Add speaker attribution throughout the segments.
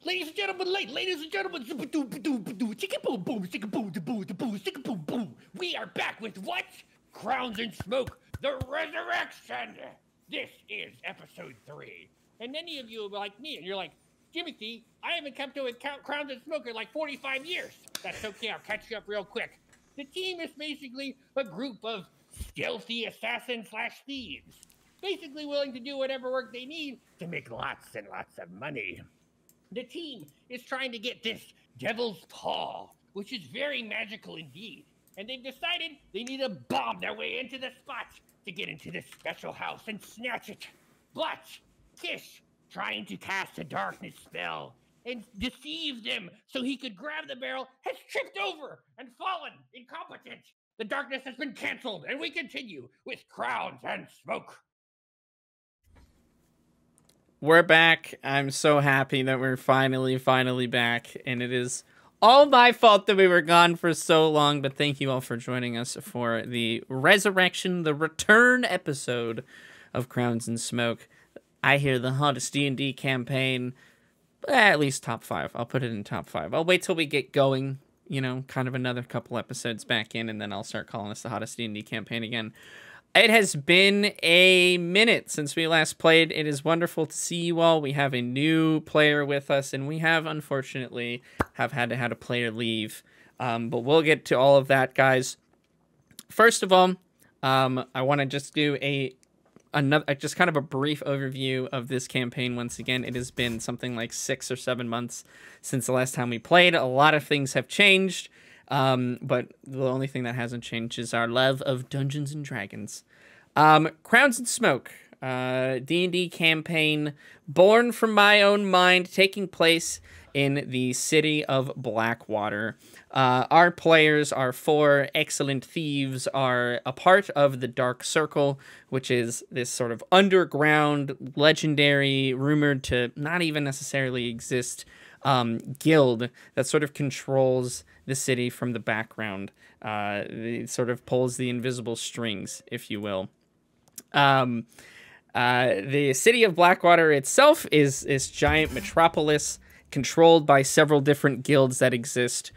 Speaker 1: Ladies and gentlemen, ladies and gentlemen, chicka boom boom, chicka boom da boom da boom, chicka boom boom. We are back with what? Crowns and Smoke, the Resurrection. This is episode 3. And many of you are like me, and you're like, Jimothy, I haven't come to Crowns and Smoke in like 45 years. That's okay, I'll catch you up real quick. The team is basically a group of stealthy assassins/thieves, basically willing to do whatever work they need to make lots and lots of money. The team is trying to get this Devil's Paw, which is very magical indeed. And they've decided they need to bomb their way into the spot to get into this special house and snatch it. But Kish, trying to cast a darkness spell and deceive them so he could grab the barrel, has tripped over and fallen incompetent. The darkness has been canceled, and we continue with Crowns and Smoke.
Speaker 2: We're back. I'm so happy that we're finally back, and it is all my fault that we were gone for so long, but thank you all for joining us for the resurrection, the return episode of Crowns and Smoke. I hear the hottest D&D campaign, at least top 5. I'll put it in top 5. I'll wait till we get going, kind of another couple episodes back in, and then I'll start calling us the hottest D&D campaign again. It has been a minute since we last played. It is wonderful to see you all. We have a new player with us, and we have, unfortunately, had a player leave. But we'll get to all of that, guys. First of all, I want to just do just kind of a brief overview of this campaign once again. It has been something like 6 or 7 months since the last time we played. A lot of things have changed. But the only thing that hasn't changed is our love of Dungeons and Dragons. Crowns and Smoke, D&D campaign born from my own mind, taking place in the city of Blackwater. Our players, our 4 excellent thieves, are a part of the Dark Circle, which is this sort of underground, legendary, rumored to not even necessarily exist guild that sort of controls the city from the background. It sort of pulls the invisible strings, if you will. The city of Blackwater itself is this giant metropolis controlled by several different guilds that exist.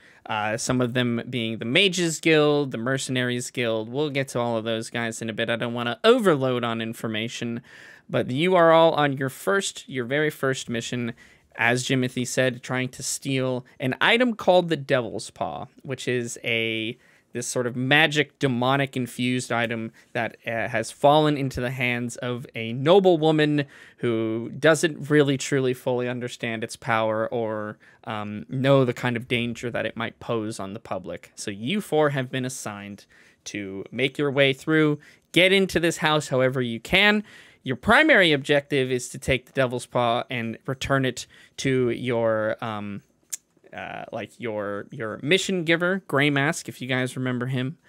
Speaker 2: Some of them being the Mages Guild, the Mercenaries Guild. We'll get to all of those guys in a bit. I don't want to overload on information, but you are all on your very first mission, as Jimothy said, trying to steal an item called the Devil's Paw, which is this sort of magic, demonic-infused item that has fallen into the hands of a noble woman who doesn't really truly fully understand its power or know the kind of danger that it might pose on the public. So you 4 have been assigned to make your way through, get into this house however you can. Your primary objective is to take the Devil's Paw and return it to your your mission giver, Grey Mask, if you guys remember him.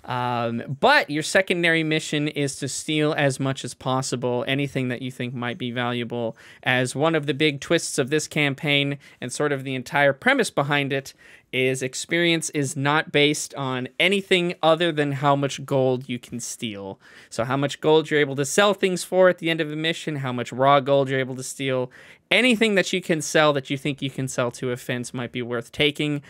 Speaker 2: But your secondary mission is to steal as much as possible, anything that you think might be valuable, as one of the big twists of this campaign and sort of the entire premise behind it is experience is not based on anything other than how much gold you can steal. So how much gold you're able to sell things for at the end of a mission, how much raw gold you're able to steal, anything that you can sell that you think you can sell to a fence might be worth taking.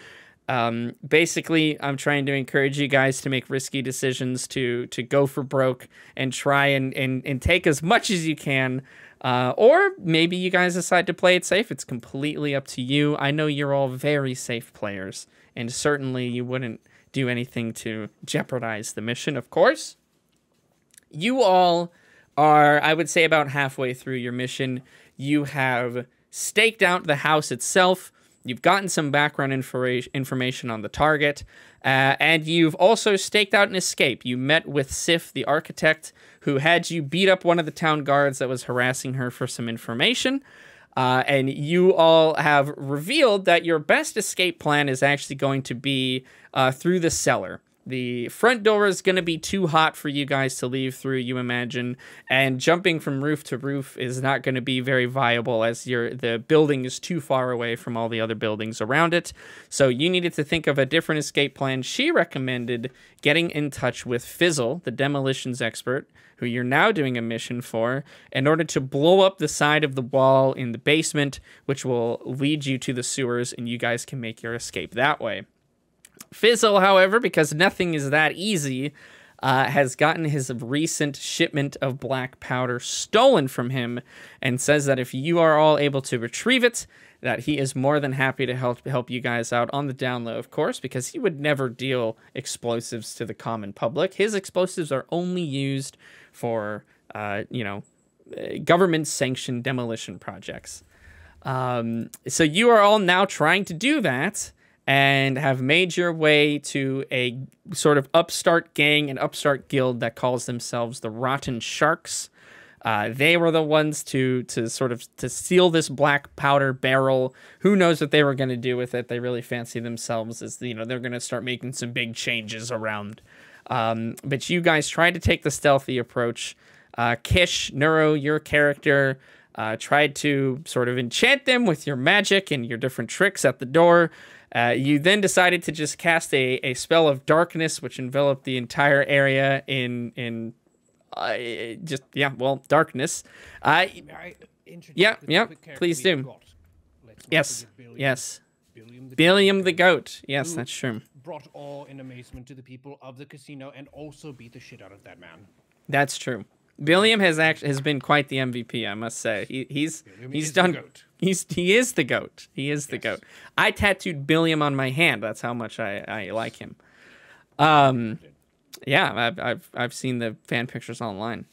Speaker 2: Basically, I'm trying to encourage you guys to make risky decisions, to go for broke and try and take as much as you can. Or maybe you guys decide to play it safe. It's completely up to you. I know you're all very safe players, and certainly you wouldn't do anything to jeopardize the mission, of course. You all are, I would say, about halfway through your mission. You have staked out the house itself. You've gotten some background information on the target, and you've also staked out an escape. You met with Sif, the architect, who had you beat up one of the town guards that was harassing her for some information, and you all have revealed that your best escape plan is actually going to be through the cellar. The front door is going to be too hot for you guys to leave through, you imagine, and jumping from roof to roof is not going to be very viable as the building is too far away from all the other buildings around it. So you needed to think of a different escape plan. She recommended getting in touch with Fizzle, the demolitions expert, who you're now doing a mission for, in order to blow up the side of the wall in the basement, which will lead you to the sewers, and you guys can make your escape that way. Fizzle, however, because nothing is that easy, has gotten his recent shipment of black powder stolen from him and says that if you are all able to retrieve it, that he is more than happy to help you guys out on the down low, of course, because he would never deal explosives to the common public. His explosives are only used for, government-sanctioned demolition projects. So you are all now trying to do that, and have made your way to a sort of upstart gang and upstart guild that calls themselves the Rotten Sharks. They were the ones to steal this black powder barrel. Who knows what they were going to do with it? They really fancy themselves as, they're going to start making some big changes around. But you guys tried to take the stealthy approach. Kish, Neuro, your character, tried to sort of enchant them with your magic and your different tricks at the door. You then decided to just cast a spell of darkness, which enveloped the entire area in darkness. Please do. Yes. Billiam the goat. Yes, that's true.
Speaker 1: Brought awe and amazement to the people of the casino and also beat the shit out of that man.
Speaker 2: That's true. Billiam has been quite the MVP, I must say. He's done. He is the goat. He is the goat. I tattooed Billiam on my hand. That's how much I like him. Yeah, I've seen the fan pictures online.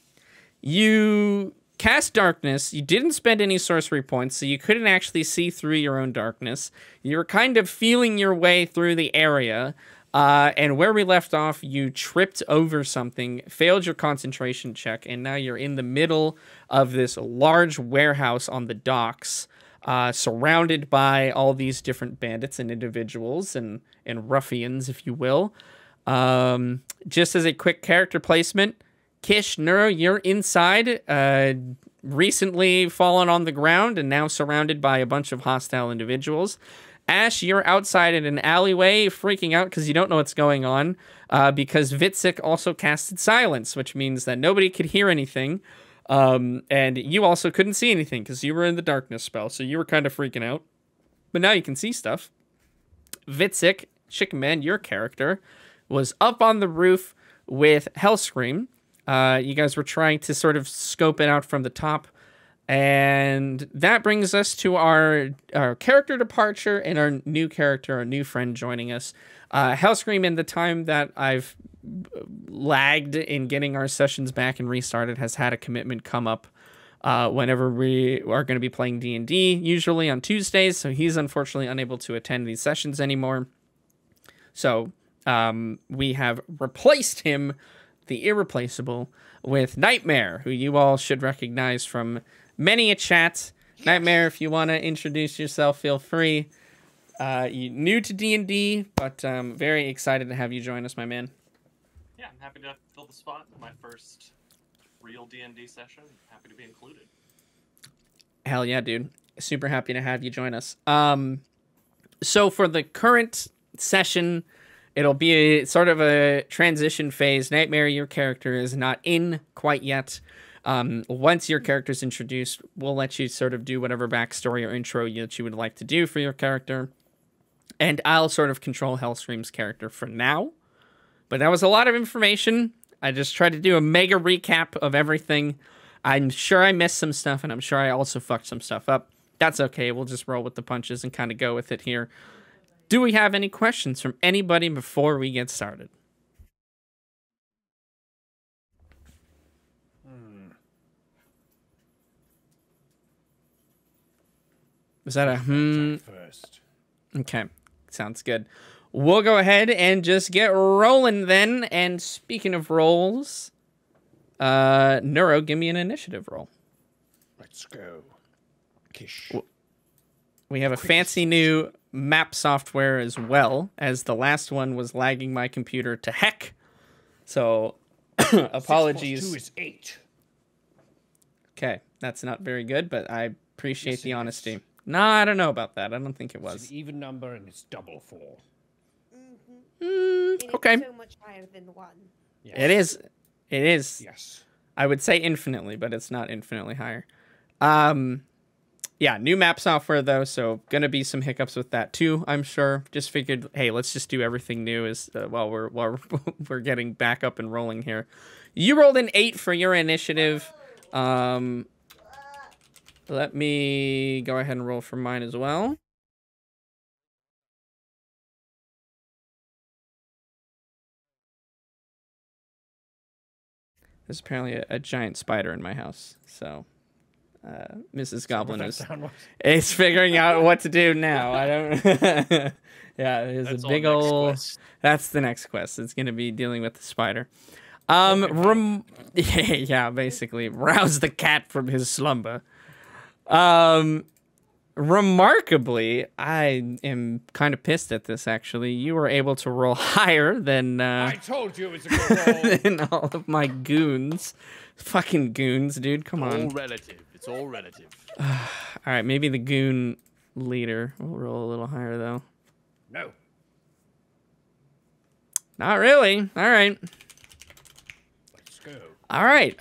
Speaker 2: You cast darkness. You didn't spend any sorcery points, so you couldn't actually see through your own darkness. You were kind of feeling your way through the area. And where we left off, you tripped over something, failed your concentration check, and now you're in the middle of this large warehouse on the docks, surrounded by all these different bandits and individuals and ruffians, if you will. Just as a quick character placement, Kish, Neuro, you're inside, recently fallen on the ground and now surrounded by a bunch of hostile individuals. Ash, you're outside in an alleyway freaking out because you don't know what's going on because Vitzik also casted silence, which means that nobody could hear anything. And you also couldn't see anything because you were in the darkness spell, so you were kind of freaking out. But now you can see stuff. Vitzik, Chicken your character, was up on the roof with Hellscream. You guys were trying to sort of scope it out from the top. And that brings us to our character departure and our new character, our new friend joining us. Hellscream, in the time that I've lagged in getting our sessions back and restarted, has had a commitment come up whenever we are going to be playing D&D, usually on Tuesdays. So he's unfortunately unable to attend these sessions anymore. So we have replaced him, the irreplaceable, with Nightmare, who you all should recognize from many a chat. Nightmare, if you want to introduce yourself, feel free. You new to D&D, but very excited to have you join us, my man.
Speaker 3: Yeah, I'm happy to fill the spot. My first real D&D session. Happy to be included.
Speaker 2: Hell yeah, dude. Super happy to have you join us. So for the current session, it'll be a sort of a transition phase. Nightmare, your character is not in quite yet. Once your character's introduced, we'll let you sort of do whatever backstory or intro that you would like to do for your character. And I'll sort of control Hellscream's character for now. But that was a lot of information. I just tried to do a mega recap of everything. I'm sure I missed some stuff, and I'm sure I also fucked some stuff up. That's okay. We'll just roll with the punches and kind of go with it here. Do we have any questions from anybody before we get started? Was that a first? Okay, sounds good. We'll go ahead and just get rolling then. And speaking of rolls, Neuro, give me an initiative roll.
Speaker 1: Let's go. Kish.
Speaker 2: We have a fancy new map software as well, as the last one was lagging my computer to heck. So, apologies.
Speaker 1: 6 + 2 is 8.
Speaker 2: Okay, that's not very good, but I appreciate
Speaker 1: Yes,
Speaker 2: the
Speaker 1: it
Speaker 2: honesty.
Speaker 1: is.
Speaker 2: No, I don't know about that. I don't think it
Speaker 1: It's
Speaker 2: was.
Speaker 1: an even number and it's double 4.
Speaker 4: And
Speaker 2: Okay.
Speaker 4: it's so much higher than 1.
Speaker 1: Yes.
Speaker 2: It is. It is.
Speaker 1: Yes.
Speaker 2: I would say infinitely, but it's not infinitely higher. Yeah, new map software though, so gonna be some hiccups with that too, I'm sure. Just figured, hey, let's just do everything new as while we're getting back up and rolling here. You rolled an 8 for your initiative. Let me go ahead and roll for mine as well. There's apparently a giant spider in my house, so Mrs. Goblin is figuring out what to do now. I don't. Yeah, there's
Speaker 5: That's
Speaker 2: a big
Speaker 5: our next
Speaker 2: old.
Speaker 5: quest.
Speaker 2: That's the next quest. It's gonna be dealing with the spider. Yeah, basically rouse the cat from his slumber. Remarkably, I am kind of pissed at this. Actually, you were able to roll higher than
Speaker 1: I told you it was a good roll.
Speaker 2: than all of my goons. Fucking goons, dude. Come
Speaker 5: All
Speaker 2: on.
Speaker 5: relative. It's all relative.
Speaker 2: All right, maybe the goon leader will roll a little higher though.
Speaker 1: No.
Speaker 2: Not really. All right.
Speaker 1: Let's go.
Speaker 2: All right.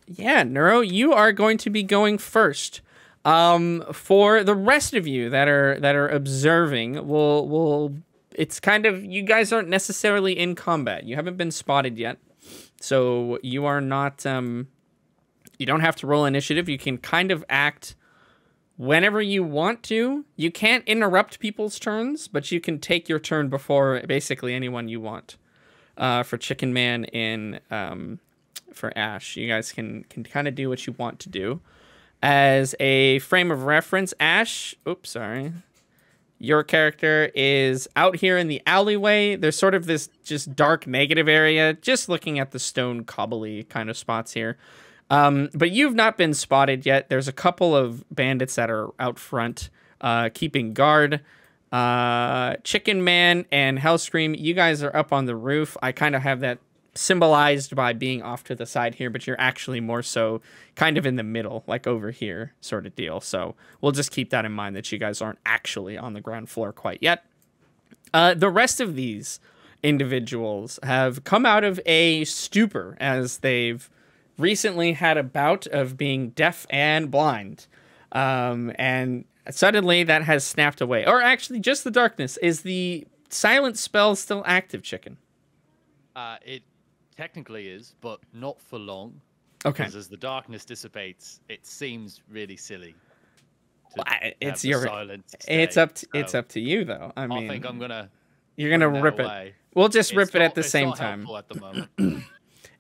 Speaker 2: Yeah, Neuro, you are going to be going first. For the rest of you that are observing, will it's kind of, you guys aren't necessarily in combat. You haven't been spotted yet. So you are not you don't have to roll initiative. You can kind of act whenever you want to. You can't interrupt people's turns, but you can take your turn before basically anyone you want. For Chicken Man and for Ash, you guys can kind of do what you want to do. As a frame of reference, Ash, oops, sorry. Your character is out here in the alleyway. There's sort of this just dark negative area, just looking at the stone cobbly kind of spots here. But you've not been spotted yet. There's a couple of bandits that are out front, keeping guard. Chicken Man and Hellscream, you guys are up on the roof. I kind of have that symbolized by being off to the side here, but you're actually more so kind of in the middle, like over here sort of deal. So we'll just keep that in mind that you guys aren't actually on the ground floor quite yet. The rest of these individuals have come out of a stupor as they've recently had a bout of being deaf and blind. And suddenly that has snapped away. Or actually just the darkness. Is the silent spell still active, Chicken?
Speaker 5: It technically is, but not for long.
Speaker 2: Okay.
Speaker 5: Because as the darkness dissipates, it seems really silly.
Speaker 2: Well, it's
Speaker 5: have
Speaker 2: your
Speaker 5: the silence
Speaker 2: it's
Speaker 5: stay.
Speaker 2: it's up to you though. I mean,
Speaker 5: I think I'm gonna.
Speaker 2: you're gonna
Speaker 5: that
Speaker 2: rip
Speaker 5: away.
Speaker 2: it. We'll just rip
Speaker 5: It's
Speaker 2: it
Speaker 5: not-
Speaker 2: at the
Speaker 5: it's
Speaker 2: same
Speaker 5: not
Speaker 2: time.
Speaker 5: helpful at the moment.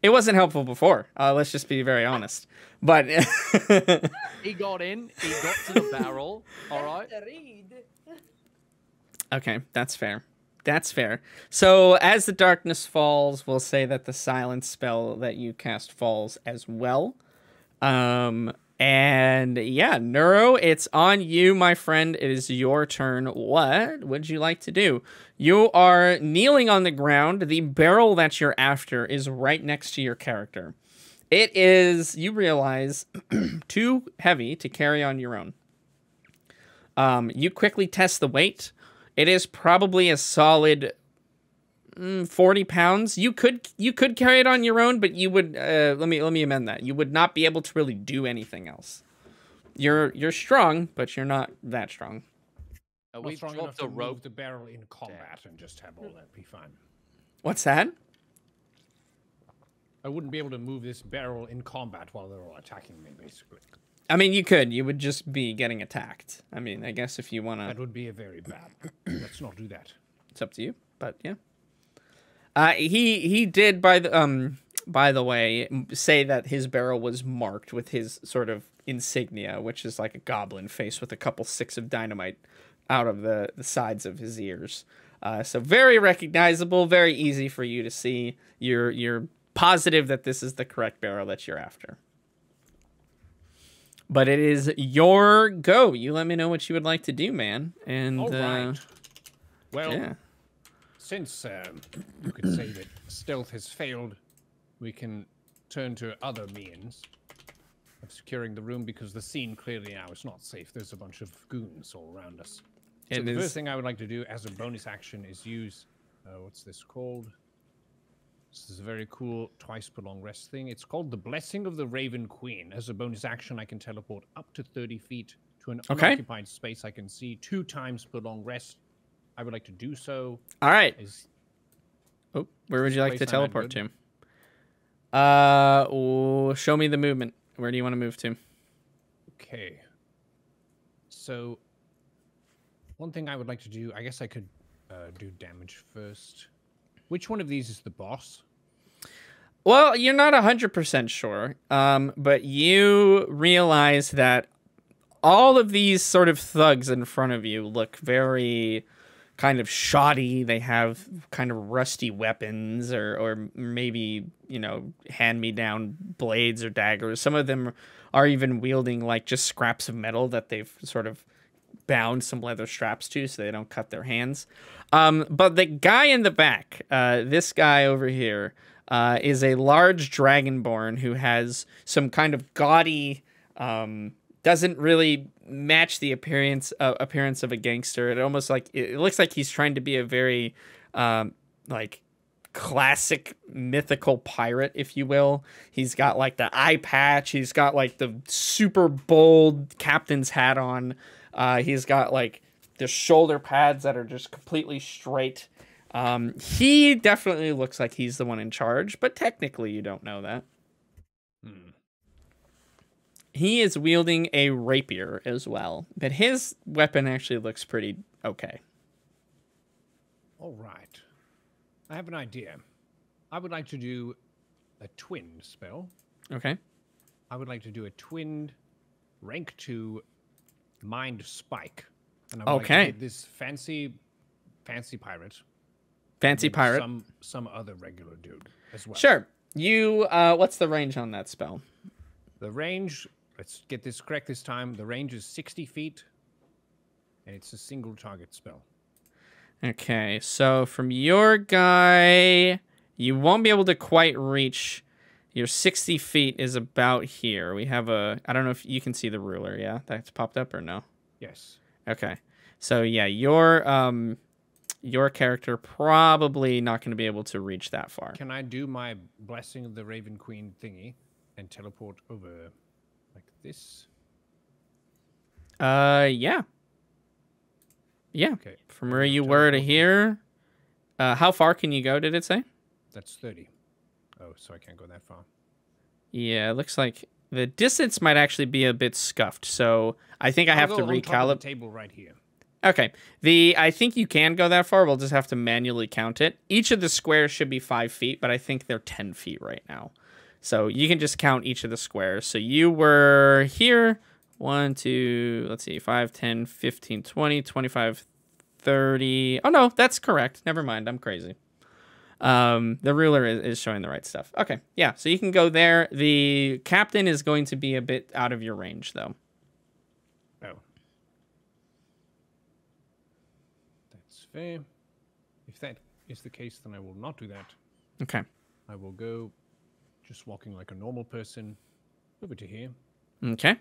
Speaker 2: It wasn't helpful before. Let's just be very honest. But
Speaker 5: He got in. He got to the barrel. All right.
Speaker 2: okay, that's fair. That's fair. So as the darkness falls, we'll say that the silence spell that you cast falls as well. And yeah, Neuro, it's on you, my friend. It is your turn. What would you like to do? You are kneeling on the ground. The barrel that you're after is right next to your character. It is, you realize, too heavy to carry on your own. You quickly test the weight. It is probably a solid 40 pounds. You could carry it on your own, but you would let me amend that. You would not be able to really do anything else. You're strong, but you're not that strong.
Speaker 1: Not
Speaker 5: We've
Speaker 1: strong enough
Speaker 5: dropped
Speaker 1: to
Speaker 5: a
Speaker 1: move
Speaker 5: rope.
Speaker 1: the barrel in combat and just have all that be fine.
Speaker 2: What's that?
Speaker 1: I wouldn't be able to move this barrel in combat while they're all attacking me, basically.
Speaker 2: I mean, you could. You would just be getting attacked. I mean, I guess if you want to,
Speaker 1: That would be a very bad. Let's not do that.
Speaker 2: it's up to you. But yeah. He did by the way say that his barrel was marked with his sort of insignia, which is like a goblin face with a couple sticks of dynamite out of the sides of his ears. So very recognizable, very easy for you to see. You're positive that this is the correct barrel that you're after. But it is your go. You let me know what you would like to do, man. And
Speaker 1: All right. Well,
Speaker 2: yeah.
Speaker 1: since you could say that stealth has failed, we can turn to other means of securing the room because the scene clearly now is not safe. There's a bunch of goons all around us. So the first thing I would like to do as a bonus action is use, what's this called? This is a very cool twice per long rest thing. It's called the Blessing of the Raven Queen. As a bonus action, I can teleport up to 30 feet to an unoccupied space I can see 2 times per long rest. I would like to do so.
Speaker 2: All right. Where would you like to teleport to? Show me the movement. Where do you want to move to?
Speaker 1: Okay. So, one thing I would like to do, I guess I could do damage first. Which one of these is the boss?
Speaker 2: Well, you're not 100% sure, but you realize that all of these sort of thugs in front of you look very kind of shoddy. They have kind of rusty weapons or maybe, you know, hand-me-down blades or daggers. Some of them are even wielding like just scraps of metal that they've sort of bound some leather straps to so they don't cut their hands. But the guy in the back, this guy over here, is a large dragonborn who has some kind of gaudy, doesn't really match the appearance of a gangster. It looks like he's trying to be a very like classic mythical pirate, if you will. He's got like the eye patch. He's got like the super bold captain's hat on. He's got like the shoulder pads that are just completely straight. He definitely looks like he's the one in charge, but technically you don't know that. He is wielding a rapier as well, but his weapon actually looks pretty okay.
Speaker 1: All right. I have an idea. I would like to do a twinned spell.
Speaker 2: Okay.
Speaker 1: I would like to do a twinned rank 2 mind spike. And I would like to hit this fancy pirate.
Speaker 2: Fancy pirate.
Speaker 1: Some other regular dude as well.
Speaker 2: Sure. You what's the range on that spell?
Speaker 1: The range, let's get this correct this time. The range is 60 feet, and it's a single target spell.
Speaker 2: Okay, so from your guy, you won't be able to quite reach. Your 60 feet is about here. We have I don't know if you can see the ruler, yeah? That's popped up or no?
Speaker 1: Yes.
Speaker 2: Okay. So yeah, your character probably not going to be able to reach that far.
Speaker 1: Can I do my Blessing of the Raven Queen thingy and teleport over like this?
Speaker 2: Yeah. Yeah.
Speaker 1: Okay.
Speaker 2: From where you were to here. How far can you go, did it say?
Speaker 1: That's 30. Oh, so I can't go that far.
Speaker 2: Yeah, it looks like the distance might actually be a bit scuffed. So I think I have to recalibrate.
Speaker 1: Table right here.
Speaker 2: Okay. I think you can go that far. We'll just have to manually count it. Each of the squares should be 5 feet, but I think they're 10 feet right now. So you can just count each of the squares. So you were here. 1, 2, let's see, 5, 10, 15, 20, 25, 30. Oh, no, that's correct. Never mind. I'm crazy. The ruler is showing the right stuff. Okay. Yeah. So you can go there. The captain is going to be a bit out of your range, though.
Speaker 1: Oh. That's fair. If that is the case, then I will not do that.
Speaker 2: Okay.
Speaker 1: I will go just walking like a normal person over to here.
Speaker 2: Okay.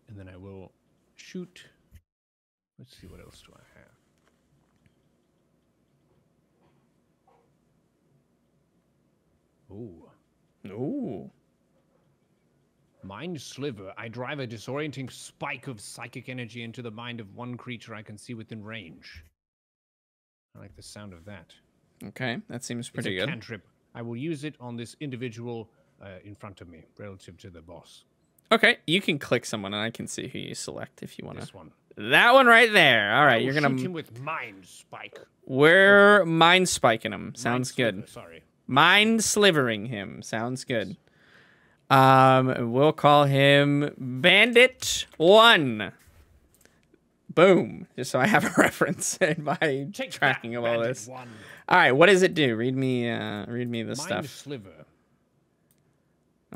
Speaker 1: And then I will shoot. Let's see, what else do I have? Ooh.
Speaker 2: Ooh.
Speaker 1: Mind Sliver. I drive a disorienting spike of psychic energy into the mind of one creature I can see within range. I like the sound of that.
Speaker 2: Okay, that seems pretty
Speaker 1: it's a
Speaker 2: good.
Speaker 1: Cantrip. I will use it on this individual in front of me, relative to the boss.
Speaker 2: Okay, you can click someone and I can see who you select if you want to.
Speaker 1: This one.
Speaker 2: That one right there. All right, you're going to
Speaker 1: shoot him with Mind Spike.
Speaker 2: We're mind spiking him. Sounds
Speaker 1: Mind
Speaker 2: good.
Speaker 1: Sliver, sorry.
Speaker 2: Mind slivering him. Sounds good. We'll call him Bandit 1. Boom. Just so I have a reference in my tracking of all this.
Speaker 1: One.
Speaker 2: All right, what does it do? Read me the stuff.
Speaker 1: Mind Sliver.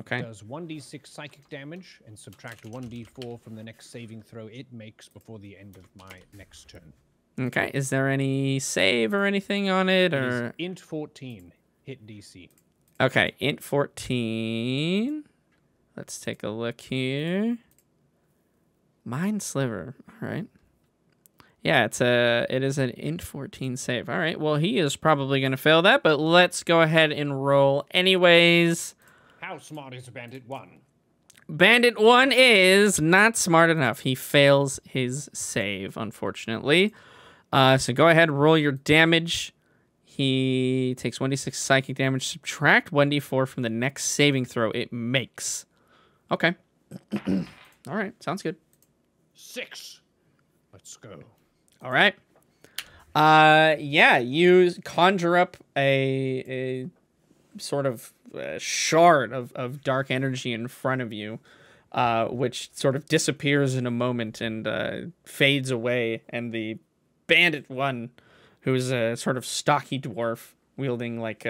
Speaker 2: Okay.
Speaker 4: Does 1d6 psychic damage and subtract 1d4 from the next saving throw it makes before the end of my next turn.
Speaker 2: Okay. Is there any save or anything on it,
Speaker 4: It is
Speaker 2: or
Speaker 4: int 14 hit DC.
Speaker 2: okay, int 14. Let's take a look here. Mind Sliver. All right. Yeah, it is an int 14 save. All right. Well, he is probably going to fail that, but let's go ahead and roll anyways.
Speaker 4: How smart is Bandit 1?
Speaker 2: Bandit 1 is not smart enough. He fails his save, unfortunately. So go ahead and roll your damage. He takes 1d6 psychic damage. Subtract 1d4 from the next saving throw it makes. Okay. All right. Sounds good.
Speaker 4: 6. Let's go.
Speaker 2: All right. Yeah, you conjure up a sort of shard of dark energy in front of you, which sort of disappears in a moment and fades away. And the Bandit 1, who's a sort of stocky dwarf wielding like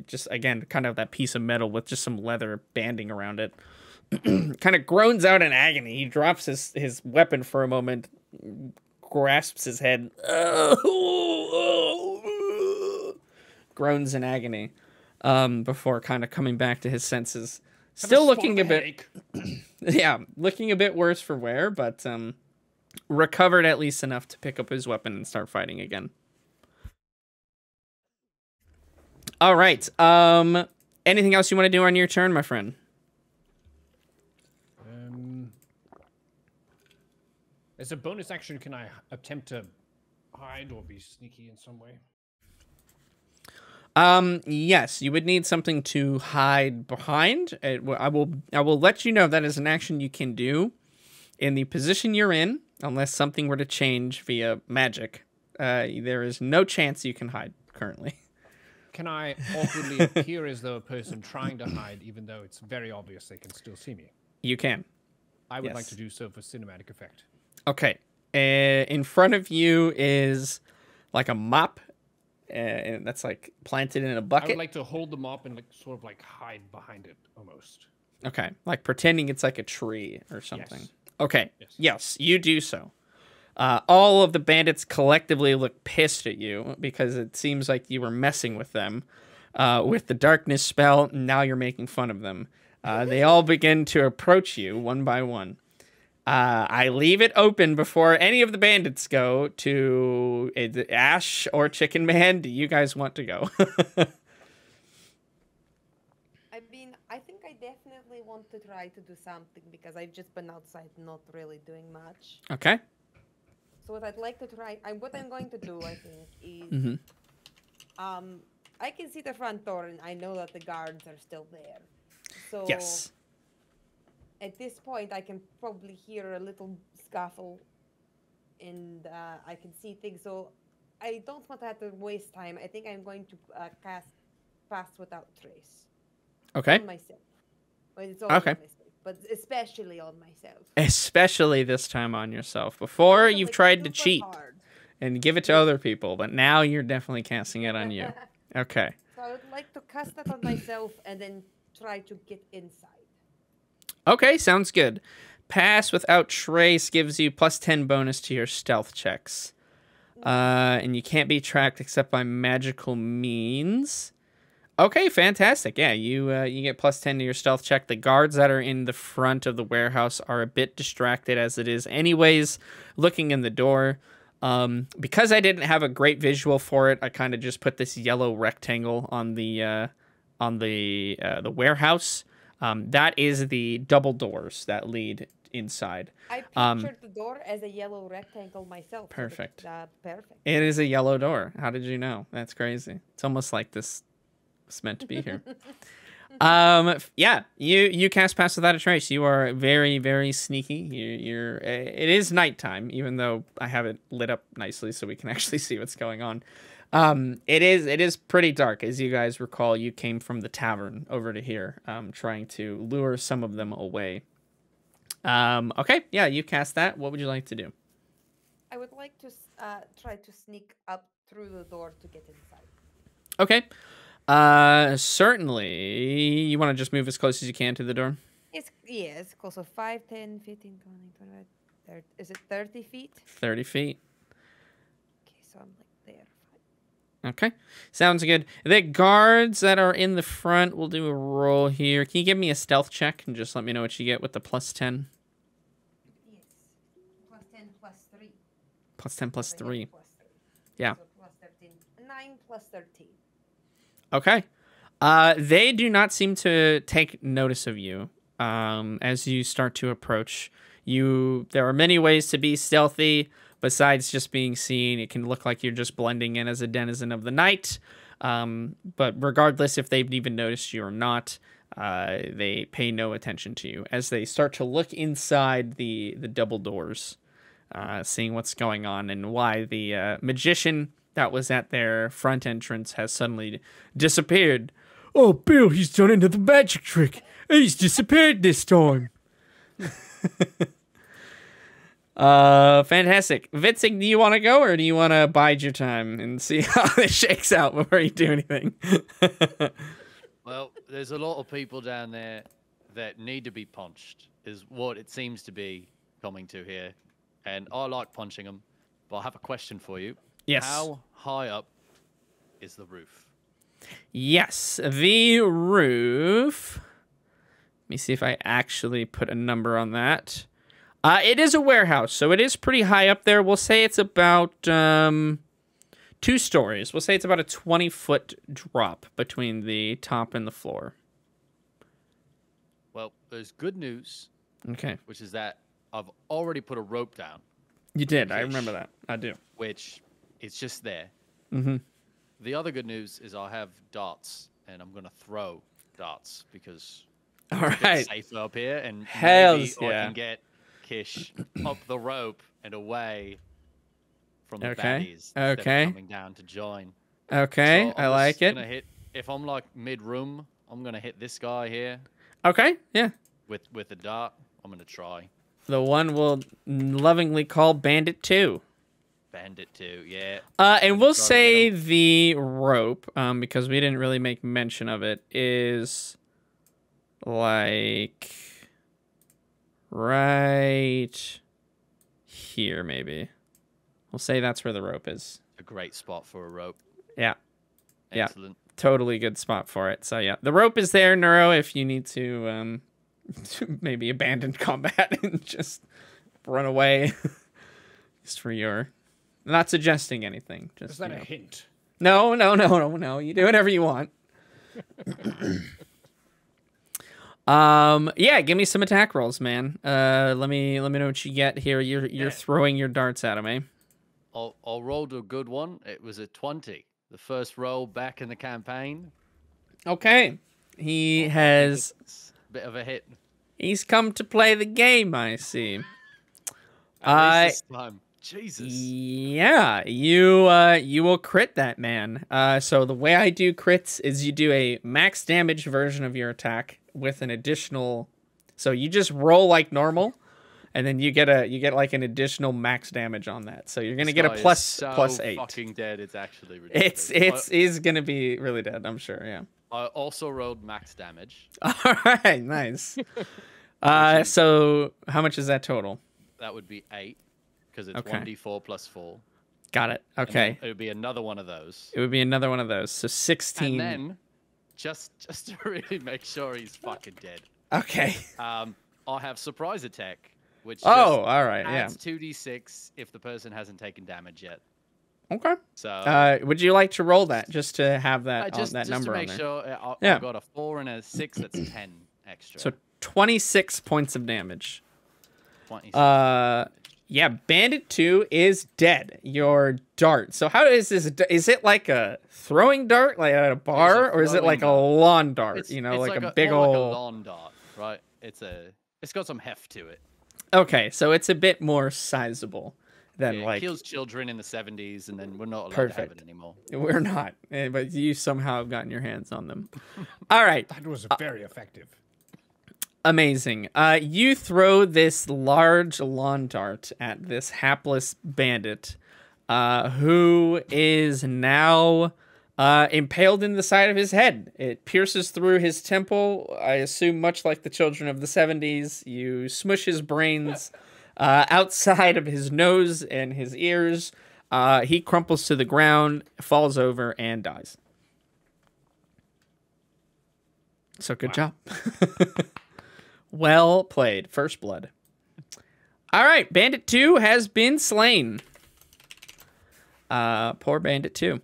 Speaker 2: just, again, kind of that piece of metal with just some leather banding around it, kind of groans out in agony. He drops his weapon for a moment, grasps his head, groans in agony, before kind of coming back to his senses. Still looking a bit, yeah, looking a bit worse for wear, but recovered at least enough to pick up his weapon and start fighting again. All right. Anything else you want to do on your turn, my friend?
Speaker 4: As a bonus action, can I attempt to hide or be sneaky in some way?
Speaker 2: Yes, you would need something to hide behind. I will let you know that is an action you can do in the position you're in, unless something were to change via magic. There is no chance you can hide currently.
Speaker 4: Can I awkwardly appear as though a person trying to hide, even though it's very obvious they can still see me?
Speaker 2: You can.
Speaker 4: I would
Speaker 2: Yes.
Speaker 4: like to do so for cinematic effect.
Speaker 2: Okay. In front of you is like a mop, and that's like planted in a
Speaker 4: I
Speaker 2: bucket.
Speaker 4: would like to hold the mop and sort of like hide behind it almost.
Speaker 2: Okay, like pretending it's like a tree or something.
Speaker 4: Yes.
Speaker 2: Okay,
Speaker 4: Yes.
Speaker 2: yes, you do so. All of the bandits collectively look pissed at you because it seems like you were messing with them with the darkness spell. Now you're making fun of them. They all begin to approach you one by one. I leave it open before any of the bandits go to Ash or Chicken Man. Do you guys want to go?
Speaker 6: I mean, I think I definitely want to try to do something because I've just been outside not really doing much.
Speaker 2: Okay.
Speaker 6: So what I'd like to try, what I'm going to do, I think, is, I can see the front door and I know that the guards are still there. So
Speaker 2: Yes.
Speaker 6: at this point, I can probably hear a little scuffle, and I can see things. So I don't want to have to waste time. I think I'm going to cast Pass Without Trace
Speaker 2: Okay.
Speaker 6: on myself. Well, it's all on
Speaker 2: Okay.
Speaker 6: myself, but especially on myself.
Speaker 2: Especially this time on yourself. Before,
Speaker 6: Like,
Speaker 2: you've tried to
Speaker 6: super
Speaker 2: cheat
Speaker 6: hard.
Speaker 2: and give it to other people, but now you're definitely casting it on you. Okay.
Speaker 6: So I would like to cast that on myself and then try to get inside.
Speaker 2: Okay, sounds good. Pass Without Trace gives you plus 10 bonus to your stealth checks. And you can't be tracked except by magical means. Okay, fantastic. Yeah, you get plus 10 to your stealth check. The guards that are in the front of the warehouse are a bit distracted as it is anyways, looking in the door. Because I didn't have a great visual for it, I kind of just put this yellow rectangle on the warehouse. That is the double doors that lead inside.
Speaker 6: I pictured the door as a yellow rectangle myself. so
Speaker 2: Perfect.
Speaker 6: Perfect.
Speaker 2: It is a yellow door. How did you know? That's crazy. It's almost like this is meant to be here. Yeah, you cast Pass Without a Trace. You are very, very sneaky. You're it is nighttime, even though I have it lit up nicely so we can actually see what's going on. It is pretty dark. As you guys recall, you came from the tavern over to here, trying to lure some of them away. Okay, yeah, you cast that. What would you like to do?
Speaker 6: I would like to try to sneak up through the door to get inside.
Speaker 2: Okay. Certainly. You want to just move as close as you can to the door?
Speaker 6: It's close. So 5, 10, 15, 20, 25, 30. Is it 30 feet?
Speaker 2: 30 feet.
Speaker 6: Okay, so I'm like there.
Speaker 2: Okay. Sounds good. The guards that are in the front will do a roll here. Can you give me a stealth check and just let me know what you get with the plus 10?
Speaker 6: Yes. Plus 10 plus 3.
Speaker 2: Plus 10 plus
Speaker 6: So
Speaker 2: 3.
Speaker 6: plus 3.
Speaker 2: Yeah.
Speaker 6: So plus 13. 9 plus 13.
Speaker 2: Okay. They do not seem to take notice of you as you start to approach. There are many ways to be stealthy besides just being seen. It can look like you're just blending in as a denizen of the night. But regardless if they've even noticed you or not, they pay no attention to you as they start to look inside the double doors, seeing what's going on and why the magician that was at their front entrance has suddenly disappeared. Oh, Bill, he's done another magic trick. He's disappeared this time. Fantastic. Vitzig, do you want to go or do you want to bide your time and see how this shakes out before you do anything?
Speaker 5: Well, there's a lot of people down there that need to be punched, is what it seems to be coming to here. And I like punching them, but I have a question for you.
Speaker 2: Yes.
Speaker 5: How high up is the roof?
Speaker 2: Yes, the roof. Let me see if I actually put a number on that. It is a warehouse, so it is pretty high up there. We'll say it's about 2 stories. We'll say it's about a 20-foot drop between the top and the floor.
Speaker 5: Well, there's good news,
Speaker 2: Okay.
Speaker 5: which is that I've already put a rope down,
Speaker 2: You did. I remember that. I do.
Speaker 5: which it's just there.
Speaker 2: Mm-hmm.
Speaker 5: The other good news is I have darts, and I'm going to throw darts because
Speaker 2: All
Speaker 5: it's a bit
Speaker 2: right.
Speaker 5: safer up here, and
Speaker 2: Hells
Speaker 5: maybe I
Speaker 2: yeah.
Speaker 5: can get Kish up the rope and away from the
Speaker 2: Okay,
Speaker 5: baddies instead
Speaker 2: okay.
Speaker 5: of coming down to join.
Speaker 2: Okay,
Speaker 5: So
Speaker 2: I
Speaker 5: I'm
Speaker 2: like
Speaker 5: just
Speaker 2: it.
Speaker 5: gonna hit, if I'm like mid-room, I'm going to hit this guy here
Speaker 2: Okay, yeah.
Speaker 5: with a dart. I'm going to try.
Speaker 2: The one we'll lovingly call Bandit 2.
Speaker 5: Bandit 2, yeah.
Speaker 2: And we'll
Speaker 5: Try to
Speaker 2: say
Speaker 5: get
Speaker 2: the rope, because we didn't really make mention of it, is like right here, maybe. We'll say that's where the rope is.
Speaker 5: A great spot for a rope.
Speaker 2: Yeah, Yeah.
Speaker 5: Excellent.
Speaker 2: totally good spot for it. So yeah, the rope is there, Neuro, if you need to maybe abandon combat and just run away. Just for your... Not suggesting anything. Just
Speaker 4: Is that
Speaker 2: you
Speaker 4: a
Speaker 2: know.
Speaker 4: hint?
Speaker 2: No. You do whatever you want. Yeah, give me some attack rolls, man. Let me know what you get here. You're throwing your darts at him, eh?
Speaker 5: I'll roll a good one. It was a 20. The first roll back in the campaign.
Speaker 2: Okay. He has...
Speaker 5: It's a bit of a hit.
Speaker 2: He's come to play the game, I see.
Speaker 5: At least this time. Jesus.
Speaker 2: Yeah, you will crit that man. So the way I do crits is you do a max damage version of your attack with an additional. So you just roll like normal, and then you get like an additional max damage on that. So you're gonna
Speaker 5: This
Speaker 2: get a
Speaker 5: guy is
Speaker 2: plus
Speaker 5: so
Speaker 2: 8.
Speaker 5: Fucking dead. It's actually ridiculous.
Speaker 2: He's gonna be really dead. I'm sure. Yeah.
Speaker 5: I also rolled max damage.
Speaker 2: All right. Nice. So how much is that total?
Speaker 5: That would be 8 because it's
Speaker 2: Okay.
Speaker 5: 1d4 plus 4.
Speaker 2: Got it.
Speaker 5: And
Speaker 2: Okay.
Speaker 5: then it would be another one of those.
Speaker 2: It would be another one of those. So 16.
Speaker 5: And then, just to really make sure he's fucking dead,
Speaker 2: Okay.
Speaker 5: I have surprise attack, which
Speaker 2: Oh,
Speaker 5: just
Speaker 2: all right. Yeah.
Speaker 5: adds 2d6 if the person hasn't taken damage yet.
Speaker 2: Okay.
Speaker 5: So
Speaker 2: Would you like to roll that just to have that
Speaker 5: just
Speaker 2: that number
Speaker 5: to
Speaker 2: on
Speaker 5: make
Speaker 2: there?
Speaker 5: sure,
Speaker 2: Yeah.
Speaker 5: I've got a 4 and a 6. That's 10 extra.
Speaker 2: So 26 points of damage.
Speaker 5: 26.
Speaker 2: Yeah, Bandit 2 is dead. Your dart. So how is this? Is it like a throwing dart, like at a bar, or is it
Speaker 5: throwing
Speaker 2: like a
Speaker 5: dart.
Speaker 2: lawn dart?
Speaker 5: It's
Speaker 2: like a big
Speaker 5: more
Speaker 2: old.
Speaker 5: like a lawn dart, right? It's got some heft to it.
Speaker 2: Okay, so it's a bit more sizable than
Speaker 5: Yeah, it
Speaker 2: like.
Speaker 5: kills children in the 70s, and then we're not allowed to
Speaker 2: Perfect.
Speaker 5: have it anymore.
Speaker 2: We're not, but you somehow have gotten your hands on them. All right.
Speaker 4: That was very effective.
Speaker 2: Amazing. You throw this large lawn dart at this hapless bandit, who is now impaled in the side of his head. It pierces through his temple. I assume much like the children of the 70s, you smush his brains outside of his nose and his ears. He crumples to the ground, falls over, and dies. So good job. Well played. First blood. All right, Bandit 2 has been slain. Poor Bandit 2.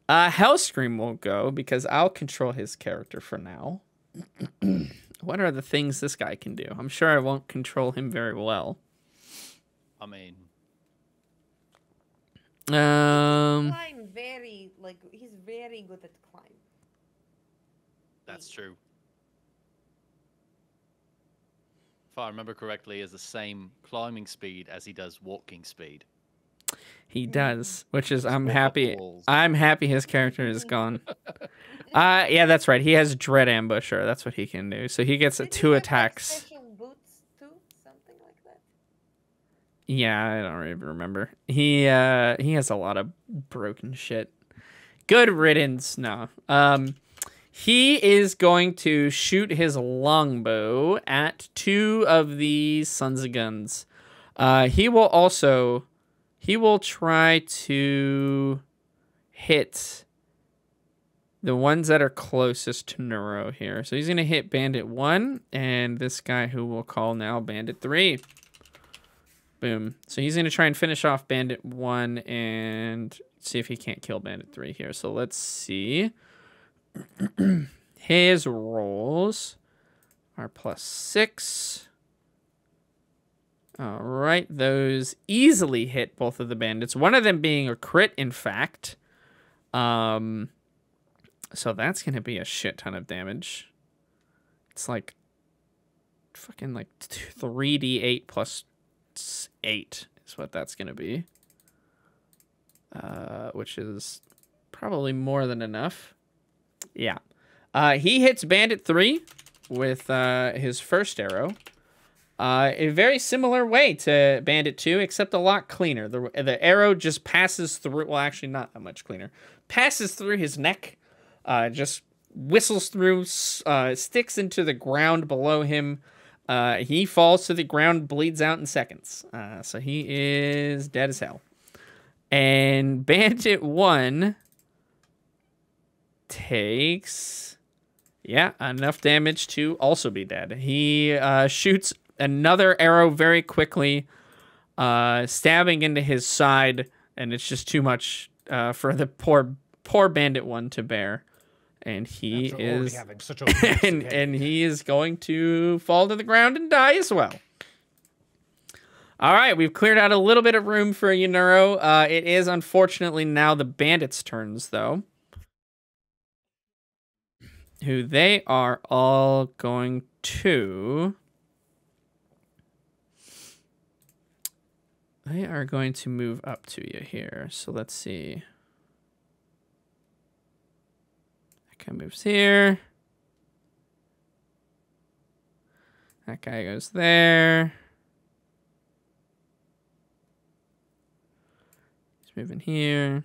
Speaker 2: Hellscream won't go because I'll control his character for now. What are the things this guy can do? I'm sure I won't control him very well.
Speaker 5: I mean,
Speaker 6: Climb very, like, he's very good at climb.
Speaker 5: that's true. If I remember correctly, he has the same climbing speed as he does walking speed.
Speaker 2: He does, which is I'm
Speaker 5: walk up
Speaker 2: happy.
Speaker 5: walls.
Speaker 2: I'm happy his character is gone. Yeah, that's right. He has Dread Ambusher. That's what he can do. So he gets
Speaker 6: Did he
Speaker 2: 2
Speaker 6: have, like,
Speaker 2: attacks.
Speaker 6: special boots too? Something like that?
Speaker 2: Yeah, I don't even remember. He has a lot of broken shit. Good riddance. No. He is going to shoot his longbow at 2 of the Sons of Guns. He will try to hit the ones that are closest to Neuro here. So he's going to hit Bandit 1 and this guy who we'll call now Bandit 3. Boom. So he's going to try and finish off Bandit 1 and see if he can't kill Bandit 3 here. So let's see. His rolls are +6. All right. Those easily hit both of the bandits. One of them being a crit, in fact. So that's going to be a shit ton of damage. It's like fucking like 3d8 plus 8 is what that's going to be. Which is probably more than enough. Yeah. He hits Bandit 3 with his first arrow. A very similar way to Bandit 2, except a lot cleaner. The arrow just passes through... Well, actually, not that much cleaner. Passes through his neck. Just whistles through, sticks into the ground below him. He falls to the ground, bleeds out in seconds. So he is dead as hell. And Bandit 1 takes... Yeah, enough damage to also be dead. He shoots another arrow very quickly, stabbing into his side, and it's just too much for the poor Bandit 1 to bear. And he
Speaker 4: After already
Speaker 2: is
Speaker 4: having such a massive head.
Speaker 2: and he is going to fall to the ground and die as well. All right, we've cleared out a little bit of room for Neuro. It is unfortunately now the bandits' turns, though. Who they are all going to... They are going to move up to you here. So let's see. That guy moves here. That guy goes there. He's moving here.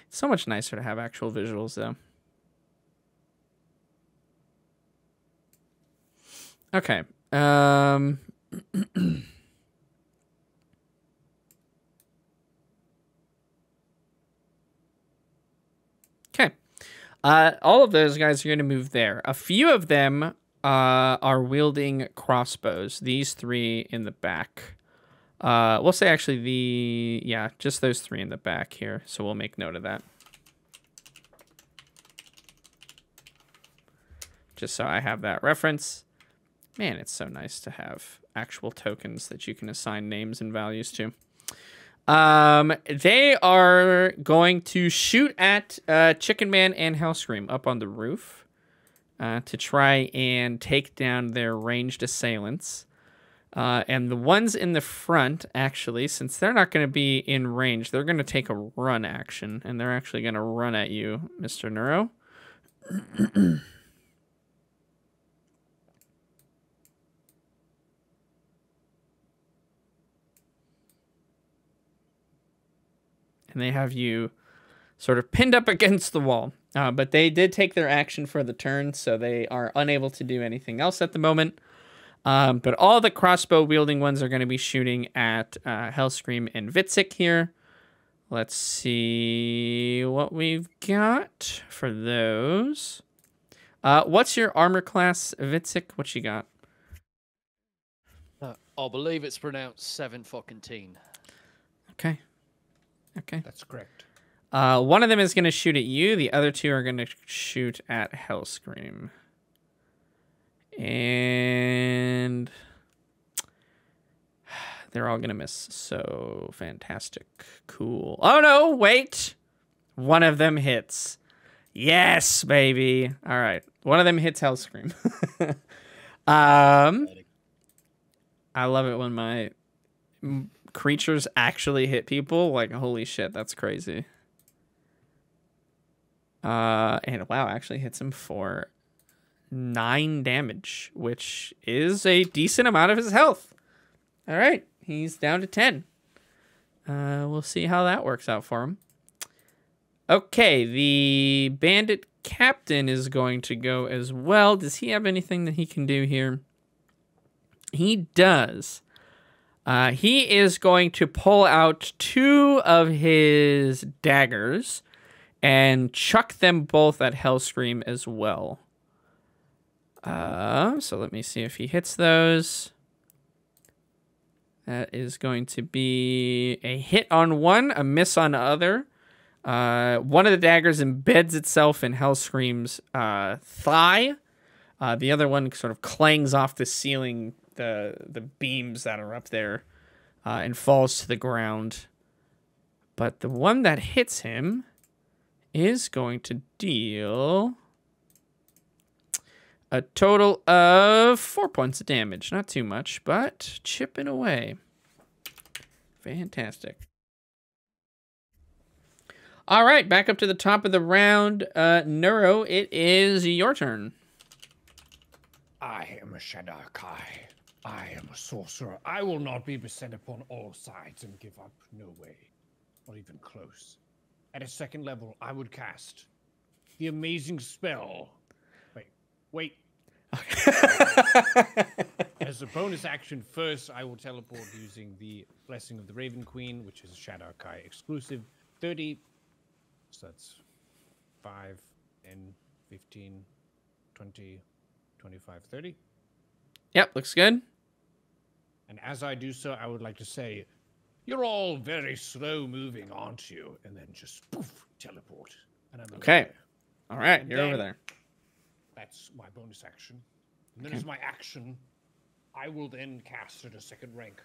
Speaker 2: It's so much nicer to have actual visuals, though. Okay. Okay. All of those guys are going to move there. A few of them are wielding crossbows. These 3 in the back. We'll say actually just those 3 in the back here. So we'll make note of that. Just so I have that reference. Man, it's so nice to have actual tokens that you can assign names and values to. They are going to shoot at Chicken Man and Hellscream up on the roof to try and take down their ranged assailants. And the ones in the front, actually, since they're not going to be in range, they're going to take a run action, and they're actually going to run at you, Mr. Neuro. and they have you sort of pinned up against the wall. But they did take their action for the turn, so they are unable to do anything else at the moment. But all the crossbow-wielding ones are going to be shooting at Hellscream and Vitzik here. Let's see what we've got for those. What's your armor class, Vitzik? What you got?
Speaker 5: I believe it's pronounced 7 fucking teen.
Speaker 2: Okay. Okay.
Speaker 4: That's correct.
Speaker 2: One of them is going to shoot at you. The other two are going to shoot at Hellscream. And they're all going to miss. So fantastic. Cool. Oh, no. Wait. One of them hits. Yes, baby. All right. One of them hits Hellscream. I love it when my creatures actually hit people. Like, holy shit, that's crazy. And wow, actually hits him for 9 damage, which is a decent amount of his health. All right, he's down to 10. We'll see how that works out for him. Okay, the bandit captain is going to go as well. Does he have anything that he can do here? He does. He is going to pull out 2 of his daggers and chuck them both at Hellscream as well. So let me see if he hits those. That is going to be a hit on one, a miss on the other. One of the daggers embeds itself in Hellscream's thigh. The other one sort of clangs off the ceiling, the beams that are up there, and falls to the ground. But the one that hits him is going to deal a total of 4 points of damage. Not too much, but chipping away. Fantastic. All right, back up to the top of the round. Neuro, it is your turn.
Speaker 4: I am a Shadar-kai. I am a sorcerer. I will not be beset upon all sides and give up. No way. Not even close. At a 2nd level, I would cast the amazing spell. Wait. As a bonus action, first I will teleport using the Blessing of the Raven Queen, which is a Shadar-kai exclusive. 30. So that's 5, 10, 15, 20, 25, 30.
Speaker 2: Yep, looks good.
Speaker 4: And as I do so, I would like to say, you're all very slow moving, aren't you? And then just poof, teleport. And I'm
Speaker 2: Okay.
Speaker 4: there.
Speaker 2: All right,
Speaker 4: And
Speaker 2: you're over
Speaker 4: then-
Speaker 2: there.
Speaker 4: That's my bonus action. And then as my action, I will then cast at a 2nd rank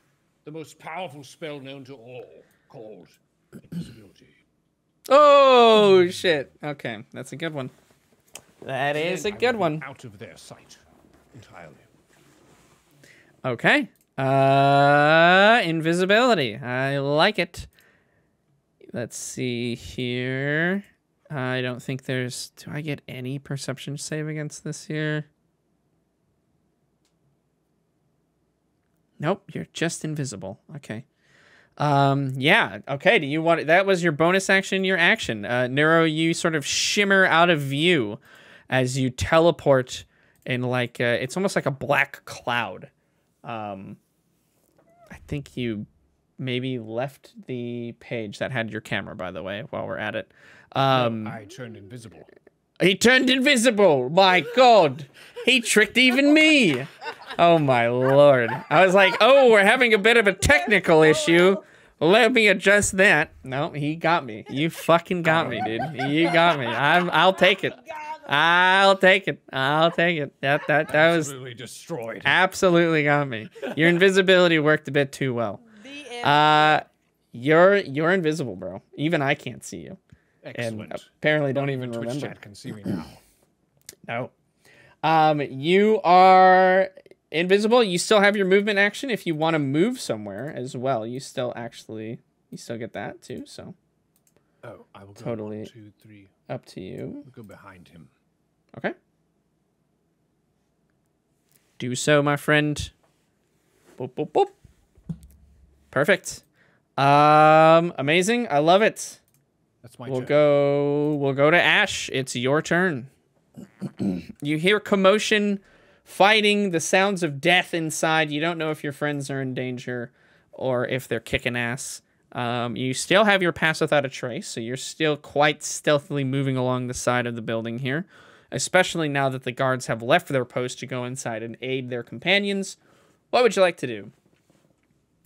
Speaker 4: the most powerful spell known to all, called Invisibility.
Speaker 2: Oh, shit. Okay, that's a good one. That is a
Speaker 4: Then I
Speaker 2: good
Speaker 4: will be
Speaker 2: one.
Speaker 4: Out of their sight entirely.
Speaker 2: Okay. Invisibility. I like it. Let's see here. I don't think there's... Do I get any perception save against this here? Nope, you're just invisible. Okay. Yeah, okay. Do you want... That was your bonus action, your action. Neuro, you sort of shimmer out of view as you teleport in like... it's almost like a black cloud. I think you maybe left the page that had your camera, by the way, while we're at it.
Speaker 4: I turned invisible.
Speaker 2: He turned invisible. My God. He tricked even me. Oh, my Lord. I was like, oh, we're having a bit of a technical issue. Let me adjust that. No, he got me. You fucking got me, dude. You got me. I'll take it. I'll take it. I'll take it. That was
Speaker 4: Absolutely destroyed.
Speaker 2: absolutely got me. Your invisibility worked a bit too well.
Speaker 6: The end.
Speaker 2: You're invisible, bro. Even I can't see you.
Speaker 4: Excellent.
Speaker 2: And apparently don't even
Speaker 4: Twitch
Speaker 2: remember.
Speaker 4: chat can see me now.
Speaker 2: No. You are invisible. You still have your movement action if you want to move somewhere as well. You still get that too. So
Speaker 4: Oh, I will go
Speaker 2: Totally.
Speaker 4: 1, 2, 3.
Speaker 2: up to you.
Speaker 4: We'll go behind him.
Speaker 2: Okay. Do so, my friend. Boop, boop, boop. Perfect. Amazing. I love it.
Speaker 4: That's my
Speaker 2: We'll
Speaker 4: turn.
Speaker 2: go to Ash. It's your turn. You hear commotion, fighting, the sounds of death inside. You don't know if your friends are in danger or if they're kicking ass. You still have your pass without a trace, so you're still quite stealthily moving along the side of the building here, especially now that the guards have left their post to go inside and aid their companions. What would you like to do?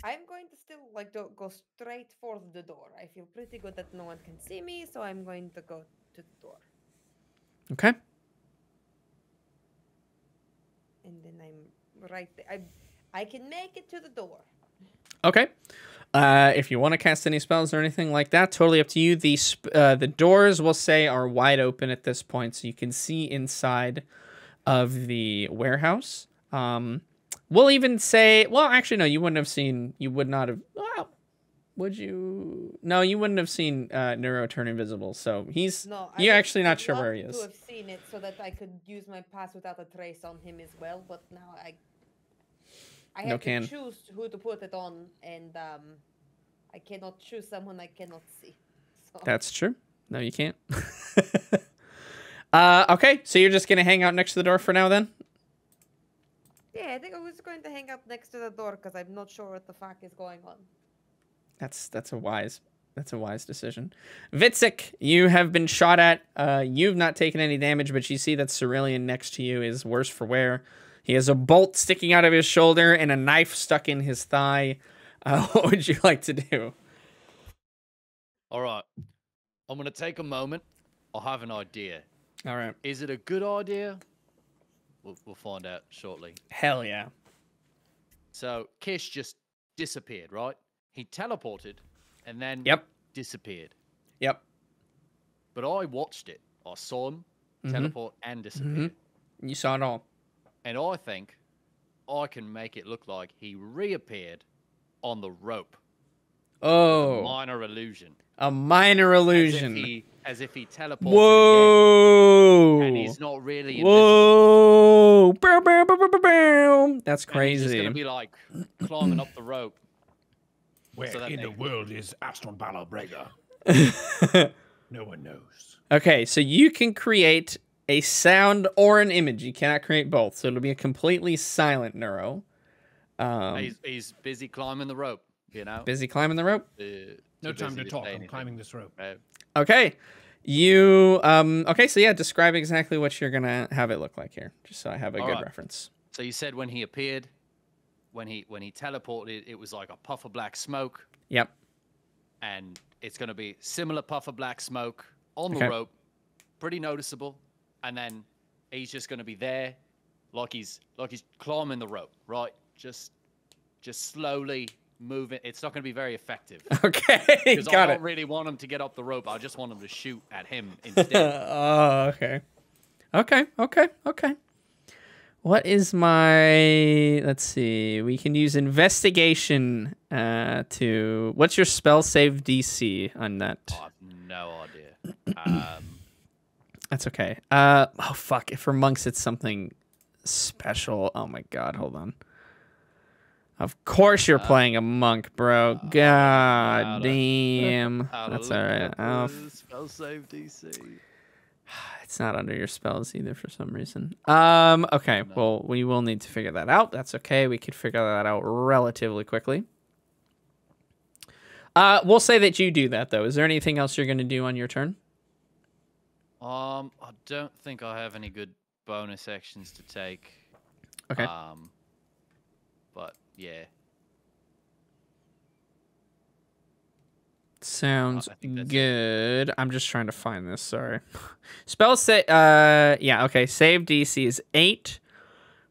Speaker 6: I'm going to still go straight for the door. I feel pretty good that no one can see me, so I'm going to go to the door.
Speaker 2: Okay.
Speaker 6: And then I'm right there. I can make it to the door.
Speaker 2: Okay. If you want to cast any spells or anything like that, totally up to you. The doors, we'll say, are wide open at this point, so you can see inside of the warehouse. We'll even say, well, actually, no, you would not have, well, would you? No, you wouldn't have seen Neuro turn invisible, so
Speaker 6: No,
Speaker 2: you're
Speaker 6: would-
Speaker 2: actually not
Speaker 6: I'd
Speaker 2: sure
Speaker 6: love
Speaker 2: where he is.
Speaker 6: to have seen it so that I could use my pass without a trace on him as well, but now I
Speaker 2: No
Speaker 6: have
Speaker 2: can.
Speaker 6: to choose who to put it on, and I cannot choose someone I cannot see. So.
Speaker 2: That's true. No, you can't. Okay, so you're just going to hang out next to the door for now then?
Speaker 6: Yeah, I think I was going to hang out next to the door because I'm not sure what the fuck is going on.
Speaker 2: That's a wise decision. Vitzik, you have been shot at. You've not taken any damage, but you see that Cerulean next to you is worse for wear. He has a bolt sticking out of his shoulder and a knife stuck in his thigh. What would you like to do?
Speaker 5: All right. I'm going to take a moment. I have an idea.
Speaker 2: All right.
Speaker 5: Is it a good idea? We'll find out shortly.
Speaker 2: Hell yeah.
Speaker 5: So Kish just disappeared, right? He teleported and then
Speaker 2: Yep.
Speaker 5: disappeared.
Speaker 2: Yep.
Speaker 5: But I watched it. I saw him
Speaker 2: Mhm.
Speaker 5: teleport and disappear.
Speaker 2: You saw it all.
Speaker 5: And I think I can make it look like he reappeared on the rope.
Speaker 2: Oh,
Speaker 5: Minor illusion.
Speaker 2: a minor illusion.
Speaker 5: As if he teleported
Speaker 2: Whoa.
Speaker 5: again. And he's not really invisible.
Speaker 2: Whoa. Bow, bow, bow, bow, bow, bow. That's
Speaker 5: And he's just
Speaker 2: crazy.
Speaker 5: going to be like climbing up the rope.
Speaker 4: Where
Speaker 5: So that
Speaker 4: in the
Speaker 5: they-
Speaker 4: world is Aston Balabrega? No one knows.
Speaker 2: Okay, so you can create a sound or an image. You cannot create both, so it'll be a completely silent Neuro.
Speaker 5: He's busy climbing the rope, you know?
Speaker 2: Busy climbing the rope.
Speaker 4: No
Speaker 5: Too
Speaker 4: time
Speaker 5: busy
Speaker 4: to talk.
Speaker 5: say
Speaker 4: I'm
Speaker 5: anything.
Speaker 4: climbing this rope.
Speaker 2: Okay, you okay? So yeah, describe exactly what you're gonna have it look like here, just so I have a
Speaker 5: All
Speaker 2: good
Speaker 5: right.
Speaker 2: reference.
Speaker 5: So you said when he appeared, when he teleported, it was like a puff of black smoke,
Speaker 2: Yep.
Speaker 5: and it's going to be similar puff of black smoke on
Speaker 2: Okay.
Speaker 5: the rope, pretty noticeable, and then he's just going to be there, like he's climbing the rope, right? Just slowly moving. It's not going to be very effective
Speaker 2: Okay,
Speaker 5: because I
Speaker 2: got
Speaker 5: don't
Speaker 2: it.
Speaker 5: really want him to get up the rope. I just want him to shoot at him instead.
Speaker 2: Oh, okay. Okay. What is my... Let's see. We can use investigation to... What's your spell save DC on that?
Speaker 5: I have no idea.
Speaker 2: That's okay. Oh, fuck. For monks, it's something special. Oh, my God. Hold on. Of course you're playing a monk, bro. God damn. That's all right. Oh,
Speaker 5: Spell save DC.
Speaker 2: it's not under your spells either for some reason. Okay, well, we will need to figure that out. That's okay. We could figure that out relatively quickly. We'll say that you do that, though. Is there anything else you're going to do on your turn?
Speaker 5: I don't think I have any good bonus actions to take.
Speaker 2: Okay.
Speaker 5: But yeah.
Speaker 2: Sounds
Speaker 5: I think that's it.
Speaker 2: good. I'm just trying to find this. Sorry. Spell say. Yeah. Okay. Save DC is 8,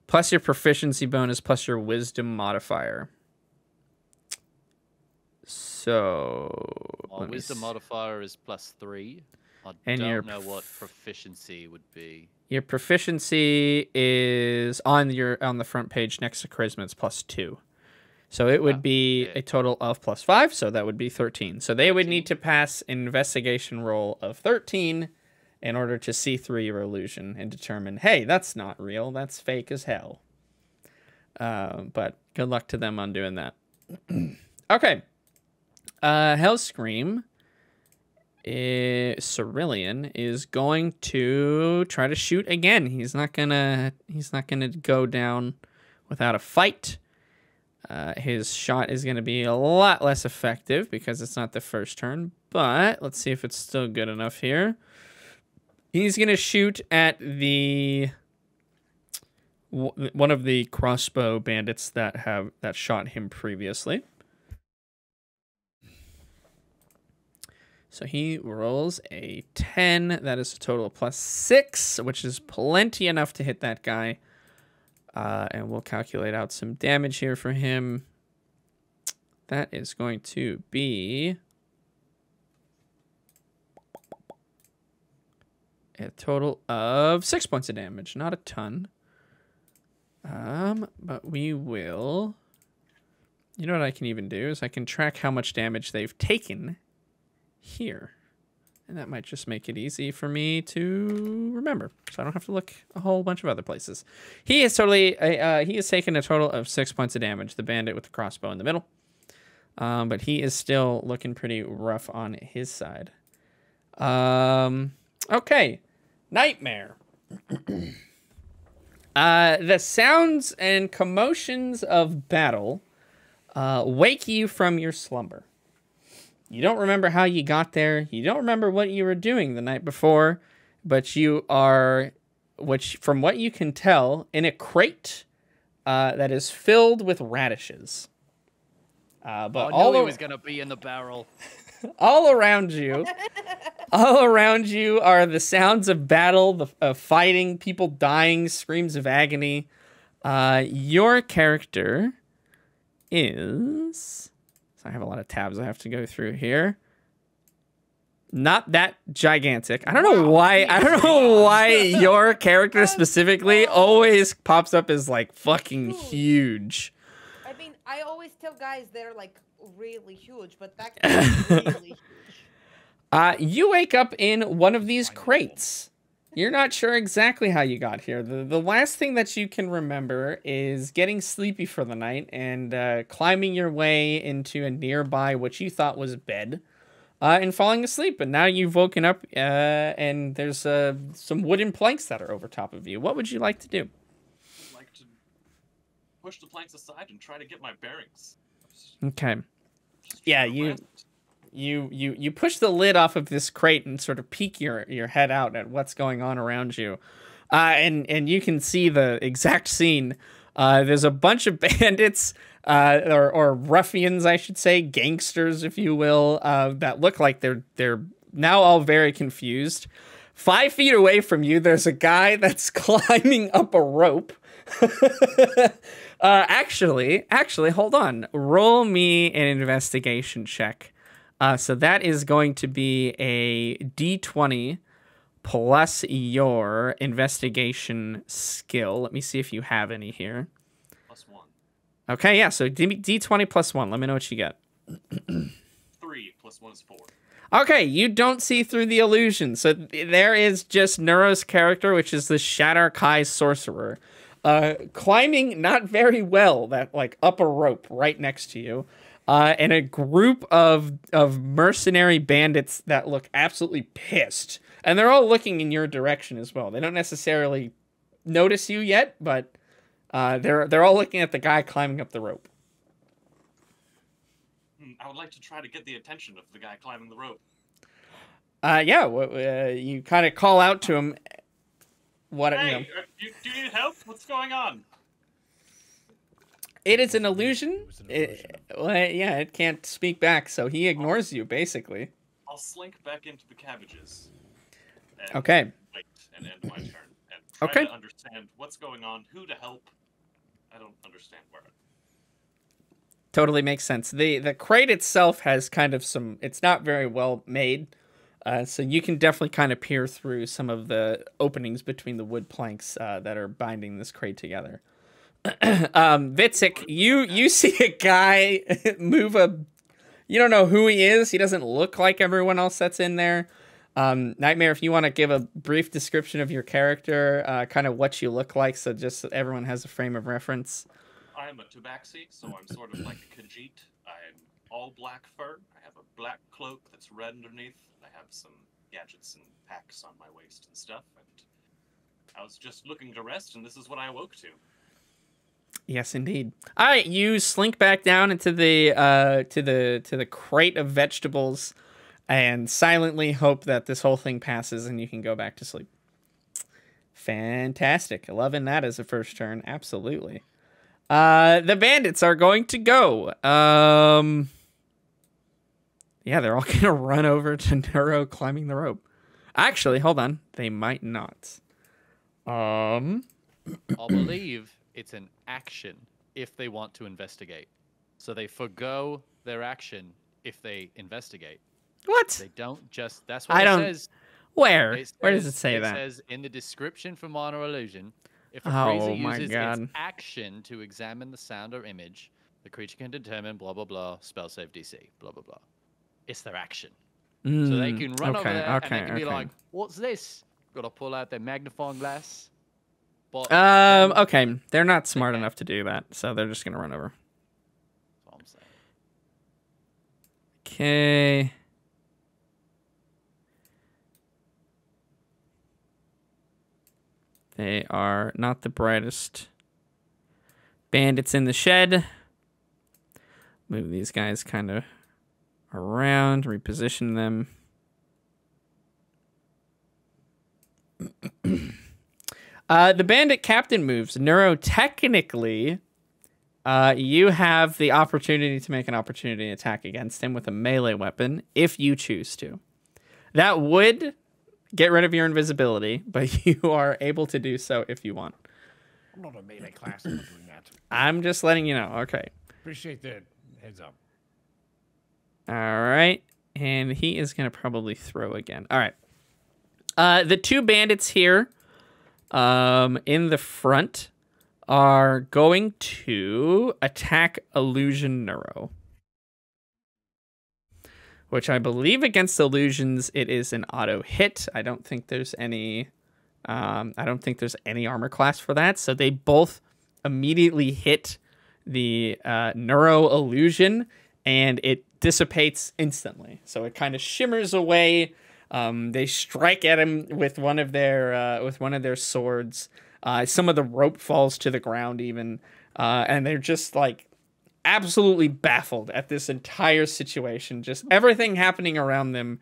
Speaker 2: plus your proficiency bonus, plus your wisdom modifier. So.
Speaker 5: My
Speaker 2: let me
Speaker 5: wisdom
Speaker 2: s-
Speaker 5: modifier is +3. I
Speaker 2: And your
Speaker 5: don't know what proficiency would be.
Speaker 2: Your proficiency is on the front page next to charisma. It's +2. So it would be
Speaker 5: yeah.
Speaker 2: a total of +5. So that would be 13. So they would need to pass an investigation roll of 13 in order to see through your illusion and determine, hey, that's not real. That's fake as hell. But good luck to them on doing that. Okay. Hellscream, Cerulean is going to try to shoot again. He's not gonna go down without a fight. His shot is gonna be a lot less effective because it's not the first turn. But let's see if it's still good enough here. He's gonna shoot at the one of the crossbow bandits that shot him previously. So he rolls a 10. That is a total of +6, which is plenty enough to hit that guy. And we'll calculate out some damage here for him. That is going to be a total of 6 points of damage. Not a ton. But we will... You know what I can even do is I can track how much damage they've taken here. And that might just make it easy for me to remember. So I don't have to look a whole bunch of other places. He has taken a total of 6 points of damage, the bandit with the crossbow in the middle. But he is still looking pretty rough on his side. Okay. Nightmare. The sounds and commotions of battle wake you from your slumber. You don't remember how you got there. You don't remember what you were doing the night before, but you are, from what you can tell, in a crate that is filled with radishes. But
Speaker 5: I knew he was going to be in the barrel.
Speaker 2: all around you are the sounds of battle, of fighting, people dying, screams of agony. Your character is... I have a lot of tabs I have to go through here. Not that gigantic. I don't know why your character specifically always pops up as like fucking huge.
Speaker 6: I mean, I always tell guys they're like really huge, but that guy's really huge.
Speaker 2: You wake up in one of these crates. You're not sure exactly how you got here. The last thing that you can remember is getting sleepy for the night and climbing your way into a nearby, what you thought was a bed, and falling asleep. And now you've woken up and there's some wooden planks that are over top of you. What would you like to do?
Speaker 3: I'd like to push the planks aside and try to get my bearings.
Speaker 2: Okay.
Speaker 3: Just
Speaker 2: Yeah,
Speaker 3: try to rest.
Speaker 2: You push the lid off of this crate and sort of peek your head out at what's going on around you. And you can see the exact scene. There's a bunch of bandits, or ruffians, I should say, gangsters, if you will, that look like they're now all very confused. 5 feet away from you, there's a guy that's climbing up a rope. Actually, hold on. Roll me an investigation check. So that is going to be a D20 plus your investigation skill. Let me see if you have any here.
Speaker 3: +1.
Speaker 2: Okay, yeah, so D20 plus 1. Let me know what you get.
Speaker 3: 3 + 1 is 4.
Speaker 2: Okay, you don't see through the illusion. So there is just Neuro's character, which is the Shadar Kai sorcerer, climbing not very well, that like up a rope right next to you. And a group of mercenary bandits that look absolutely pissed. And they're all looking in your direction as well. They don't necessarily notice you yet, but they're all looking at the guy climbing up the rope.
Speaker 3: I would like to try to get the attention of the guy climbing the rope.
Speaker 2: Yeah, you kind of call out to him. What?
Speaker 3: Hey,
Speaker 2: You know.
Speaker 3: do you need help? What's going on?
Speaker 2: It is an illusion.
Speaker 4: was an illusion.
Speaker 2: Yeah, it can't speak back, so he ignores you, basically.
Speaker 3: I'll slink back into the cabbages. And
Speaker 2: Okay.
Speaker 3: Wait and end my turn. And try
Speaker 2: Okay.
Speaker 3: to understand what's going on, who to help. I don't understand where.
Speaker 2: Totally makes sense. The crate itself has kind of some... It's not very well made, so you can definitely kind of peer through some of the openings between the wood planks that are binding this crate together. Vitzik, you see a guy move a... You don't know who he is. He doesn't look like everyone else that's in there. Nightmare, if you want to give a brief description of your character, kind of what you look like, so just so everyone has a frame of reference.
Speaker 3: I am a tabaxi, so I'm sort of like a Khajiit. I'm all black fur. I have black cloak that's red underneath. I have some gadgets and packs on my waist and stuff, and I was just looking to rest, and this is what I awoke to.
Speaker 2: Yes, indeed. All right, you slink back down into the to the crate of vegetables, and silently hope that this whole thing passes and you can go back to sleep. Fantastic. Loving that as a first turn. Absolutely. The bandits are going to go. Yeah, they're all gonna run over to Neuro climbing the rope. Actually, hold on. They might not.
Speaker 5: I believe it's an action if they want to investigate. So they forgo their action if they investigate.
Speaker 2: What?
Speaker 5: They don't just. That's what it says.
Speaker 2: Where?
Speaker 5: It
Speaker 2: Where does
Speaker 5: says-
Speaker 2: it say that?
Speaker 5: It says in the description for Minor Illusion, if a
Speaker 2: Oh
Speaker 5: creature
Speaker 2: my
Speaker 5: uses
Speaker 2: God.
Speaker 5: its action to examine the sound or image, the creature can determine blah blah blah spell save DC blah blah blah. It's their action, so they can run over there and they can be like, "What's this?" Got to pull out their magnifying glass. But
Speaker 2: Okay. They're not smart enough to do that, so they're just gonna run over.
Speaker 5: That's what I'm saying.
Speaker 2: Okay. They are not the brightest bandits in the shed. Move these guys kind of around, reposition them. The bandit captain moves. Neuro, technically, you have the opportunity to make an opportunity attack against him with a melee weapon if you choose to. That would get rid of your invisibility, but you are able to do so if you want.
Speaker 4: I'm not a melee class. I'm not doing that.
Speaker 2: I'm just letting you know. Okay.
Speaker 4: Appreciate the heads up.
Speaker 2: All right. And he is going to probably throw again. All right. The two bandits here in the front are going to attack Illusion Neuro. Which I believe against illusions, it is an auto hit. I don't think there's any armor class for that. So they both immediately hit the Neuro illusion, and it dissipates instantly. So it kind of shimmers away. They strike at him with one of their swords. Some of the rope falls to the ground even, and they're just like absolutely baffled at this entire situation. Just everything happening around them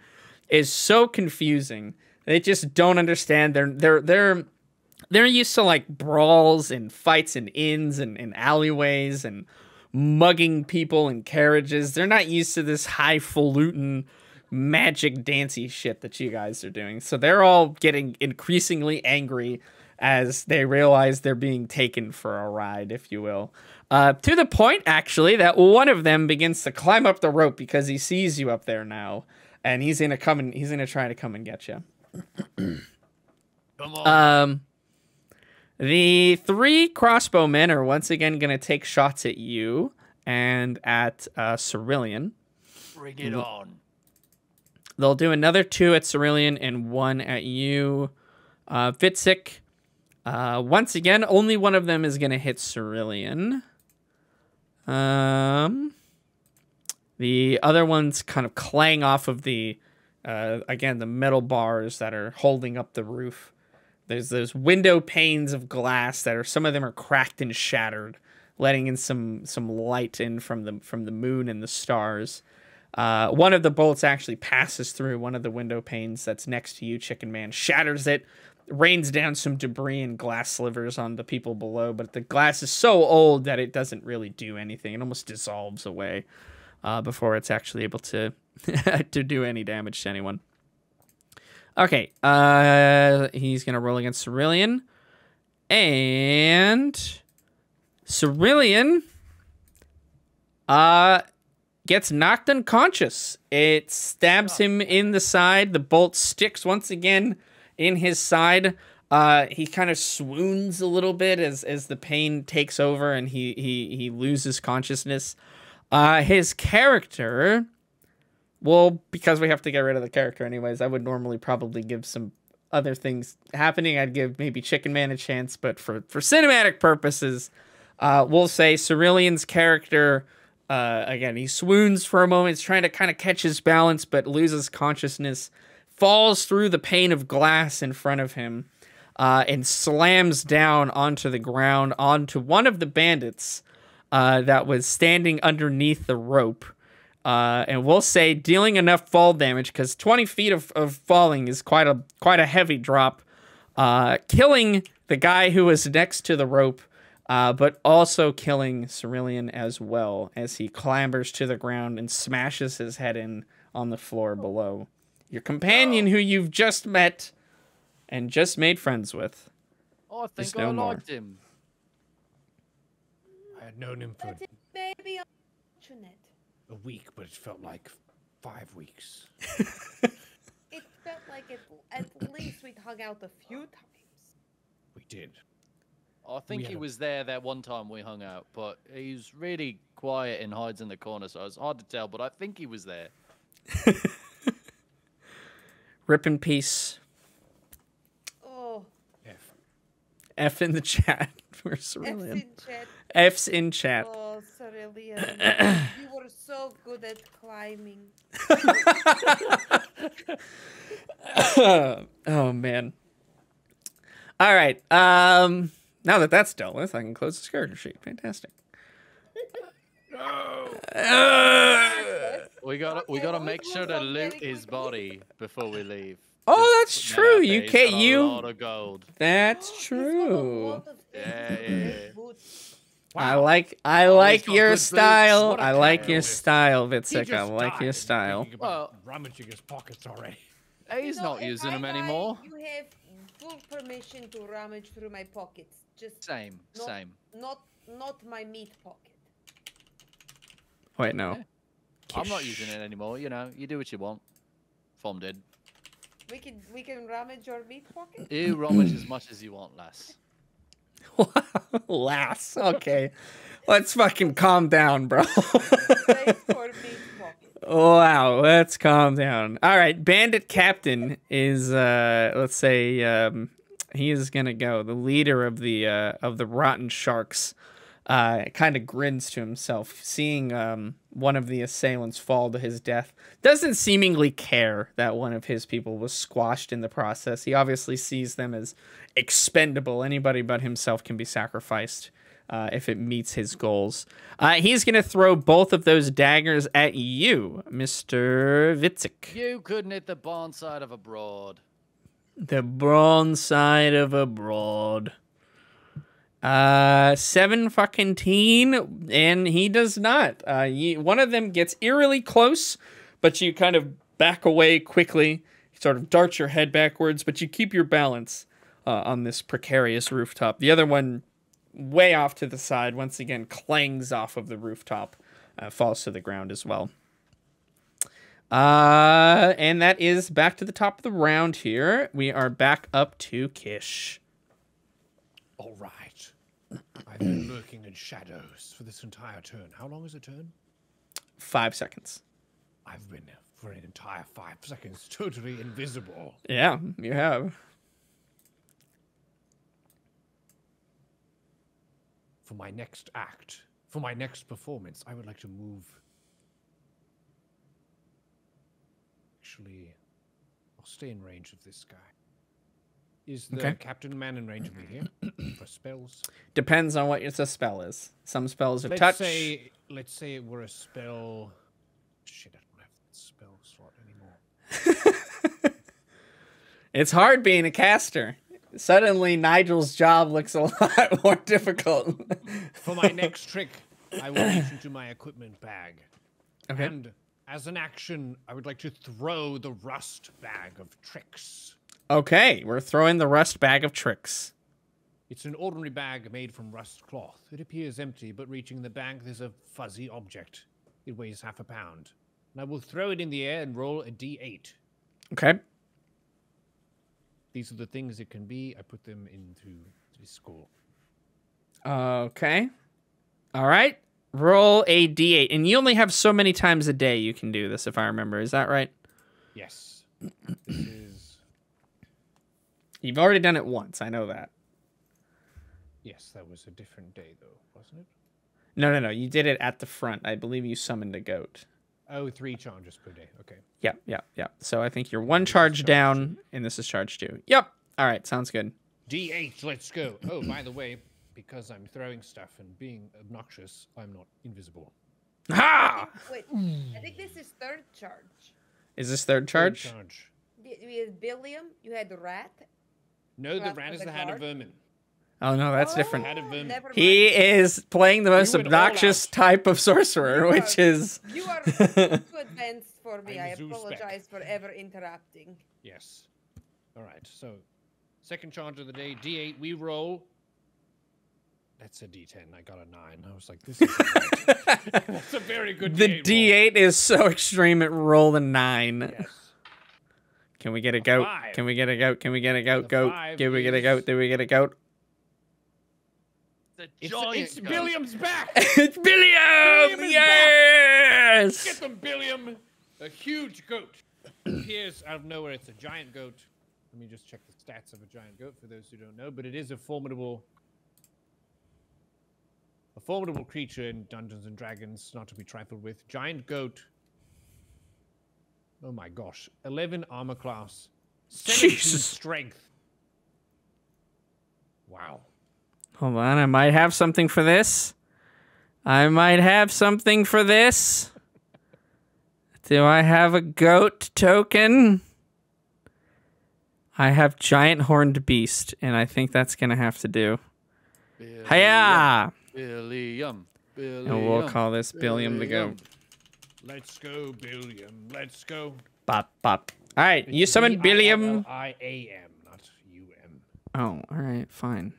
Speaker 2: is so confusing. They just don't understand. They're used to like brawls and fights and inns and alleyways and mugging people in carriages. They're not used to this highfalutin magic dancey shit that you guys are doing. So they're all getting increasingly angry as they realize they're being taken for a ride, if you will. To the point, actually, that one of them begins to climb up the rope because he sees you up there now, and he's gonna try to come and get you.
Speaker 5: Come on.
Speaker 2: The three crossbowmen are once again gonna take shots at you and at Cerulean.
Speaker 5: Bring it on.
Speaker 2: They'll do another 2 at Cerulean and 1 at you, Fitzik. Once again, only one of them is gonna hit Cerulean. The other ones kind of clang off of the, again, the metal bars that are holding up the roof. There's those window panes of glass that are, some of them are cracked and shattered, letting in some light in from the moon and the stars. One of the bolts actually passes through one of the window panes that's next to you, Chicken Man, shatters it, rains down some debris and glass slivers on the people below, but the glass is so old that it doesn't really do anything. It almost dissolves away before it's actually able to to do any damage to anyone. Okay, he's gonna roll against Cerulean, and Cerulean gets knocked unconscious. It stabs him in the side. The bolt sticks once again in his side. He kind of swoons a little bit as the pain takes over and he loses consciousness. His character, well, because we have to get rid of the character anyways, I would normally probably give some other things happening. I'd give maybe Chicken Man a chance, but for cinematic purposes, we'll say Cerulean's character Again, he swoons for a moment, he's trying to kind of catch his balance, but loses consciousness, falls through the pane of glass in front of him, and slams down onto the ground, onto one of the bandits that was standing underneath the rope. And we'll say dealing enough fall damage, because 20 feet of falling is quite a heavy drop, killing the guy who was next to the rope, but also killing Cerulean as well as he clambers to the ground and smashes his head in on the floor below. Your companion, who you've just met and just made friends with.
Speaker 5: I think
Speaker 2: There's no
Speaker 5: I
Speaker 2: more.
Speaker 5: liked him.
Speaker 4: I had known him for
Speaker 6: But it may be unfortunate.
Speaker 4: a week, but it felt like 5 weeks.
Speaker 6: It felt like at least we'd hung out a few times.
Speaker 4: We did.
Speaker 5: I think
Speaker 4: We
Speaker 5: he
Speaker 4: had a-
Speaker 5: was there that one time we hung out, but he's really quiet and hides in the corner, so it's hard to tell, but I think he was there.
Speaker 2: Rip in peace.
Speaker 6: Oh,
Speaker 4: F.
Speaker 2: F in the chat for
Speaker 6: F's
Speaker 2: Cerulean.
Speaker 6: in chat.
Speaker 2: F's in chat.
Speaker 6: Oh, Cerulean. You were so good at climbing.
Speaker 2: Oh man. All right. Now that that's dealt with, I can close this character sheet. Fantastic.
Speaker 5: We gotta
Speaker 6: Okay,
Speaker 5: make
Speaker 6: let's
Speaker 5: sure
Speaker 6: move
Speaker 5: to
Speaker 6: on
Speaker 5: loot
Speaker 6: very
Speaker 5: his
Speaker 6: quickly.
Speaker 5: body before we leave.
Speaker 2: Oh, that's
Speaker 5: Just
Speaker 2: true.
Speaker 5: putting that out
Speaker 2: You
Speaker 5: there, he's
Speaker 2: can't.
Speaker 5: got a
Speaker 2: You.
Speaker 5: lot of gold.
Speaker 2: That's
Speaker 6: He's got a
Speaker 2: true.
Speaker 6: lot of things
Speaker 5: Yeah,
Speaker 6: to
Speaker 5: yeah,
Speaker 6: his
Speaker 5: yeah.
Speaker 6: boots.
Speaker 2: I
Speaker 4: Wow.
Speaker 2: like
Speaker 5: he's got
Speaker 2: your
Speaker 5: good boots.
Speaker 2: style.
Speaker 4: What a
Speaker 2: I like
Speaker 4: cat.
Speaker 2: your style,
Speaker 4: He
Speaker 2: Vitzik. I
Speaker 4: just
Speaker 2: like your
Speaker 4: died,
Speaker 2: style.
Speaker 4: thinking about
Speaker 5: Well-
Speaker 4: rummaging his pockets already.
Speaker 5: He's
Speaker 6: You know,
Speaker 5: not
Speaker 6: if
Speaker 5: using
Speaker 6: I
Speaker 5: them
Speaker 6: die,
Speaker 5: anymore.
Speaker 6: You have full permission to rummage through my pockets. Just
Speaker 5: Same,
Speaker 6: not,
Speaker 5: same.
Speaker 6: not my meat pocket.
Speaker 2: Wait, no.
Speaker 5: Yeah. I'm not using it anymore. You know, you do what you want. Fom did.
Speaker 6: We can rummage your meat pocket.
Speaker 5: You rummage as much as you want, lass.
Speaker 2: Lass. Okay. Let's fucking calm down, bro.
Speaker 6: Place for meat pocket.
Speaker 2: Wow, let's calm down. All right, Bandit Captain is let's say he is gonna go. The leader of the Rotten Sharks kind of grins to himself, seeing one of the assailants fall to his death. Doesn't seemingly care that one of his people was squashed in the process. He obviously sees them as expendable. Anybody but himself can be sacrificed if it meets his goals. He's going to throw both of those daggers at you, Mr. Vitzik.
Speaker 5: You couldn't hit the barn side of a broad.
Speaker 2: The bronze side of a broad. 7 and he does not. One of them gets eerily close, but you kind of back away quickly. You sort of dart your head backwards, but you keep your balance on this precarious rooftop. The other one, way off to the side, once again clangs off of the rooftop, falls to the ground as well. And that is back to the top of the round here. We are back up to Kish.
Speaker 4: All right. I've been lurking in shadows for this entire turn. How long is a turn?
Speaker 2: 5 seconds.
Speaker 4: I've been for an entire 5 seconds totally invisible.
Speaker 2: Yeah, you have.
Speaker 4: For my next act, for my next performance, I would like to move. Actually, I'll stay in range of this guy. Is the
Speaker 2: Okay.
Speaker 4: Captain Man in range of me here for spells?
Speaker 2: Depends on what the spell is. Some spells are
Speaker 4: Let's
Speaker 2: touch.
Speaker 4: let's say it were a spell. Shit, I don't have that spell slot anymore.
Speaker 2: It's hard being a caster. Suddenly, Nigel's job looks a lot more difficult.
Speaker 4: For my next trick, I will reach into my equipment bag.
Speaker 2: Okay.
Speaker 4: And as an action, I would like to throw the rust bag of tricks.
Speaker 2: Okay, we're throwing the rust bag of tricks.
Speaker 4: It's an ordinary bag made from rust cloth. It appears empty, but reaching the bag, there's a fuzzy object. It weighs half a pound. And I will throw it in the air and roll a d8.
Speaker 2: Okay.
Speaker 4: These are the things it can be. I put them into the score.
Speaker 2: Okay. All right. Roll a d8. And you only have so many times a day you can do this, if I remember. Is that right?
Speaker 4: Yes. This is...
Speaker 2: You've already done it once. I know that.
Speaker 4: Yes, that was a different day, though, wasn't it?
Speaker 2: No. You did it at the front. I believe you summoned a goat.
Speaker 4: Oh, 3 charges per day. Okay.
Speaker 2: Yep. So I think you're 1
Speaker 4: This is
Speaker 2: charge
Speaker 4: charge
Speaker 2: down, and this is charge 2. Yep. All right, sounds good.
Speaker 4: D8, let's go. Oh, by the way, because I'm throwing stuff and being obnoxious, I'm not invisible.
Speaker 2: Ha!
Speaker 6: Wait, I think this is 3rd charge.
Speaker 2: Is this 3rd charge?
Speaker 4: Third charge.
Speaker 6: We had Billiam, you had the rat.
Speaker 4: No, the
Speaker 6: Rat
Speaker 4: rat
Speaker 6: was
Speaker 4: is
Speaker 6: a
Speaker 4: the hand of
Speaker 6: guard?
Speaker 4: vermin.
Speaker 2: Oh no, that's different.
Speaker 4: Had a vermin.
Speaker 6: Never mind.
Speaker 2: He is playing the most
Speaker 4: You went all
Speaker 2: obnoxious
Speaker 4: out.
Speaker 2: type of sorcerer,
Speaker 6: You
Speaker 2: which
Speaker 6: are-
Speaker 2: is
Speaker 6: You are too advanced for me.
Speaker 4: I'm
Speaker 6: I
Speaker 4: Zeus Spec.
Speaker 6: apologize for ever interrupting.
Speaker 4: Yes. All right. So, 2nd charge of the day, D8. We roll. That's a D10. I got a 9. I was like, this is that's a very good
Speaker 2: the
Speaker 4: D8
Speaker 2: D8 is so extreme it rolled a 9.
Speaker 4: roll. Yes.
Speaker 2: Can we get a goat?
Speaker 4: 5.
Speaker 2: Can we get a goat? Can we get a goat?
Speaker 4: The
Speaker 2: Goat.
Speaker 4: 5
Speaker 2: Can we get a
Speaker 4: is-
Speaker 2: goat? Do we get a goat?
Speaker 5: The
Speaker 4: It's
Speaker 5: giant goat.
Speaker 4: Billiam's back.
Speaker 2: It's Billiam!
Speaker 4: Billiam is
Speaker 2: Yes!
Speaker 4: Get them, Billiam. A huge goat appears out of nowhere. It's a giant goat. Let me just check the stats of a giant goat for those who don't know. But it is a formidable creature in Dungeons and Dragons, not to be trifled with. Giant goat. Oh my gosh. 11 armor class. 17
Speaker 2: Jesus.
Speaker 4: strength. Wow.
Speaker 2: Hold on, I might have something for this. Do I have a goat token? I have giant horned beast, and I think that's gonna have to do. Hiya!
Speaker 5: Billiam.
Speaker 2: And we'll call this Billiam the goat.
Speaker 4: Let's go, Billiam. Let's go.
Speaker 2: Bop bop. All right, you summoned Billiam.
Speaker 4: I-A-M, not U-M.
Speaker 2: Oh, all right, fine.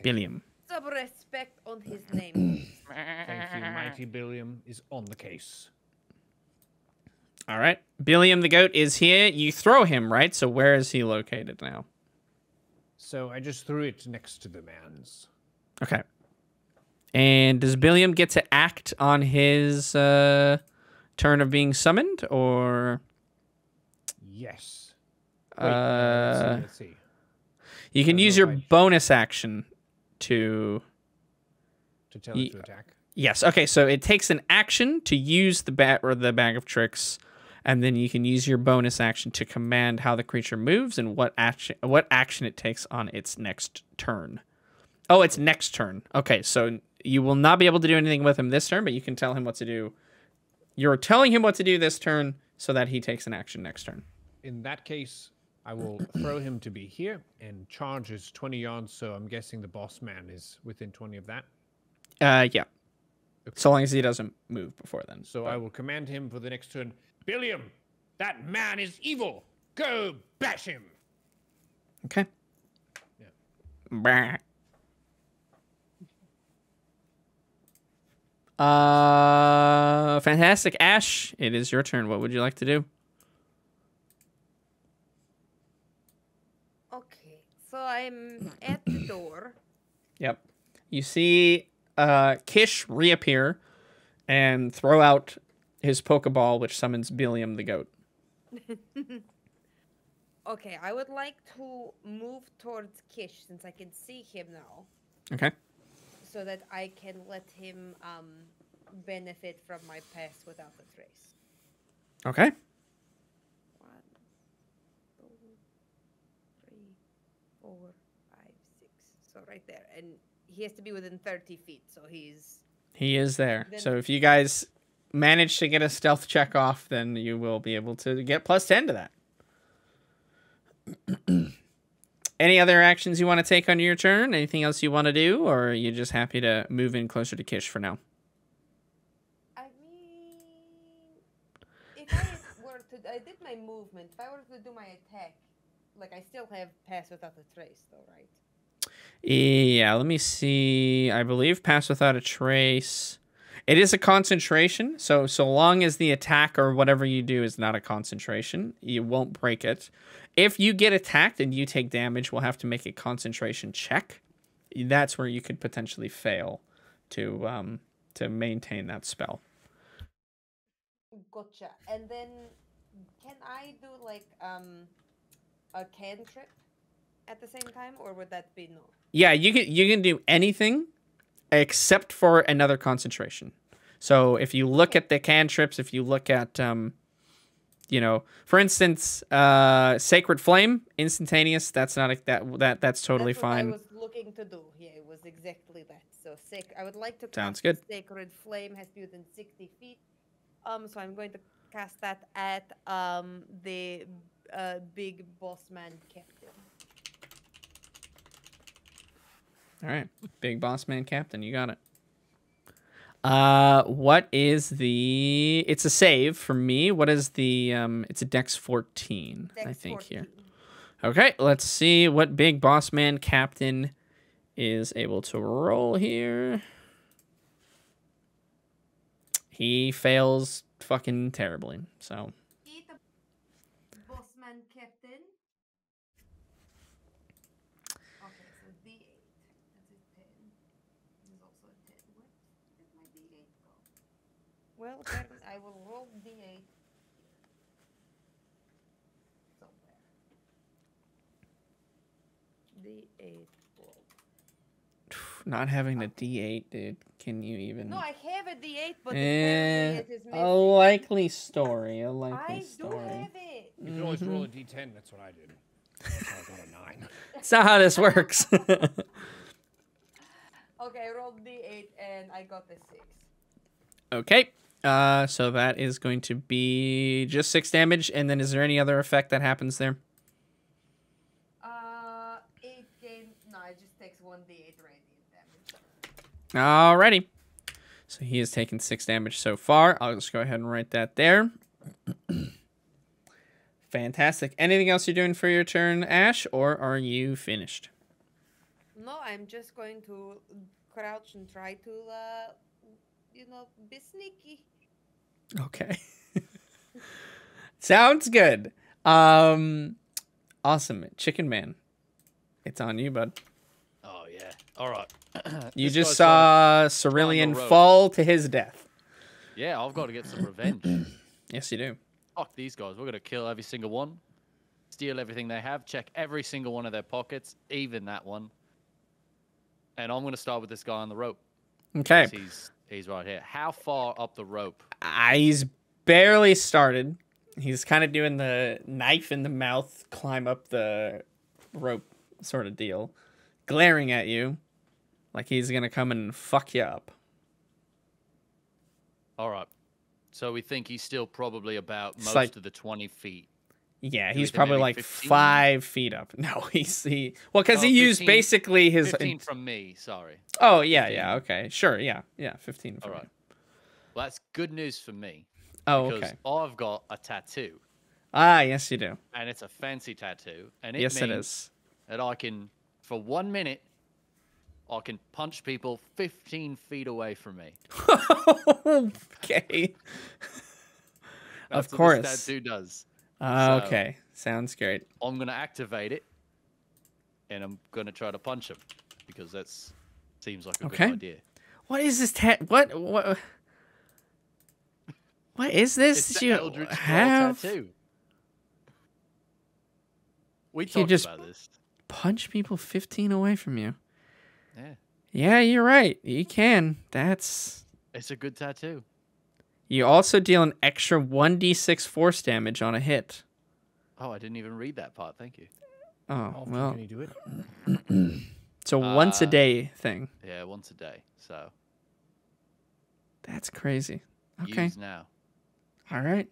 Speaker 2: Billiam.
Speaker 6: Some respect on his name.
Speaker 4: Thank you. Mighty Billiam is on the case.
Speaker 2: All right, Billiam the goat is here. You throw him, right? So where is he located now?
Speaker 4: So I just threw it next to the man's.
Speaker 2: Okay. And does Billiam get to act on his turn of being summoned, or
Speaker 4: Yes. Wait, let's see.
Speaker 2: you can
Speaker 4: I don't
Speaker 2: use
Speaker 4: know
Speaker 2: your
Speaker 4: if I-
Speaker 2: bonus action to?
Speaker 4: To tell it to attack.
Speaker 2: Yes. Okay. So it takes an action to use the bat or the bag of tricks, and then you can use your bonus action to command how the creature moves and what action it takes on its next turn. Oh, it's next turn. Okay. So you will not be able to do anything with him this turn, but you can tell him what to do. You're telling him what to do this turn so that he takes an action next turn.
Speaker 4: In that case, I will throw him to be here and charge is 20 yards, so I'm guessing the boss man is within 20 of that.
Speaker 2: Yeah. So long as he doesn't move before then.
Speaker 4: So I will command him for the next turn. Billiam, that man is evil. Go bash him.
Speaker 2: Okay.
Speaker 4: Yeah.
Speaker 2: Bah. Fantastic. Ash, it is your turn. What would you like to do?
Speaker 6: Okay, so I'm at the door.
Speaker 2: Yep. You see Kish reappear and throw out his Pokeball, which summons Billiam the goat.
Speaker 6: Okay, I would like to move towards Kish since I can see him now,
Speaker 2: Okay.
Speaker 6: so that I can let him benefit from my pass without a trace.
Speaker 2: Okay.
Speaker 6: 1, 2, 3, 4, 5, 6. So right there, and he has to be within 30 feet. So he's
Speaker 2: He is there.
Speaker 6: Then-
Speaker 2: So if you guys manage to get a stealth check off, then you will be able to get plus 10 to that. Any other actions you want to take on your turn? Anything else you want to do? Or are you just happy to move in closer to Kish for now?
Speaker 6: I mean, if I were to, I did my movement. If I were to do my attack, like I still have pass without a trace, though, right?
Speaker 2: Yeah, let me see. I believe pass without a trace. It is a concentration, so long as the attack or whatever you do is not a concentration, you won't break it. If you get attacked and you take damage, we'll have to make a concentration check. That's where you could potentially fail to maintain that spell.
Speaker 6: Gotcha. And then, can I do like a cantrip at the same time, or would that be no?
Speaker 2: Yeah, you can do anything except for another concentration. So if you look at the cantrips, if you look at, you know, for instance, Sacred Flame, instantaneous. That's not that's totally
Speaker 6: That's
Speaker 2: fine.
Speaker 6: what I was looking to do. Yeah, it was exactly that. So I would like to
Speaker 2: Sounds
Speaker 6: cast
Speaker 2: good.
Speaker 6: Sacred Flame has built in 60 feet. So I'm going to cast that at the big boss man captain.
Speaker 2: All right, big boss man captain, you got it. What is the? It's a save for me. What is the? It's a Dex 14, I
Speaker 6: Dex
Speaker 2: think
Speaker 6: 14.
Speaker 2: here. Okay, let's see what big boss man captain is able to roll here. He fails fucking terribly. So
Speaker 6: Eat a boss man captain. Okay, so D8. That's a 10. There's also a 10. Where did my D8 go? Well, apparently I will roll D8 somewhere. D8 roll.
Speaker 2: not having a D8, dude. Can you even?
Speaker 6: No, I have a D8, but
Speaker 2: Eh,
Speaker 6: apparently it is
Speaker 2: a
Speaker 6: missing.
Speaker 2: likely story. A
Speaker 6: I
Speaker 2: likely
Speaker 6: do
Speaker 2: story.
Speaker 6: have it.
Speaker 4: You can always roll a d10. That's what I did. That's how I got a 9.
Speaker 2: That's not how this works.
Speaker 6: Okay, I rolled D8 and I got a 6.
Speaker 2: Okay. So that is going to be just 6 damage. And then is there any other effect that happens there?
Speaker 6: 8 gain. No, it just takes 1 D8 radiant damage.
Speaker 2: Alrighty. So he has taken 6 damage so far. I'll just go ahead and write that there. Fantastic. Anything else you're doing for your turn, Ash, or are you finished?
Speaker 6: No, I'm just going to crouch and try to, be sneaky.
Speaker 2: Okay. Sounds good. Awesome. Chicken Man. It's on you, bud.
Speaker 5: Oh yeah. All right.
Speaker 2: You
Speaker 5: This
Speaker 2: just
Speaker 5: guy's
Speaker 2: saw
Speaker 5: the
Speaker 2: Cerulean
Speaker 5: road.
Speaker 2: fall to his death.
Speaker 5: Yeah, I've got to get some revenge.
Speaker 2: Yes, you do.
Speaker 5: Fuck these guys. We're gonna kill every single one, steal everything they have, check every single one of their pockets, even that one. And I'm gonna start with this guy on the rope.
Speaker 2: Okay.
Speaker 5: 'Cause he's right here. How far up the rope?
Speaker 2: He's barely started. He's kind of doing the knife in the mouth, climb up the rope sort of deal, glaring at you like he's going to come and fuck you up.
Speaker 5: All right. So we think he's still probably about
Speaker 2: It's
Speaker 5: most
Speaker 2: like-
Speaker 5: of the 20 feet.
Speaker 2: Yeah,
Speaker 5: Do we
Speaker 2: he's
Speaker 5: think
Speaker 2: probably
Speaker 5: maybe
Speaker 2: like
Speaker 5: 15?
Speaker 2: 5 feet up. No, well, because
Speaker 5: Oh,
Speaker 2: he used
Speaker 5: 15
Speaker 2: basically his.
Speaker 5: 15 from me. Sorry.
Speaker 2: Oh, yeah,
Speaker 5: 15.
Speaker 2: yeah, okay. Sure, yeah, 15.
Speaker 5: All
Speaker 2: from
Speaker 5: right.
Speaker 2: you.
Speaker 5: Well, that's good news for me.
Speaker 2: Oh,
Speaker 5: Because
Speaker 2: okay.
Speaker 5: I've got a tattoo,
Speaker 2: Ah, yes, you do.
Speaker 5: and it's a fancy tattoo, and it
Speaker 2: Yes, it
Speaker 5: means
Speaker 2: is.
Speaker 5: that I can, for 1 minute, I can punch people 15 feet away from me.
Speaker 2: Okay.
Speaker 5: That's
Speaker 2: Of
Speaker 5: what
Speaker 2: course.
Speaker 5: this tattoo does.
Speaker 2: Okay, sounds great.
Speaker 5: I'm gonna activate it, and I'm gonna try to punch him because that's seems like a
Speaker 2: Okay.
Speaker 5: good idea.
Speaker 2: What is this What is this
Speaker 5: It's
Speaker 2: that
Speaker 5: the
Speaker 2: you
Speaker 5: Eldritch Scroll
Speaker 2: have?
Speaker 5: tattoo. We
Speaker 2: You
Speaker 5: talked
Speaker 2: just-
Speaker 5: about this.
Speaker 2: Punch people 15 away from you.
Speaker 5: Yeah,
Speaker 2: Yeah, you're right. You can. That's.
Speaker 5: it's a good tattoo.
Speaker 2: You also deal an extra 1d6 force damage on a hit.
Speaker 5: Oh, I didn't even read that part. Thank you.
Speaker 2: Oh,
Speaker 4: How often
Speaker 2: well,
Speaker 4: can you do it?
Speaker 2: it's a once a
Speaker 5: Uh,
Speaker 2: day thing.
Speaker 5: Yeah, once a day. So
Speaker 2: That's crazy. Okay.
Speaker 5: use now.
Speaker 2: All right.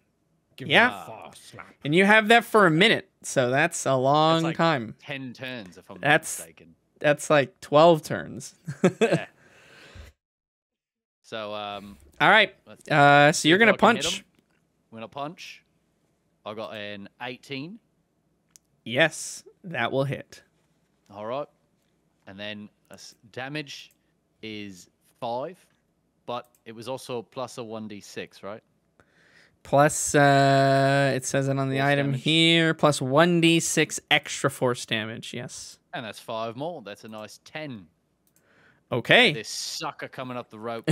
Speaker 4: Give
Speaker 2: Yeah.
Speaker 4: him a fast slap.
Speaker 2: And you have that for a minute, so that's a long
Speaker 5: like-
Speaker 2: time.
Speaker 5: 10 turns, if I'm not
Speaker 2: That's-
Speaker 5: mistaken.
Speaker 2: That's like 12 turns.
Speaker 5: Yeah. So
Speaker 2: All right.
Speaker 5: let's
Speaker 2: So
Speaker 5: see
Speaker 2: you're
Speaker 5: if
Speaker 2: gonna
Speaker 5: I can hit
Speaker 2: punch.
Speaker 5: him. I'm gonna punch. I got an 18.
Speaker 2: Yes, that will hit.
Speaker 5: All right. And then damage is 5, but it was also plus a 1d6, right?
Speaker 2: Plus, it says it on the
Speaker 5: Force
Speaker 2: item
Speaker 5: damage.
Speaker 2: here. Plus 1d6 extra force damage. Yes.
Speaker 5: And that's 5 more. That's a nice 10.
Speaker 2: Okay.
Speaker 5: This sucker coming up the rope.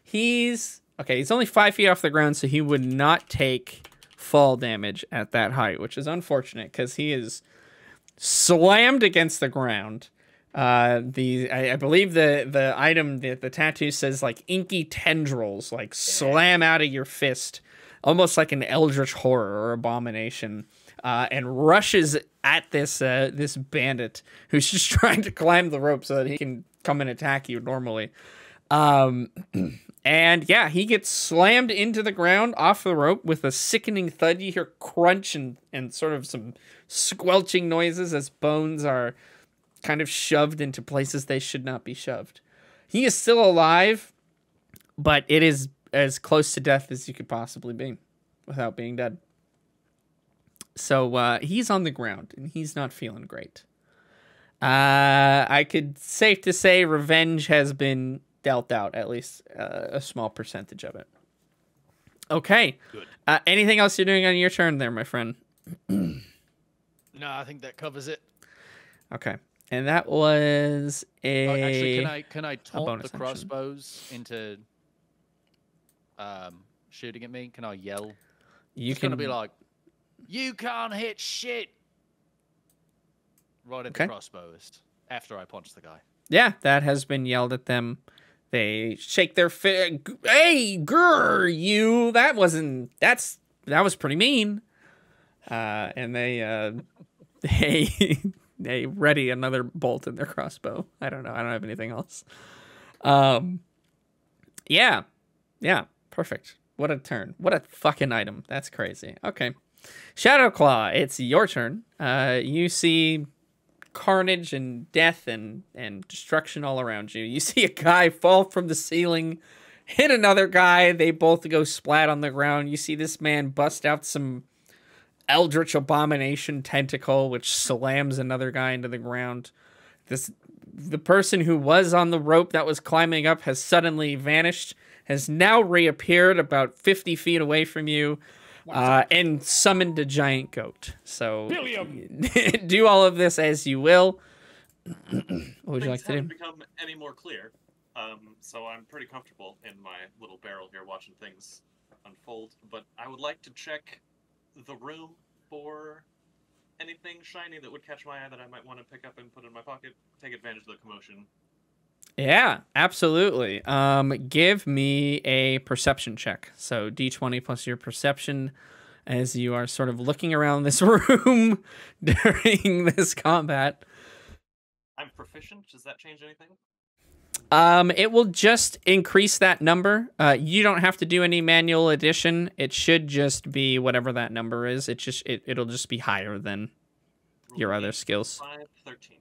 Speaker 2: He's okay. He's only 5 feet off the ground, so he would not take fall damage at that height, which is unfortunate because he is slammed against the ground. I believe the item, the tattoo says like inky tendrils, like slam out of your fist, almost like an eldritch horror or abomination, and rushes at this this bandit who's just trying to climb the rope so that he can come and attack you normally. And yeah, he gets slammed into the ground off the rope with a sickening thud. You hear crunch and sort of some squelching noises as bones are kind of shoved into places they should not be shoved. He is still alive, but it is as close to death as you could possibly be without being dead. So he's on the ground and he's not feeling great. I could safe to say revenge has been dealt out, at least a small percentage of it. Okay.
Speaker 5: Good.
Speaker 2: Anything else you're doing on your turn there, my friend?
Speaker 5: No, I think that covers it.
Speaker 2: Okay. And that was a...
Speaker 5: Actually, can I taunt
Speaker 2: bonus
Speaker 5: the
Speaker 2: action.
Speaker 5: crossbows into shooting at me? Can I yell?
Speaker 2: You
Speaker 5: It's
Speaker 2: can
Speaker 5: gonna be like, you can't hit shit. Right at
Speaker 2: Okay.
Speaker 5: the crossbowist after I punch the guy.
Speaker 2: Yeah, that has been yelled at them. They shake their hey, grr, you. That was pretty mean. And they they ready another bolt in their crossbow. I don't know. I don't have anything else. Yeah, perfect. What a turn. What a fucking item. That's crazy. Okay. Shadowclaw, it's your turn. You see carnage and death and destruction all around you. You see a guy fall from the ceiling, hit another guy. They both go splat on the ground. You see this man bust out some eldritch abomination tentacle, which slams another guy into the ground. The person who was on the rope that was climbing up has suddenly vanished, has now reappeared about 50 feet away from you, and summoned a giant goat. So do all of this as you will. What would you like to do?
Speaker 3: Haven't become any more clear, so I'm pretty comfortable in my little barrel here watching things unfold. But I would like to check the room for anything shiny that would catch my eye that I might want to pick up and put in my pocket. Take advantage of the commotion.
Speaker 2: Yeah, absolutely. Give me a perception check. So D20 plus your perception as you are sort of looking around this room during this combat.
Speaker 3: I'm proficient. Does that change anything?
Speaker 2: It will just increase that number. You don't have to do any manual addition. It should just be whatever that number is. It'll just be higher than your other skills.
Speaker 3: 13.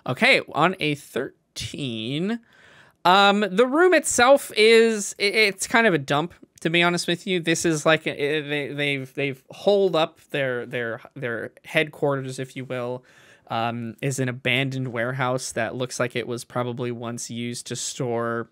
Speaker 2: Okay, on a 13. The room itself it's kind of a dump, to be honest with you. This is like they've holed up their headquarters, if you will. Is an abandoned warehouse that looks like it was probably once used to store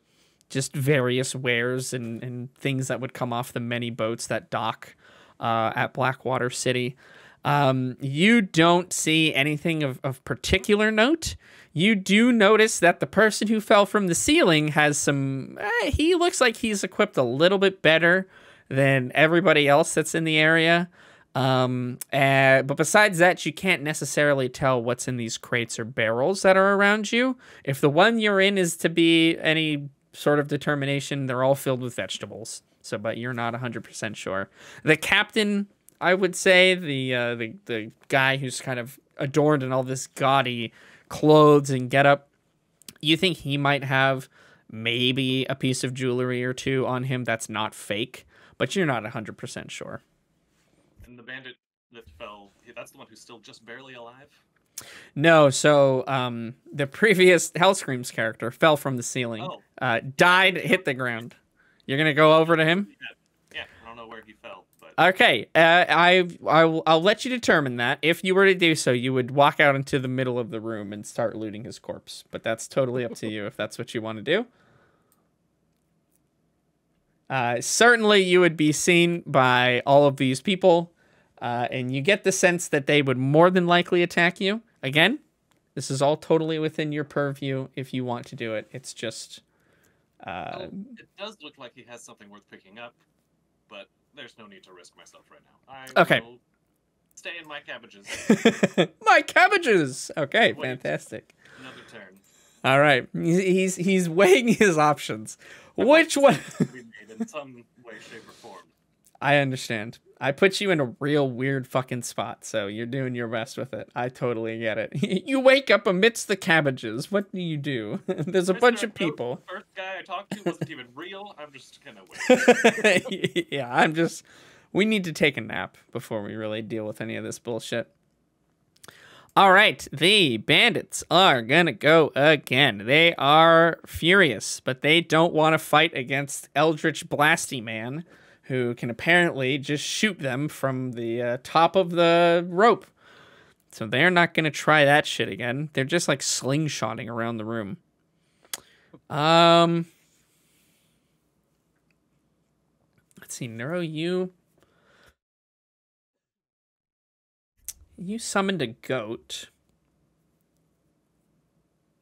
Speaker 2: just various wares and things that would come off the many boats that dock at Blackwater City. You don't see anything of particular note. You do notice that the person who fell from the ceiling has some... he looks like he's equipped a little bit better than everybody else that's in the area. But besides that, you can't necessarily tell what's in these crates or barrels that are around you. If the one you're in is to be any sort of determination, they're all filled with vegetables. So, but you're not 100% sure. The captain, I would say, the guy who's kind of adorned in all this gaudy clothes and getup, you think he might have maybe a piece of jewelry or two on him that's not fake, but you're not 100% sure.
Speaker 3: And the bandit that fell, that's the one who's still just barely alive?
Speaker 2: No, so the previous Hellscreams character fell from the ceiling, died, hit the ground. You're going to go over to him?
Speaker 3: Yeah, I don't know where he fell. But...
Speaker 2: Okay, I'll let you determine that. If you were to do so, you would walk out into the middle of the room and start looting his corpse. But that's totally up to you if that's what you want to do. Certainly, you would be seen by all of these people, and you get the sense that they would more than likely attack you. Again, this is all totally within your purview if you want to do it. It's just...
Speaker 3: Well, it does look like he has something worth picking up, but there's no need to risk myself right now. I will stay in my cabbages.
Speaker 2: My cabbages! Okay, fantastic.
Speaker 3: Another
Speaker 2: All right. He's weighing his options. Which one?
Speaker 3: We made in some way, shape, or form.
Speaker 2: I understand. I put you in a real weird fucking spot, so you're doing your best with it. I totally get it. You wake up amidst the cabbages. What do you do? There's a bunch of people.
Speaker 3: The first guy I talked to wasn't even real. I'm just gonna wait.
Speaker 2: Yeah, we need to take a nap before we really deal with any of this bullshit. All right, the bandits are gonna go again. They are furious, but they don't want to fight against Eldritch Blasty Man, who can apparently just shoot them from the top of the rope. So they're not gonna try that shit again. They're just like slingshotting around the room. Let's see, Neuro, you summoned a goat.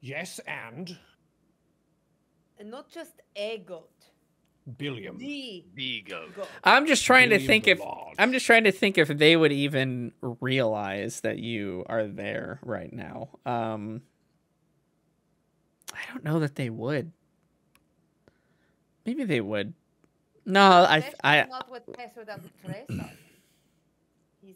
Speaker 4: Yes, and
Speaker 6: not just a goat.
Speaker 4: Billiam.
Speaker 6: The
Speaker 5: goat.
Speaker 6: goat.
Speaker 2: I'm just trying to
Speaker 4: Billiam
Speaker 2: think
Speaker 4: the
Speaker 2: if
Speaker 4: Large.
Speaker 2: they would even realize that you are there right now. I don't know that they would. Maybe they would. No,
Speaker 6: That's not what Pesser does with Teresa. He's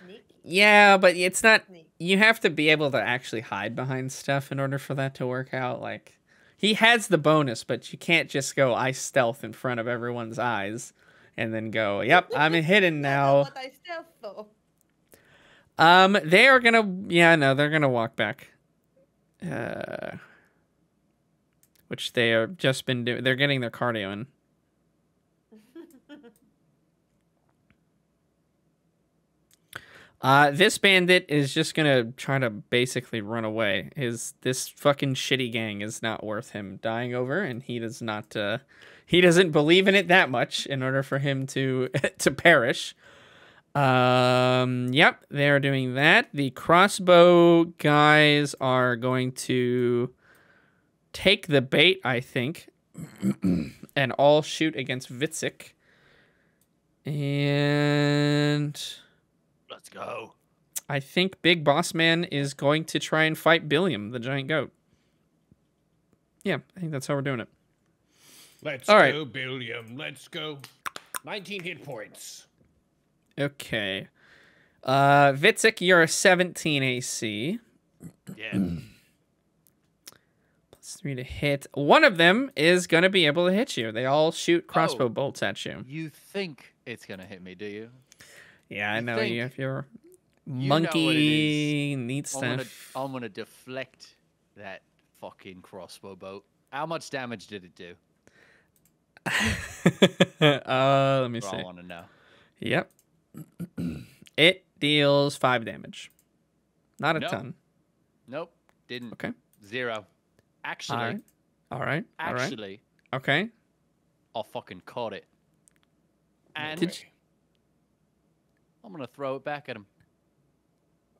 Speaker 6: sneaky.
Speaker 2: Yeah, but it's not.
Speaker 6: Sneaky.
Speaker 2: You have to be able to actually hide behind stuff in order for that to work out. Like, he has the bonus, but you can't just go, I stealth in front of everyone's eyes and then go, yep, I'm hidden now.
Speaker 6: That's not what I stealth though.
Speaker 2: They are gonna, they're gonna walk back. Which they have just been doing. They're getting their cardio in. This bandit is just gonna try to basically run away. This fucking shitty gang is not worth him dying over, and he does not. He doesn't believe in it that much in order for him to to perish. Yep, they are doing that. The crossbow guys are going to take the bait, I think, and all shoot against Vitzik. And
Speaker 5: Let's go.
Speaker 2: I think Big Boss Man is going to try and fight Billiam, the giant goat. Yeah, I think that's how we're doing it.
Speaker 4: Let's
Speaker 2: All
Speaker 4: go,
Speaker 2: right.
Speaker 4: Billiam. Let's go. 19 hit points.
Speaker 2: Okay. Vitzik, you're a 17 AC.
Speaker 5: Yeah.
Speaker 2: +3 to hit. One of them is going to be able to hit you. They all shoot crossbow
Speaker 5: Oh.
Speaker 2: bolts at you.
Speaker 5: You think it's gonna hit me, do you?
Speaker 2: Yeah, I
Speaker 5: You
Speaker 2: know
Speaker 5: think-
Speaker 2: you. If you're
Speaker 5: You know what it
Speaker 2: monkey, neat
Speaker 5: I'm
Speaker 2: stuff.
Speaker 5: gonna deflect that fucking crossbow bolt. How much damage did it do?
Speaker 2: Let me
Speaker 5: That's what
Speaker 2: see.
Speaker 5: I want to know.
Speaker 2: Yep. It deals 5 damage. Not a
Speaker 5: Nope.
Speaker 2: ton.
Speaker 5: Nope, didn't.
Speaker 2: Okay.
Speaker 5: 0. Actually,
Speaker 2: All right. All right. All right.
Speaker 5: actually,
Speaker 2: Okay.
Speaker 5: I fucking caught it. And
Speaker 2: Did you-
Speaker 5: I'm gonna throw it back at him.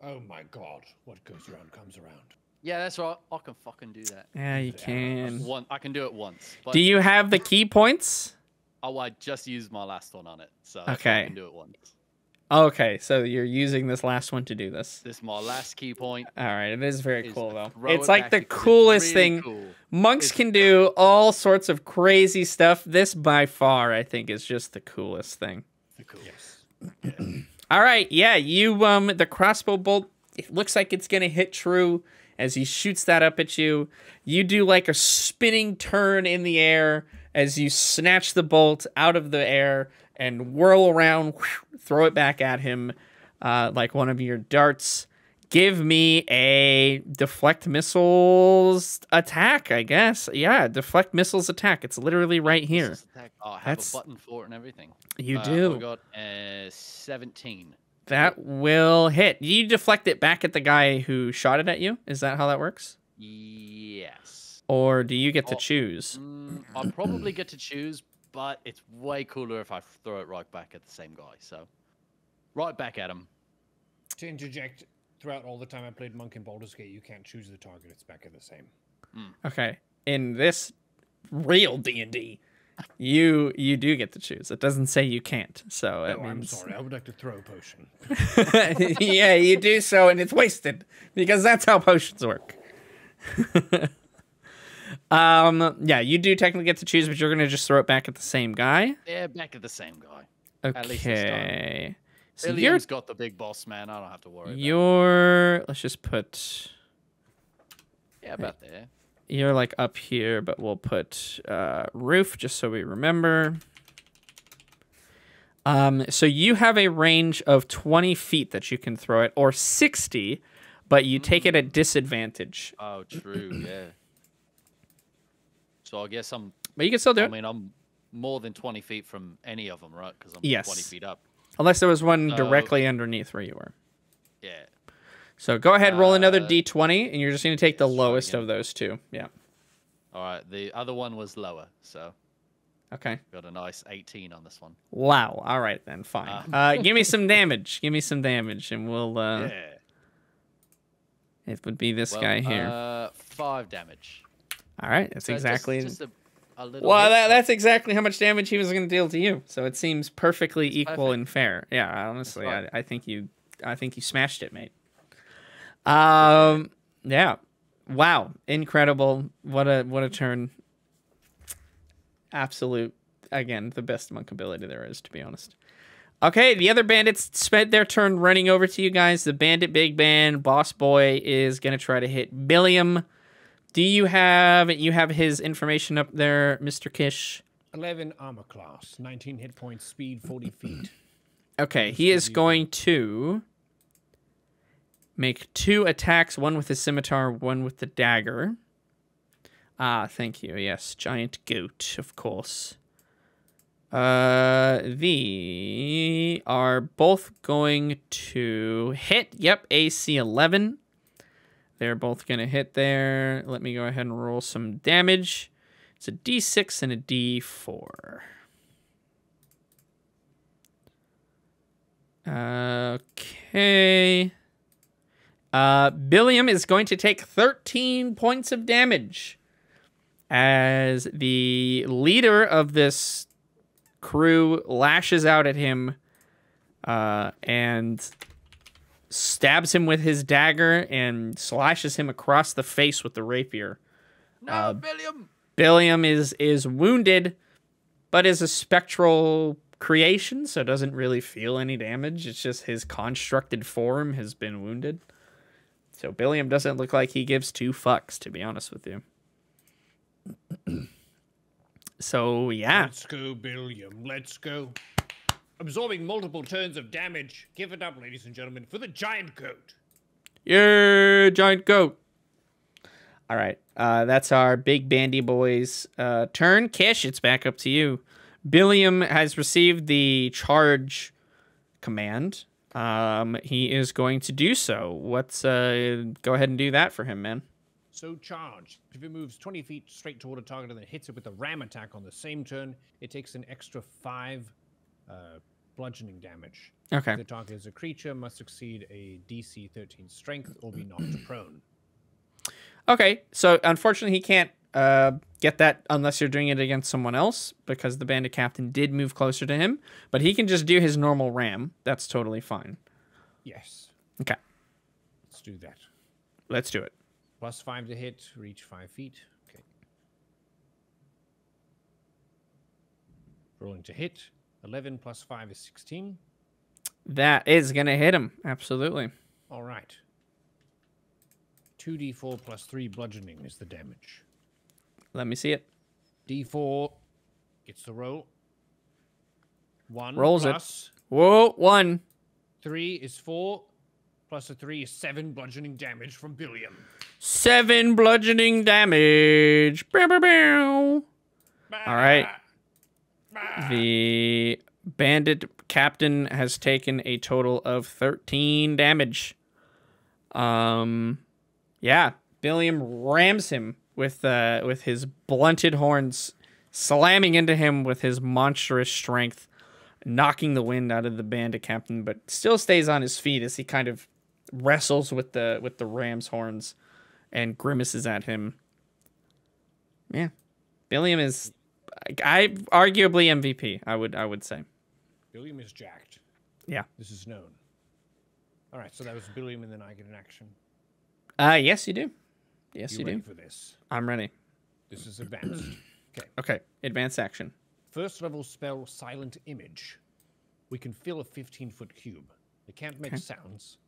Speaker 4: Oh my god. What goes around comes around.
Speaker 5: Yeah, that's right. I can fucking do that.
Speaker 2: Yeah, you can.
Speaker 5: I can do it once. But
Speaker 2: Do you have the key points?
Speaker 5: Oh, I just used my last one on it, so
Speaker 2: Okay.
Speaker 5: I can do it once.
Speaker 2: Okay, so you're using this last one to do this.
Speaker 5: This is my last key point.
Speaker 2: All right, it is very
Speaker 5: is
Speaker 2: cool
Speaker 5: to
Speaker 2: though.
Speaker 5: throw
Speaker 2: It's
Speaker 5: it
Speaker 2: like
Speaker 5: back
Speaker 2: the
Speaker 5: because it's
Speaker 2: coolest
Speaker 5: really
Speaker 2: thing.
Speaker 5: cool.
Speaker 2: Monks
Speaker 5: It's-
Speaker 2: can do all sorts of crazy stuff. This by far, I think, is just the coolest thing.
Speaker 4: Yes.
Speaker 2: All right, yeah, you the crossbow bolt, it looks like it's gonna hit true as he shoots that up at you. You do like a spinning turn in the air as you snatch the bolt out of the air and whirl around, throw it back at him like one of your darts. Give me a deflect missiles attack, I guess. Yeah, deflect missiles attack. It's literally right here.
Speaker 5: Missiles attack. Oh, I have
Speaker 2: That's-
Speaker 5: a button for it and everything.
Speaker 2: You
Speaker 5: We
Speaker 2: do.
Speaker 5: got 17.
Speaker 2: That will hit. You deflect it back at the guy who shot it at you? Is that how that works?
Speaker 5: Yes.
Speaker 2: Or do you get to
Speaker 5: Oh,
Speaker 2: choose?
Speaker 5: I'll probably get to choose, but it's way cooler if I throw it right back at the same guy. So, right back at him.
Speaker 4: To interject, throughout all the time I played Monk in Baldur's Gate, you can't choose the target. It's back at the same.
Speaker 2: Okay. In this real D&D, you do get to choose. It doesn't say you can't. So it
Speaker 4: Oh, I'm
Speaker 2: means
Speaker 4: sorry. I would like to throw a potion.
Speaker 2: yeah, you do so and it's wasted because that's how potions work. Yeah, you do technically get to choose, but you're gonna just throw it back at the same guy.
Speaker 5: Yeah, back at the same guy. At least this time.
Speaker 2: Okay. So
Speaker 5: Billiam's got the big boss, man. I don't have to worry about it.
Speaker 2: you're let's just put
Speaker 5: Yeah, about there.
Speaker 2: you're like up here, but we'll put roof just so we remember. So you have a range of 20 feet that you can throw it, or 60, but you take it at disadvantage.
Speaker 5: Oh, true, yeah. So I guess I'm...
Speaker 2: But you can still do
Speaker 5: I
Speaker 2: it.
Speaker 5: mean, I'm more than 20 feet from any of them, right? Because I'm
Speaker 2: Yes.
Speaker 5: 20 feet up.
Speaker 2: Unless there was one directly underneath where you were.
Speaker 5: Yeah.
Speaker 2: So go ahead, roll another d20, and you're just going to take the
Speaker 5: let's try
Speaker 2: lowest
Speaker 5: again.
Speaker 2: of those two. Yeah.
Speaker 5: All right, the other one was lower, so
Speaker 2: Okay.
Speaker 5: got a nice 18 on this one.
Speaker 2: Wow. All right, then. Fine. Give me some damage. Give me some damage, and we'll...
Speaker 5: Yeah.
Speaker 2: It would be this
Speaker 5: Well,
Speaker 2: guy here.
Speaker 5: 5 damage.
Speaker 2: All right. That's
Speaker 5: So
Speaker 2: exactly...
Speaker 5: Just a little
Speaker 2: Well,
Speaker 5: hit.
Speaker 2: that's exactly how much damage he was going to deal to you. So it seems perfectly equal
Speaker 5: perfect.
Speaker 2: and fair. Yeah, honestly,
Speaker 5: right.
Speaker 2: I think you smashed it, mate. Yeah. Wow, incredible. What a turn. Absolute, again, the best monk ability there is, to be honest. Okay, the other bandits spent their turn running over to you guys. The bandit big man, boss boy, is going to try to hit Billiam. Do you have his information up there, Mr. Kish?
Speaker 4: 11 armor class, 19 hit points, speed 40 feet.
Speaker 2: Okay, he is going to make 2 attacks, one with the scimitar, one with the dagger. Ah, thank you. Yes, giant goat, of course. They are both going to hit. Yep, AC 11. They're both going to hit there. Let me go ahead and roll some damage. It's a D6 and a D4. Okay. Billiam is going to take 13 points of damage as the leader of this crew lashes out at him and stabs him with his dagger and slashes him across the face with the rapier.
Speaker 5: No, Billiam!
Speaker 2: Billiam is wounded, but is a spectral creation, so doesn't really feel any damage. It's just his constructed form has been wounded. So Billiam doesn't look like he gives 2 fucks, to be honest with you. So, yeah.
Speaker 4: Let's go, Billiam. Let's go. Absorbing multiple turns of damage. Give it up, ladies and gentlemen, for the giant goat.
Speaker 2: Yeah, giant goat. All right. That's our big bandy boy's turn. Kish, it's back up to you. Billiam has received the charge command. He is going to do so. Let's go ahead and do that for him, man.
Speaker 4: So charge. If it moves 20 feet straight toward a target and then hits it with a ram attack on the same turn, it takes an extra 5 bludgeoning damage.
Speaker 2: Okay.
Speaker 4: If the target is a creature, must succeed a DC 13 strength or be knocked prone.
Speaker 2: Okay, so unfortunately he can't get that unless you're doing it against someone else because the bandit captain did move closer to him, but he can just do his normal ram. That's totally fine.
Speaker 4: Yes.
Speaker 2: Okay,
Speaker 4: Let's do that.
Speaker 2: let's do it.
Speaker 4: Plus 5 to hit, reach 5 feet. Okay. Rolling to hit. 11 plus 5 is 16.
Speaker 2: That is going to hit him. Absolutely.
Speaker 4: All right. 2d4 plus 3 bludgeoning is the damage.
Speaker 2: Let me see it.
Speaker 4: D4 gets the roll. 1
Speaker 2: Rolls it.
Speaker 4: plus
Speaker 2: Whoa, 1.
Speaker 4: 3 is 4. Plus a 3 is 7 bludgeoning damage from Billiam.
Speaker 2: 7 bludgeoning damage. Bow, bow, bow. All right. The bandit captain has taken a total of 13 damage. Yeah, Billiam rams him with his blunted horns, slamming into him with his monstrous strength, knocking the wind out of the bandit captain, but still stays on his feet as he kind of wrestles with the ram's horns and grimaces at him. Yeah, Billiam is, arguably MVP. I would say.
Speaker 4: Billiam is jacked.
Speaker 2: Yeah.
Speaker 4: This is known. All right, so that was Billiam, and then I get an action.
Speaker 2: Yes, you do. Yes, you
Speaker 4: ready
Speaker 2: do.
Speaker 4: for this?
Speaker 2: I'm ready.
Speaker 4: This is advanced. Okay.
Speaker 2: Okay, advanced action.
Speaker 4: First level spell, Silent Image. We can fill a 15-foot cube. It can't make
Speaker 2: Okay.
Speaker 4: sounds,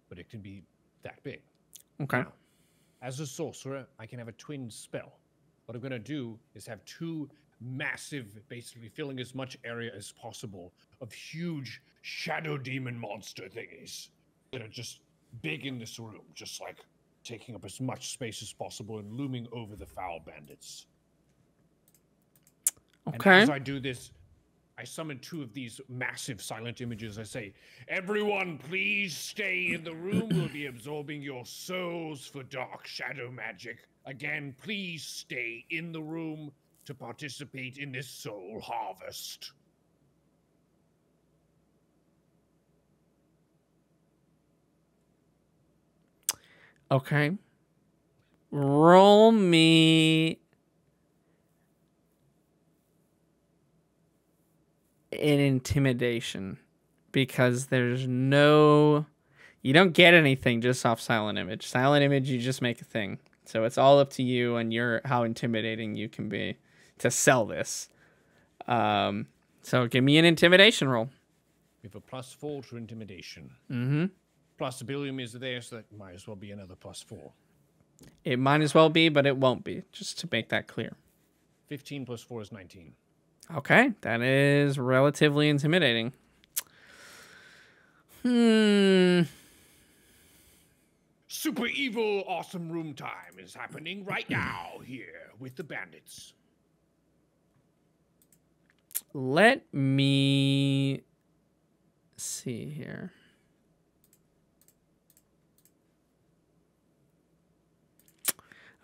Speaker 4: but it can be that big.
Speaker 2: Okay.
Speaker 4: Now, as a sorcerer, I can have a twin spell. What I'm going to do is have two massive, basically filling as much area as possible, of huge shadow demon monster thingies that are just big in this room, just like taking up as much space as possible and looming over the foul bandits. And
Speaker 2: Okay.
Speaker 4: as I do this, I summon two of these massive silent images. I say, everyone, please stay in the room. We'll be absorbing your souls for dark shadow magic. Again, please stay in the room to participate in this soul harvest.
Speaker 2: Okay. Roll me an intimidation because there's no you don't get anything just off silent image. Silent image you just make a thing. So it's all up to you and your how intimidating you can be to sell this. So give me an intimidation roll.
Speaker 4: We have a +4 to intimidation.
Speaker 2: Mm-hmm.
Speaker 4: Plus, the Billiam is there, so that might as well be another +4.
Speaker 2: It might as well be, but it won't be, just to make that clear.
Speaker 4: 15 + 4 is 19.
Speaker 2: Okay, that is relatively intimidating.
Speaker 4: Super evil, awesome room time is happening right now here with the bandits.
Speaker 2: Let me see here.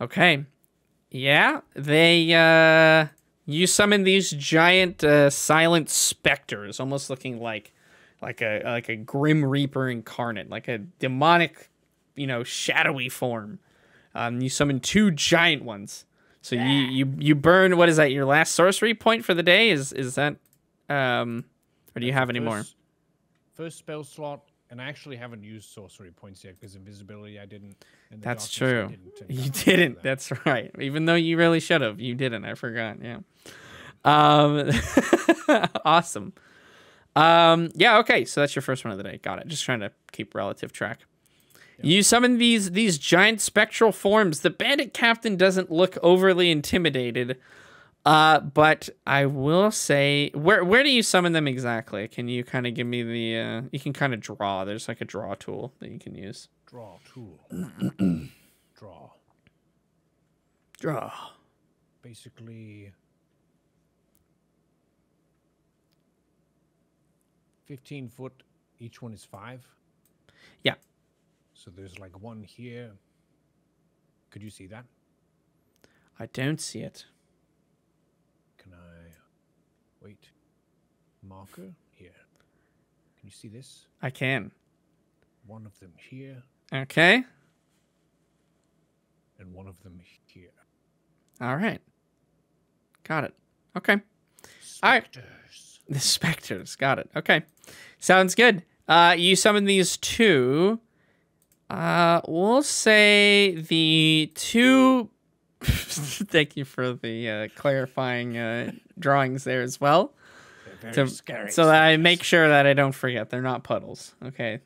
Speaker 2: Okay. Yeah, they you summon these giant silent specters, almost looking like a grim reaper incarnate, like a demonic, shadowy form. You summon two giant ones. So you burn, what is that, your last sorcery point for the day? Is that or do you have any more?
Speaker 4: First spell slot, and I actually haven't used sorcery points yet because invisibility I didn't. And the
Speaker 2: That's
Speaker 4: darkness,
Speaker 2: true.
Speaker 4: I didn't, and
Speaker 2: You
Speaker 4: that-
Speaker 2: didn't.
Speaker 4: that.
Speaker 2: That's right. Even though you really should have. You didn't. I forgot. Yeah. Awesome. Yeah, okay. So that's your first one of the day. Got it. Just trying to keep relative track. You summon these giant spectral forms. The bandit captain doesn't look overly intimidated. But I will say, where do you summon them exactly? Can you kind of give me the you can kind of draw. There's like a draw tool that you can use.
Speaker 4: Draw tool. Draw.
Speaker 2: Draw.
Speaker 4: Basically 15 foot, each one is 5.
Speaker 2: Yeah.
Speaker 4: So there's like one here. Could you see that?
Speaker 2: I don't see it.
Speaker 4: Can I wait? Marker here. Can you see this?
Speaker 2: I can.
Speaker 4: One of them here
Speaker 2: Okay.
Speaker 4: and one of them here.
Speaker 2: All right. Got it. Okay. All right.
Speaker 4: Spectres.
Speaker 2: The specters. Got it. Okay. Sounds good. You summon these two. We'll say the two. Thank you for the clarifying drawings there as well.
Speaker 4: They're very
Speaker 2: To,
Speaker 4: scary.
Speaker 2: so that I
Speaker 4: spectres.
Speaker 2: make sure that I don't forget. They're not puddles. Okay.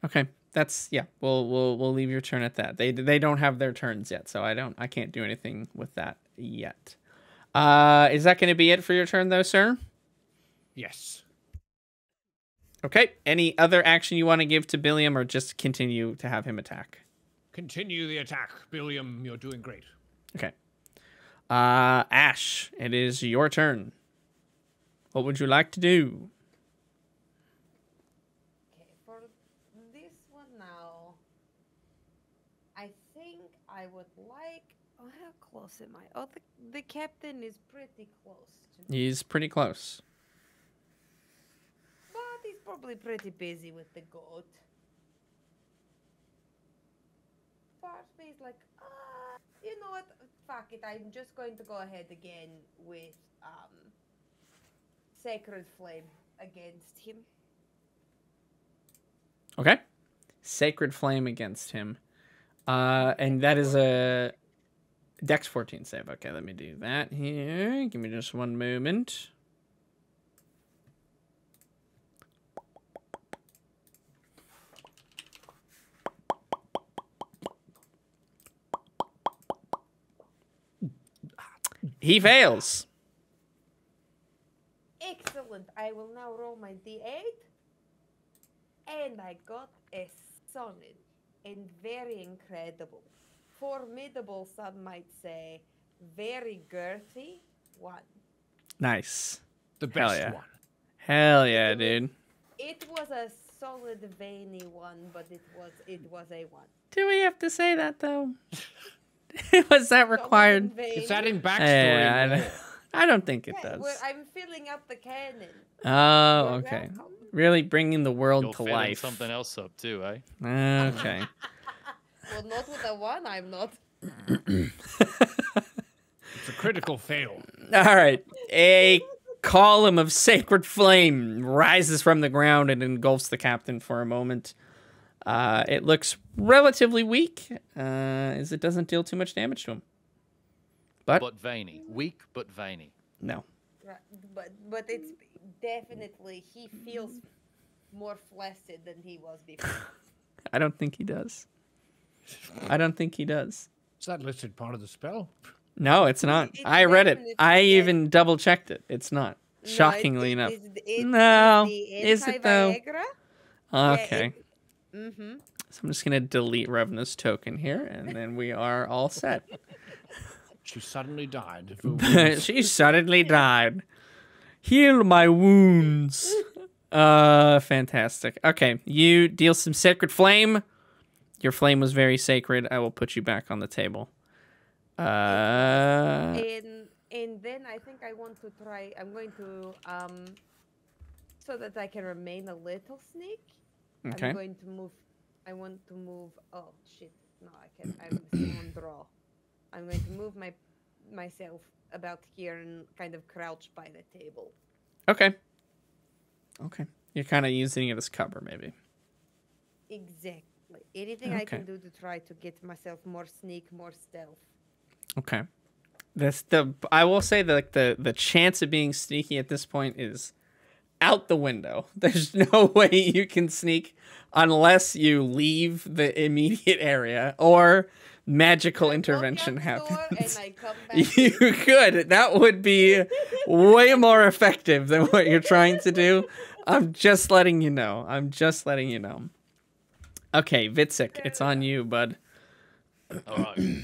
Speaker 2: Okay. That's we'll leave your turn at that. They don't have their turns yet, so I can't do anything with that yet. Is that going to be it for your turn though, sir?
Speaker 4: Yes.
Speaker 2: Okay. Any other action you want to give to Billiam, or just continue to have him attack?
Speaker 4: Continue the attack, Billiam. You're doing great.
Speaker 2: Okay. Ash, it is your turn. What would you like to do?
Speaker 6: Okay, for this one now, I think I would like. Oh, how close am I? Oh, the captain is pretty close to me.
Speaker 2: He's pretty close.
Speaker 6: But he's probably pretty busy with the goat. Part of me is like, you know what? Fuck it. I'm just going to go ahead again with Sacred Flame against him.
Speaker 2: Okay. Sacred Flame against him. And that is a Dex 14 save. Okay, let me do that here. Give me just one moment. He fails.
Speaker 6: Excellent. I will now roll my d8. And I got a solid and very incredible, formidable, some might say, very girthy one.
Speaker 2: Nice.
Speaker 4: The
Speaker 2: Hell
Speaker 4: best
Speaker 2: yeah.
Speaker 4: one.
Speaker 2: Hell yeah, dude.
Speaker 6: It was a solid, veiny one, but it was a one.
Speaker 2: Do we have to say that though? Was that
Speaker 6: Solid
Speaker 2: required?
Speaker 6: and veiny.
Speaker 4: It's that in backstory.
Speaker 2: Yeah,
Speaker 4: more.
Speaker 2: I don't think it
Speaker 6: Yeah,
Speaker 2: does.
Speaker 6: well, I'm filling up the cannon.
Speaker 2: Oh,
Speaker 6: You're
Speaker 2: okay.
Speaker 6: welcome.
Speaker 2: Really bringing the world
Speaker 5: You're
Speaker 2: to
Speaker 5: filling
Speaker 2: life.
Speaker 5: something else up too, eh?
Speaker 2: Okay.
Speaker 6: Well, not with a one, I'm not.
Speaker 4: It's a critical fail.
Speaker 2: All right. A column of sacred flame rises from the ground and engulfs the captain for a moment. It looks relatively weak, as it doesn't deal too much damage to him.
Speaker 5: But veiny. Weak, but veiny.
Speaker 2: No.
Speaker 6: Right, but it's definitely he feels more flaccid than he was before.
Speaker 2: I don't think he does. I don't think he does.
Speaker 4: Is that listed part of the spell?
Speaker 2: No, it's not.
Speaker 6: It's
Speaker 2: I read it.
Speaker 6: definitely
Speaker 2: I
Speaker 6: dead.
Speaker 2: even double checked it. It's not. Shockingly enough. No, is it though? Okay.
Speaker 6: Mm-hmm.
Speaker 2: So I'm just gonna delete Revenant's token here, and then we are all set.
Speaker 4: She suddenly died. of her wounds.
Speaker 2: She suddenly died. Heal my wounds. Fantastic. Okay, you deal some sacred flame. Your flame was very sacred. I will put you back on the table.
Speaker 6: And then I think I want to try. I'm going to so that I can remain a little sneak.
Speaker 2: Okay.
Speaker 6: I'm going to move. I want to move. Oh shit! No, I can. I'm on draw. I'm going to move myself about here and kind of crouch by the table.
Speaker 2: Okay. Okay. You're kind of using it as cover, maybe.
Speaker 6: Exactly. Anything I
Speaker 2: Okay.
Speaker 6: can do to try to get myself more sneak, more stealth.
Speaker 2: Okay. I will say that the chance of being sneaky at this point is out the window. There's no way you can sneak unless you leave the immediate area or magical
Speaker 6: I
Speaker 2: intervention
Speaker 6: knock at the door
Speaker 2: happens.
Speaker 6: And I come back
Speaker 2: You could. That would be way more effective than what you're trying to do. I'm just letting you know. Okay, Vitzik, it's on you, bud.
Speaker 5: All right.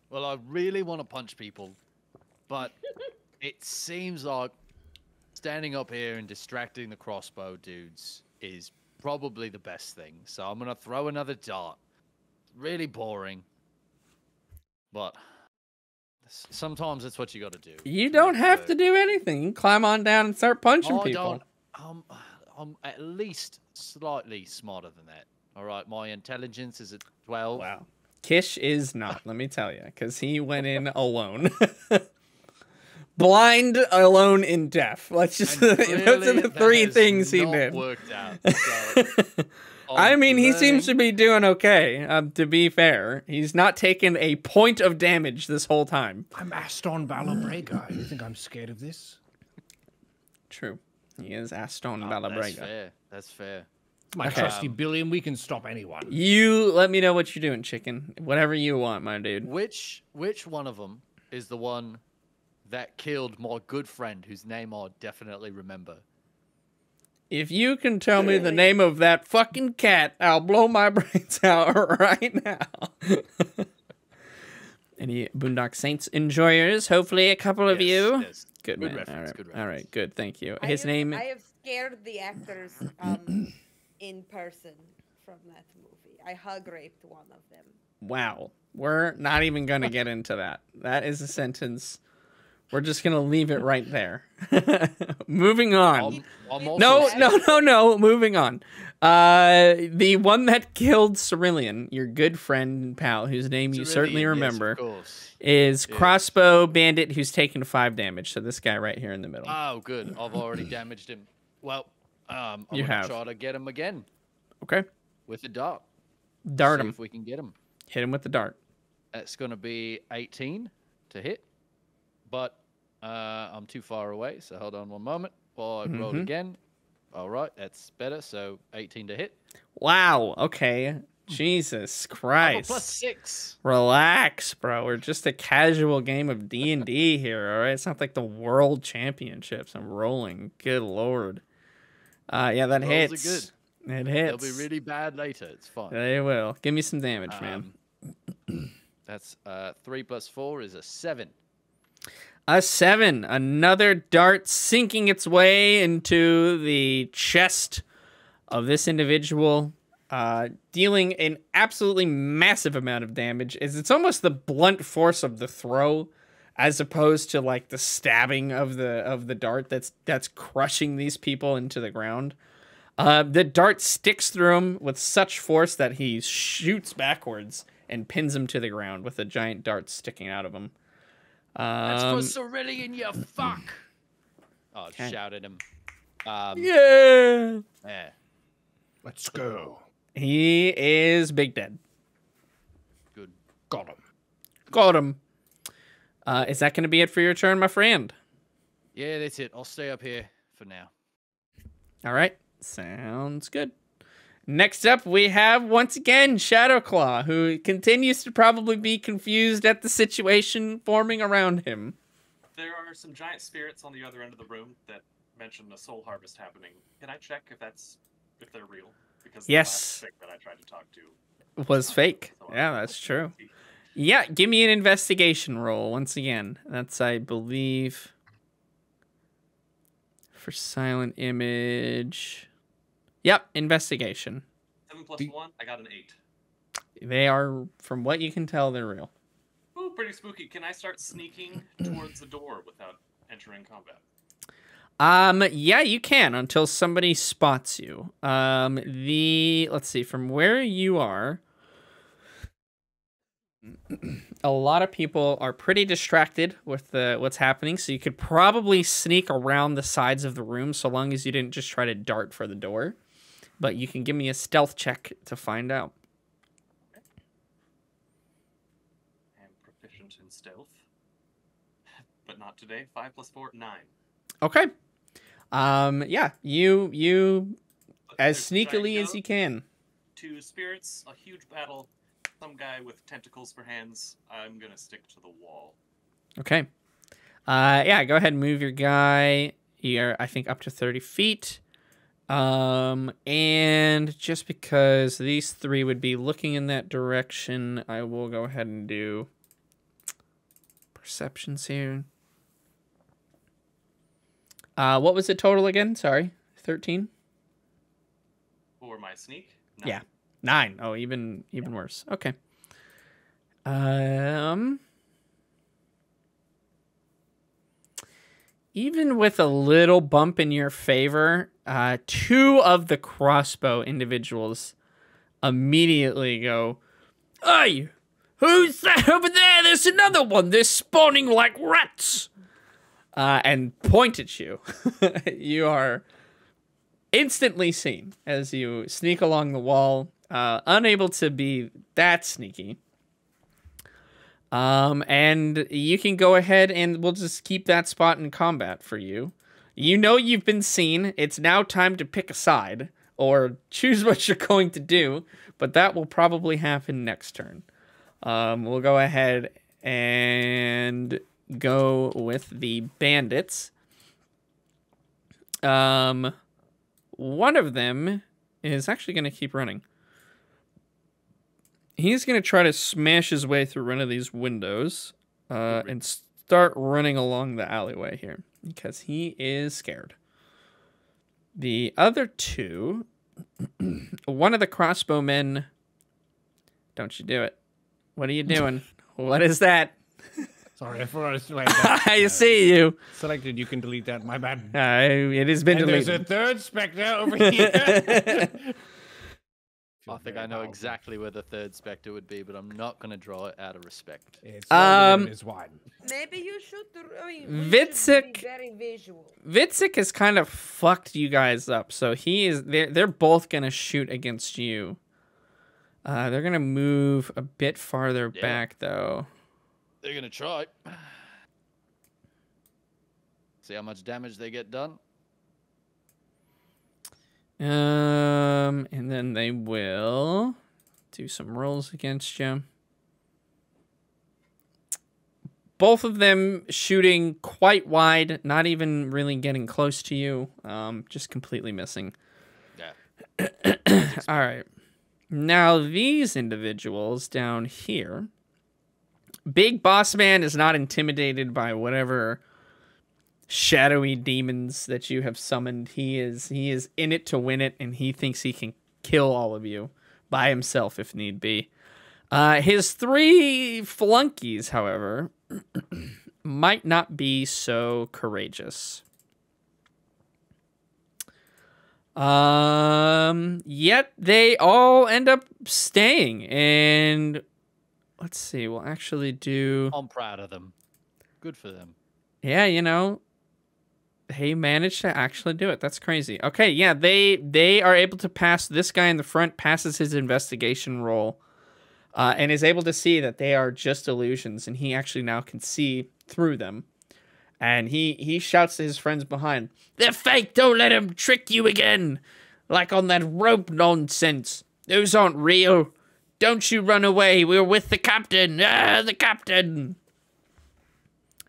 Speaker 5: Well, I really want to punch people, but it seems like standing up here and distracting the crossbow dudes is probably the best thing. So I'm going to throw another dart. Really boring, but sometimes it's what you got to do.
Speaker 2: You don't have to do anything. You can climb on down and start punching
Speaker 5: I
Speaker 2: people.
Speaker 5: don't. I'm at least slightly smarter than that. All right, my intelligence is at 12.
Speaker 2: Wow. Kish is not, let me tell you, because he went in alone. Blind, alone, and deaf. Let's just,
Speaker 5: And
Speaker 2: those are
Speaker 5: clearly
Speaker 2: the
Speaker 5: that
Speaker 2: three
Speaker 5: has
Speaker 2: thing he
Speaker 5: not
Speaker 2: did.
Speaker 5: Worked out. So
Speaker 2: I
Speaker 5: I'm
Speaker 2: mean, he seems to
Speaker 5: learning.
Speaker 2: be doing okay, to be fair. He's not taken a point of damage this whole time.
Speaker 4: I'm Aston Balabrega. You think I'm scared of this?
Speaker 2: True. He is Aston
Speaker 5: Oh, that's
Speaker 2: Balabrega.
Speaker 5: fair. That's fair.
Speaker 4: My
Speaker 2: Okay.
Speaker 4: trusty Billiam, we can stop anyone.
Speaker 2: You let me know what you're doing, chicken. Whatever you want, my dude.
Speaker 5: Which one of them is the one that killed my good friend, whose name I definitely remember?
Speaker 2: If you can tell me the name of that fucking cat, I'll blow my brains out right now. Any Boondock Saints enjoyers? Hopefully a couple of you.
Speaker 5: Yes.
Speaker 2: Good,
Speaker 5: Good
Speaker 2: man.
Speaker 5: reference,
Speaker 2: All right.
Speaker 5: good
Speaker 2: All right.
Speaker 5: reference.
Speaker 2: Good. Thank you.
Speaker 6: I
Speaker 2: His
Speaker 6: have-
Speaker 2: name.
Speaker 6: I have scared the actors in person from that movie. I hug raped one of them.
Speaker 2: Wow. We're not even gonna get into that. That is a sentence. We're just gonna leave it right there. Moving on.
Speaker 5: I'm also
Speaker 2: No,
Speaker 5: scared.
Speaker 2: no. Moving on. The one that killed Cerulean, your good friend and pal, whose name you certainly
Speaker 5: Cerulean, yes,
Speaker 2: remember,
Speaker 5: of course.
Speaker 2: is
Speaker 5: Yes.
Speaker 2: Crossbow Bandit, who's taken 5 damage. So this guy right here in the middle.
Speaker 5: Oh, good. I've already damaged him. Well, I'm
Speaker 2: You
Speaker 5: gonna
Speaker 2: have.
Speaker 5: try to get him again
Speaker 2: Okay.
Speaker 5: with a dart.
Speaker 2: Dart
Speaker 5: See
Speaker 2: him.
Speaker 5: if we can get him.
Speaker 2: Hit him with the dart.
Speaker 5: It's going to be 18 to hit, but I'm too far away, so hold on one moment while I roll again. All right, that's better, so 18 to hit.
Speaker 2: Wow. Okay. Jesus
Speaker 5: I'm a
Speaker 2: Christ.
Speaker 5: +6.
Speaker 2: Relax, bro. We're just a casual game of D&D here, all right? It's not like the World Championships. I'm rolling. Good Lord. Yeah, that
Speaker 5: Rolls are
Speaker 2: hits.
Speaker 5: good.
Speaker 2: It
Speaker 5: They'll
Speaker 2: hits.
Speaker 5: be really bad later. It's fine.
Speaker 2: They will. Give me some damage, man.
Speaker 5: That's 3 + 4 is a 7.
Speaker 2: A 7. Another dart sinking its way into the chest of this individual, dealing an absolutely massive amount of damage. It's almost the blunt force of the throw, as opposed to like the stabbing of the dart that's crushing these people into the ground. The dart sticks through him with such force that he shoots backwards and pins him to the ground with a giant dart sticking out of him.
Speaker 5: That's for Cerulean, you fuck! Oh,
Speaker 2: Okay.
Speaker 5: shout at him.
Speaker 2: Yeah.
Speaker 5: Yeah.
Speaker 4: Let's go.
Speaker 2: He is big dead.
Speaker 5: Good.
Speaker 4: Got him.
Speaker 2: Got him. Is that going to be it for your turn, my friend?
Speaker 5: Yeah, that's it. I'll stay up here for now.
Speaker 2: All right. Sounds good. Next up, we have, once again, Shadowclaw, who continues to probably be confused at the situation forming around him.
Speaker 3: There are some giant spirits on the other end of the room that mention a soul harvest happening. Can I check if they're real? Because the
Speaker 2: Yes.
Speaker 3: last thing that I tried to talk to
Speaker 2: Was fake.
Speaker 3: so
Speaker 2: Yeah,
Speaker 3: I'm
Speaker 2: that's
Speaker 3: hoping
Speaker 2: true.
Speaker 3: to see.
Speaker 2: Yeah, give me an investigation roll once again. That's, I believe, for silent image. Yep, investigation.
Speaker 3: 7 + 1, I got an 8.
Speaker 2: They are, from what you can tell, they're real.
Speaker 3: Ooh, pretty spooky. Can I start sneaking towards the door without entering combat?
Speaker 2: Yeah, you can until somebody spots you. Let's see, from where you are, a lot of people are pretty distracted with what's happening, so you could probably sneak around the sides of the room so long as you didn't just try to dart for the door. But you can give me a stealth check to find out.
Speaker 3: I am proficient in stealth. But not today. 5 + 4, 9.
Speaker 2: Okay. Yeah, you as
Speaker 3: There's a giant
Speaker 2: sneakily as
Speaker 3: goat,
Speaker 2: you can.
Speaker 3: 2 spirits, a huge battle, some guy with tentacles for hands. I'm gonna stick to the wall.
Speaker 2: Okay. Yeah, go ahead and move your guy. You're, I think, up to 30 feet. And just because these three would be looking in that direction, I will go ahead and do perceptions here. What was it total again? Sorry, 13?
Speaker 3: For my sneak? 9.
Speaker 2: Yeah. 9. Oh, even worse. Okay. Even with a little bump in your favor, 2 of the crossbow individuals immediately go, "Hey, who's that over there? There's another one. They're spawning like rats." And point at you. You are instantly seen as you sneak along the wall, unable to be that sneaky. And you can go ahead and we'll just keep that spot in combat for you. You know you've been seen. It's now time to pick a side or choose what you're going to do, but that will probably happen next turn. We'll go ahead and go with the bandits. One of them is actually going to keep running. He's going to try to smash his way through one of these windows and start running along the alleyway here because he is scared. The other 2, one of the crossbowmen, don't you do it. What are you doing? What is that?
Speaker 4: Sorry, I forgot to select that.
Speaker 2: I see you.
Speaker 4: Selected, you can delete that. My bad.
Speaker 2: It has been
Speaker 4: And there's
Speaker 2: deleted.
Speaker 4: a third spectre over here.
Speaker 5: I think I know exactly where the third spectre would be, but I'm not going to draw it out of respect.
Speaker 4: It's is wide.
Speaker 6: Maybe you should. We should
Speaker 2: Vitzik-
Speaker 6: be very visual.
Speaker 2: Vitzik has kind of fucked you guys up, so they're both gonna shoot against you. They're gonna move a bit farther
Speaker 5: Yeah.
Speaker 2: back, though.
Speaker 5: They're gonna try. See how much damage they get done.
Speaker 2: And then they will do some rolls against you. Both of them shooting quite wide, not even really getting close to you, just completely missing.
Speaker 5: Yeah.
Speaker 2: All right. Now, these individuals down here, Big Boss Man is not intimidated by whatever shadowy demons that you have summoned. He is in it to win it, and he thinks he can kill all of you by himself if need be. His 3 flunkies, however, might not be so courageous. Yet they all end up staying, and let's see, we'll actually do...
Speaker 5: I'm proud of them. Good for them.
Speaker 2: Yeah, you know, they managed to actually do it. That's crazy. Okay, yeah, they are able to pass. This guy in the front passes his investigation roll, and is able to see that they are just illusions, and he actually now can see through them. And he shouts to his friends behind, "They're fake! Don't let them trick you again! Like on that rope nonsense! Those aren't real! Don't you run away! We're with the captain! Ah, the captain!"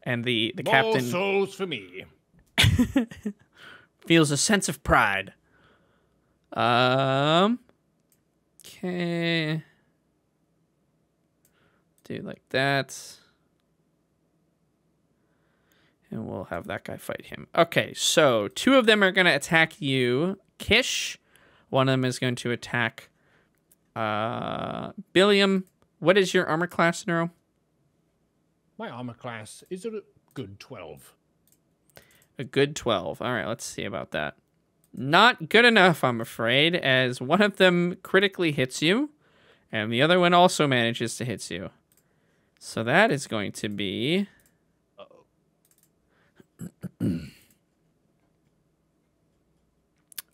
Speaker 2: And the
Speaker 4: More
Speaker 2: captain
Speaker 4: souls for me.
Speaker 2: feels a sense of pride. Okay. Do like that. And we'll have that guy fight him. Okay, so 2 of them are going to attack you, Kish. One of them is going to attack Billiam. What is your armor class, Neuro?
Speaker 4: My armor class is a good 12.
Speaker 2: A good 12. All right, let's see about that. Not good enough, I'm afraid, as one of them critically hits you, and the other one also manages to hit you. So that is going to be...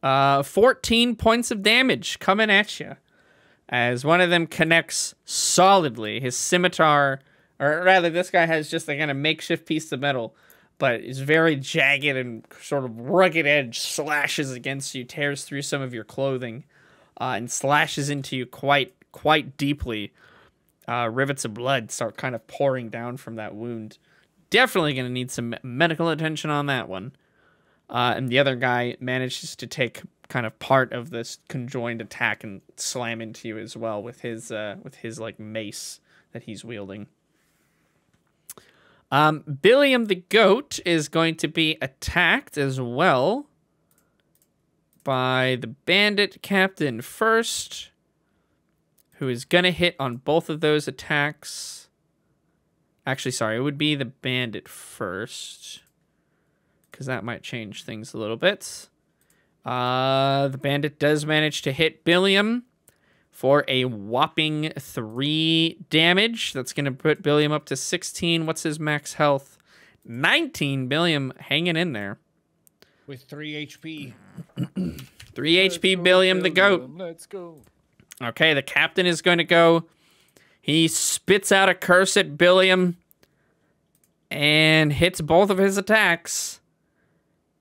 Speaker 2: 14 points of damage coming at you, as one of them connects solidly. His scimitar, or rather, this guy has just a kind of makeshift piece of metal, but is very jagged and sort of rugged edge, slashes against you, tears through some of your clothing, and slashes into you quite deeply. Rivets of blood start kind of pouring down from that wound. Definitely going to need some medical attention on that one. And the other guy manages to take kind of part of this conjoined attack and slam into you as well with his like mace that he's wielding. Billiam the goat is going to be attacked as well by the bandit captain first, who is going to hit on both of those attacks. Actually, sorry, it would be the bandit first, because that might change things a little bit. The bandit does manage to hit Billiam for a whopping 3 damage. That's going to put Billiam up to 16. What's his max health? 19. Billiam hanging in there.
Speaker 4: With 3 HP.
Speaker 2: 3 HP, Billiam the goat.
Speaker 5: Let's go.
Speaker 2: Okay, the captain is going to go. He spits out a curse at Billiam and hits both of his attacks.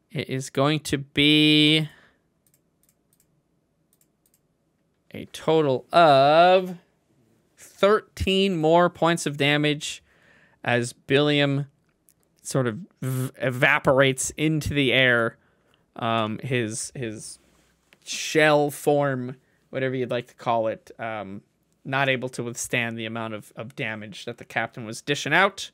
Speaker 2: It is going to be a total of 13 more points of damage as Billiam sort of evaporates into the air. His shell form, whatever you'd like to call it, not able to withstand the amount of damage that the captain was dishing out.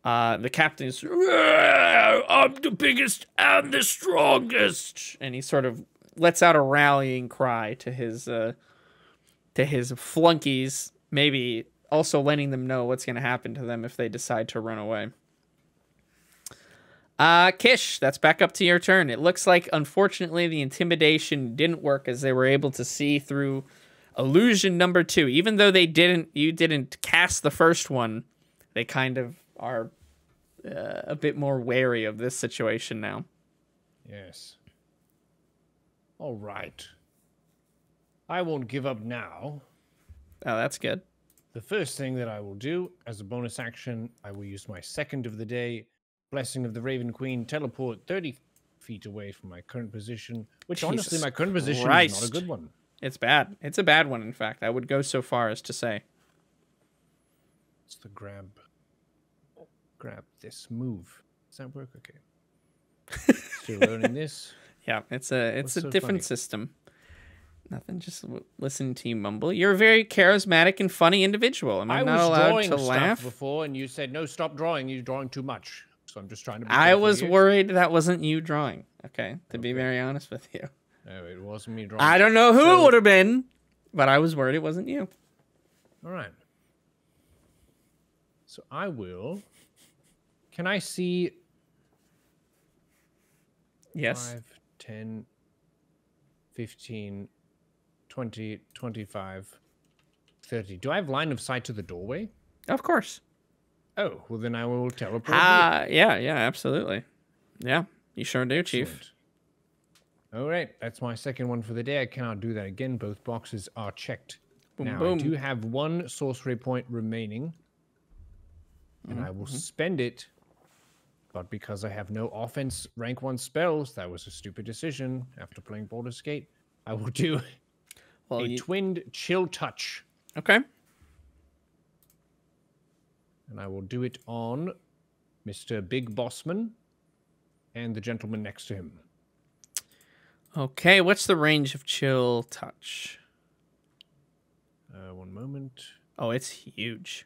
Speaker 2: The captain is, "I'm the biggest and the strongest," and he sort of lets out a rallying cry to his flunkies, maybe also letting them know what's going to happen to them if they decide to run away. Kish, that's back up to your turn. It looks like, unfortunately, the intimidation didn't work, as they were able to see through illusion number 2. Even though you didn't cast the first one, they kind of are a bit more wary of this situation now.
Speaker 4: Yes. All right. I won't give up now.
Speaker 2: Oh, that's good.
Speaker 4: The first thing that I will do as a bonus action, I will use my second of the day, Blessing of the Raven Queen, teleport 30 feet away from my current position, which honestly,
Speaker 2: Jesus
Speaker 4: my current position is not
Speaker 2: Christ.
Speaker 4: a good one.
Speaker 2: It's bad. It's a bad one, in fact. I would go so far as to say.
Speaker 4: It's the grab this move. Does that work? Okay. Still learning this.
Speaker 2: Yeah, it's a
Speaker 4: What's
Speaker 2: a
Speaker 4: so
Speaker 2: different
Speaker 4: funny?
Speaker 2: system. Nothing. Just listen to you mumble. You're a very charismatic and funny individual. Am I,
Speaker 4: I
Speaker 2: not
Speaker 4: was
Speaker 2: allowed
Speaker 4: drawing
Speaker 2: to
Speaker 4: stuff
Speaker 2: laugh?
Speaker 4: before, and you said, no, stop drawing. You're drawing too much. So I'm just trying to be
Speaker 2: I
Speaker 4: careful
Speaker 2: was
Speaker 4: here.
Speaker 2: worried that wasn't you drawing. Okay, to be
Speaker 4: Okay.
Speaker 2: very honest with you.
Speaker 4: No, it wasn't me drawing.
Speaker 2: I don't know who it
Speaker 4: So-
Speaker 2: would have been, but I was worried it wasn't you.
Speaker 4: All right. So I will. Can I see
Speaker 2: Yes.
Speaker 4: 5, 10, 15, 20, 25, 30? Do I have line of sight to the doorway?
Speaker 2: Of course.
Speaker 4: Oh, well then I will teleport.
Speaker 2: Yeah, absolutely. Yeah, you sure do, Chief.
Speaker 4: Excellent. All right, that's my second one for the day. I cannot do that again. Both boxes are checked.
Speaker 2: Boom,
Speaker 4: now,
Speaker 2: boom.
Speaker 4: I do have one sorcery point remaining, and I will spend it. But because I have no offense rank 1 spells, that was a stupid decision after playing Baldur's Gate. I will do
Speaker 2: Well,
Speaker 4: a
Speaker 2: you,
Speaker 4: twinned chill touch,
Speaker 2: okay.
Speaker 4: and I will do it on Mr. Big Bossman and the gentleman next to him.
Speaker 2: Okay, what's the range of chill touch?
Speaker 4: One moment.
Speaker 2: Oh, it's huge.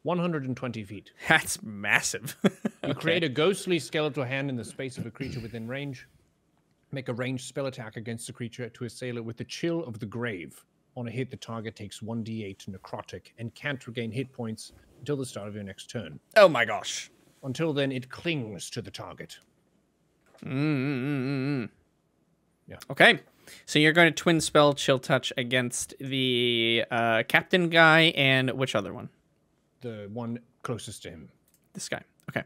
Speaker 4: 120 feet.
Speaker 2: That's massive.
Speaker 4: You create a ghostly skeletal hand in the space of a creature within range. Make a ranged spell attack against the creature to assail it with the Chill of the Grave. On a hit, the target takes 1d8 necrotic and can't regain hit points until the start of your next turn.
Speaker 2: Oh my gosh.
Speaker 4: Until then, it clings to the target.
Speaker 2: Yeah.
Speaker 4: Yeah.
Speaker 2: Okay. So you're going to twin spell chill touch against the captain guy and which other one?
Speaker 4: The one closest to him.
Speaker 2: This guy. Okay.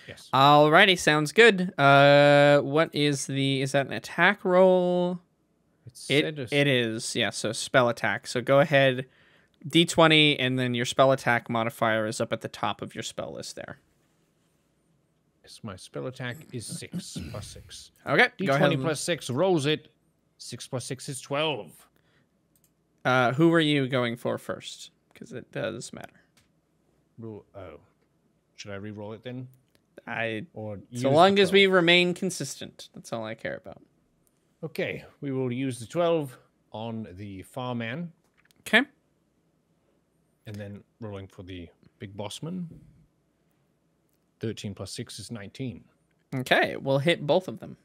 Speaker 4: Yes.
Speaker 2: Alrighty, sounds good. What is that an attack roll? It is, yeah, so spell attack. So go ahead, D20, and then your spell attack modifier is up at the top of your spell list there.
Speaker 4: Yes, my spell attack is 6 plus 6.
Speaker 2: Okay, go ahead.
Speaker 4: D20 plus 6 rolls it. 6 plus 6 is 12.
Speaker 2: Who are you going for first? Because it does matter.
Speaker 4: Should I re-roll it then? Or
Speaker 2: So
Speaker 4: use the
Speaker 2: long as
Speaker 4: 12?
Speaker 2: we remain consistent, that's all I care about.
Speaker 4: Okay, we will use the 12 on the farman,
Speaker 2: Okay.
Speaker 4: and then rolling for the big bossman. 13 plus 6 is 19.
Speaker 2: Okay, we'll hit both of them.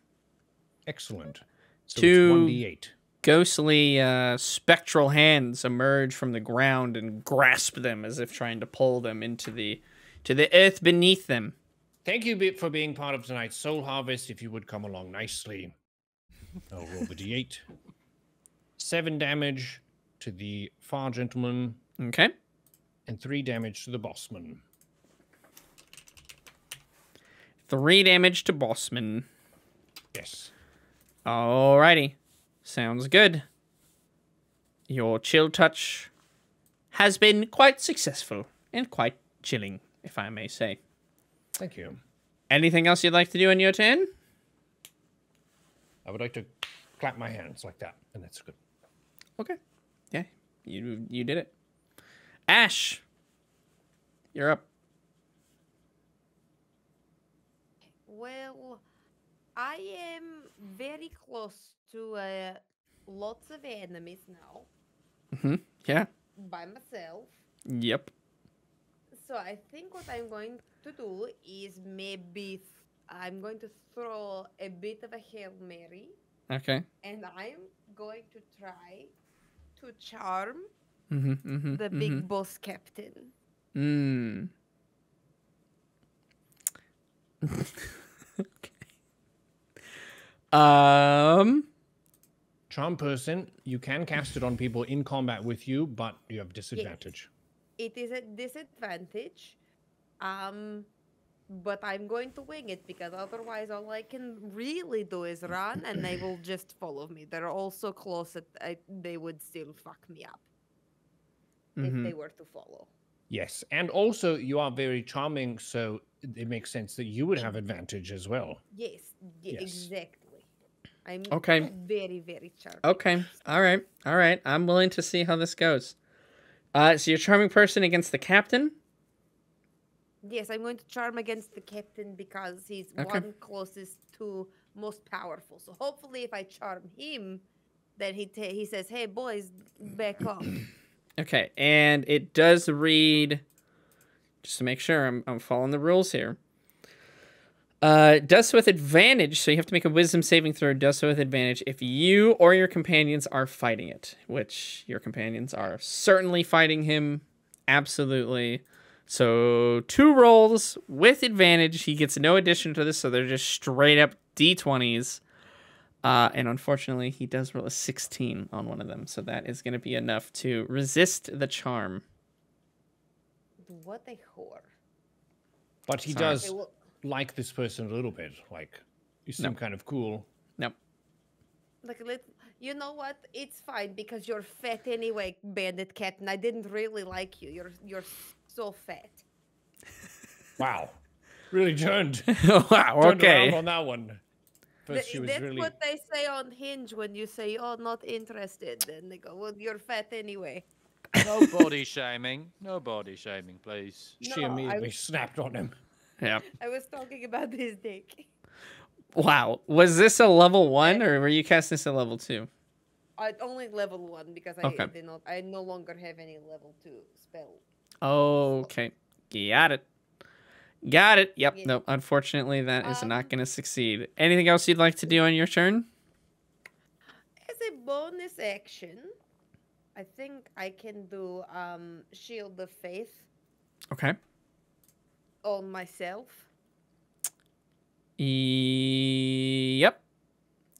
Speaker 4: Excellent. So
Speaker 2: Two-
Speaker 4: it's 1d8.
Speaker 2: Ghostly spectral hands emerge from the ground and grasp them as if trying to pull them into the earth beneath them.
Speaker 4: Thank you for being part of tonight's Soul Harvest. If you would come along nicely. I'll roll the d8. 7 damage to the far gentleman,
Speaker 2: Okay.
Speaker 4: and 3 damage to the bossman.
Speaker 2: 3 damage to Bossman.
Speaker 4: Yes.
Speaker 2: Alrighty. Sounds good. Your chill touch has been quite successful and quite chilling, if I may say.
Speaker 4: Thank you.
Speaker 2: Anything else you'd like to do on your turn?
Speaker 4: I would like to clap my hands like that, and that's good.
Speaker 2: Okay. Yeah, you did it. Ash, you're up.
Speaker 6: Well, I am very close to lots of enemies now
Speaker 2: Yeah.
Speaker 6: by myself.
Speaker 2: Yep.
Speaker 6: So I think what I'm going to do is maybe I'm going to throw a bit of a Hail Mary,
Speaker 2: Okay.
Speaker 6: and I'm going to try to charm
Speaker 2: Mm-hmm.
Speaker 6: the big boss captain.
Speaker 2: Mm. Okay.
Speaker 4: Charm person, you can cast it on people in combat with you, but you have disadvantage.
Speaker 6: It is a disadvantage, but I'm going to wing it because otherwise all I can really do is run and they will just follow me. They're all so close that they would still fuck me up. if
Speaker 2: Mhm.
Speaker 6: they were to follow.
Speaker 4: Yes, and also you are very charming, so it makes sense that you would have advantage as well.
Speaker 6: Yes,
Speaker 4: Yes.
Speaker 6: exactly. I'm
Speaker 2: Okay.
Speaker 6: very, very charming.
Speaker 2: Okay. All right. All right. I'm willing to see how this goes. So you're charming person against the captain.
Speaker 6: Yes, I'm going to charm against the captain because he's
Speaker 2: Okay.
Speaker 6: one closest to most powerful. So hopefully, if I charm him, then he says, "Hey boys, back off."
Speaker 2: Okay, and it does read, just to make sure I'm following the rules here. Does so with advantage, so you have to make a wisdom saving throw. Does so with advantage if you or your companions are fighting it, which your companions are certainly fighting him. Absolutely. So 2 rolls with advantage. He gets no addition to this, so they're just straight up D20s. And unfortunately, he does roll a 16 on one of them, so that is going to be enough to resist the charm.
Speaker 6: What a whore!
Speaker 4: But he
Speaker 2: Sorry.
Speaker 4: does
Speaker 6: Okay, well,
Speaker 4: like this person a little bit. Like, you seem kind of cool.
Speaker 2: Nope.
Speaker 6: you know what? It's fine because you're fat anyway, Bandit Captain. I didn't really like you. You're so fat.
Speaker 4: Wow. Really turned
Speaker 2: Wow,
Speaker 4: around
Speaker 2: okay.
Speaker 4: on that one. First she was
Speaker 6: That's
Speaker 4: really...
Speaker 6: what they say on Hinge when you say, "Oh, not interested." And they go, "Well, you're fat anyway."
Speaker 5: No body shaming. No body shaming, please.
Speaker 4: She
Speaker 6: No,
Speaker 4: immediately snapped on him.
Speaker 2: Yeah.
Speaker 6: I was talking about his dick.
Speaker 2: Wow. Was this a level 1, or were you casting this at level 2?
Speaker 6: Only level 1 because
Speaker 2: Okay.
Speaker 6: I no longer have any level 2 spell.
Speaker 2: Okay. Got it. Got it. Yep.
Speaker 6: Yeah.
Speaker 2: Nope. Unfortunately, that is not
Speaker 6: Um,
Speaker 2: going to succeed. Anything else you'd like to do on your turn?
Speaker 6: As a bonus action, I think I can do Shield of Faith
Speaker 2: Okay.
Speaker 6: on myself
Speaker 2: Yep.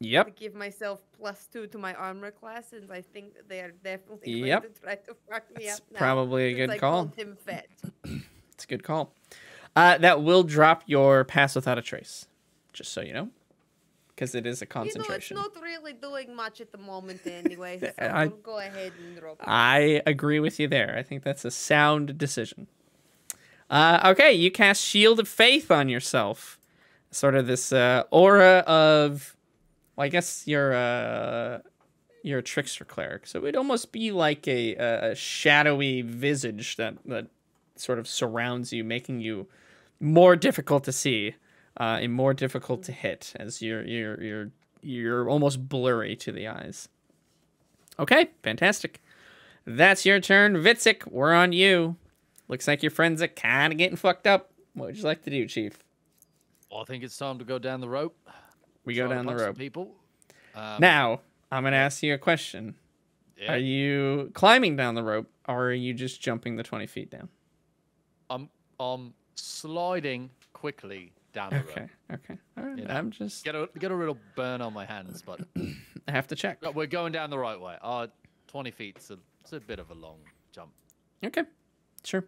Speaker 6: to
Speaker 2: Yep.
Speaker 6: give myself +2 to my armor class, since I think they are definitely going
Speaker 2: Yep.
Speaker 6: to try to fuck me
Speaker 2: That's
Speaker 6: up now.
Speaker 2: probably a
Speaker 6: since
Speaker 2: good
Speaker 6: I
Speaker 2: call.
Speaker 6: called him fat.
Speaker 2: It's a good call. That will drop your pass without a trace, just so you know, because it is a
Speaker 6: It's
Speaker 2: concentration.
Speaker 6: not really doing much at the moment anyway, so
Speaker 2: I-
Speaker 6: we'll go ahead and drop it.
Speaker 2: I agree with you there. I think that's a sound decision. Okay, you cast Shield of Faith on yourself. Sort of this aura of, well, I guess you're a trickster cleric, so it'd almost be like a shadowy visage that sort of surrounds you, making you more difficult to see, and more difficult to hit, as you're almost blurry to the eyes. Okay, fantastic. That's your turn, Vitzik. We're on you. Looks like your friends are kind of getting fucked up. What would you like to do, Chief?
Speaker 5: Well, I think it's time to go down the rope.
Speaker 2: We go
Speaker 5: Try to
Speaker 2: down the
Speaker 5: punch some
Speaker 2: rope.
Speaker 5: people.
Speaker 2: Now, I'm going to ask you a question.
Speaker 5: Yeah,
Speaker 2: Are you climbing down the rope, or are you just jumping the 20 feet down?
Speaker 5: I'm sliding quickly down the
Speaker 2: Okay,
Speaker 5: rope.
Speaker 2: okay. All right,
Speaker 5: You know,
Speaker 2: I'm just...
Speaker 5: Get a little burn on my hands, but
Speaker 2: I have to check.
Speaker 5: we're going down the right way. 20 feet, it's a bit of a long jump.
Speaker 2: Okay, sure.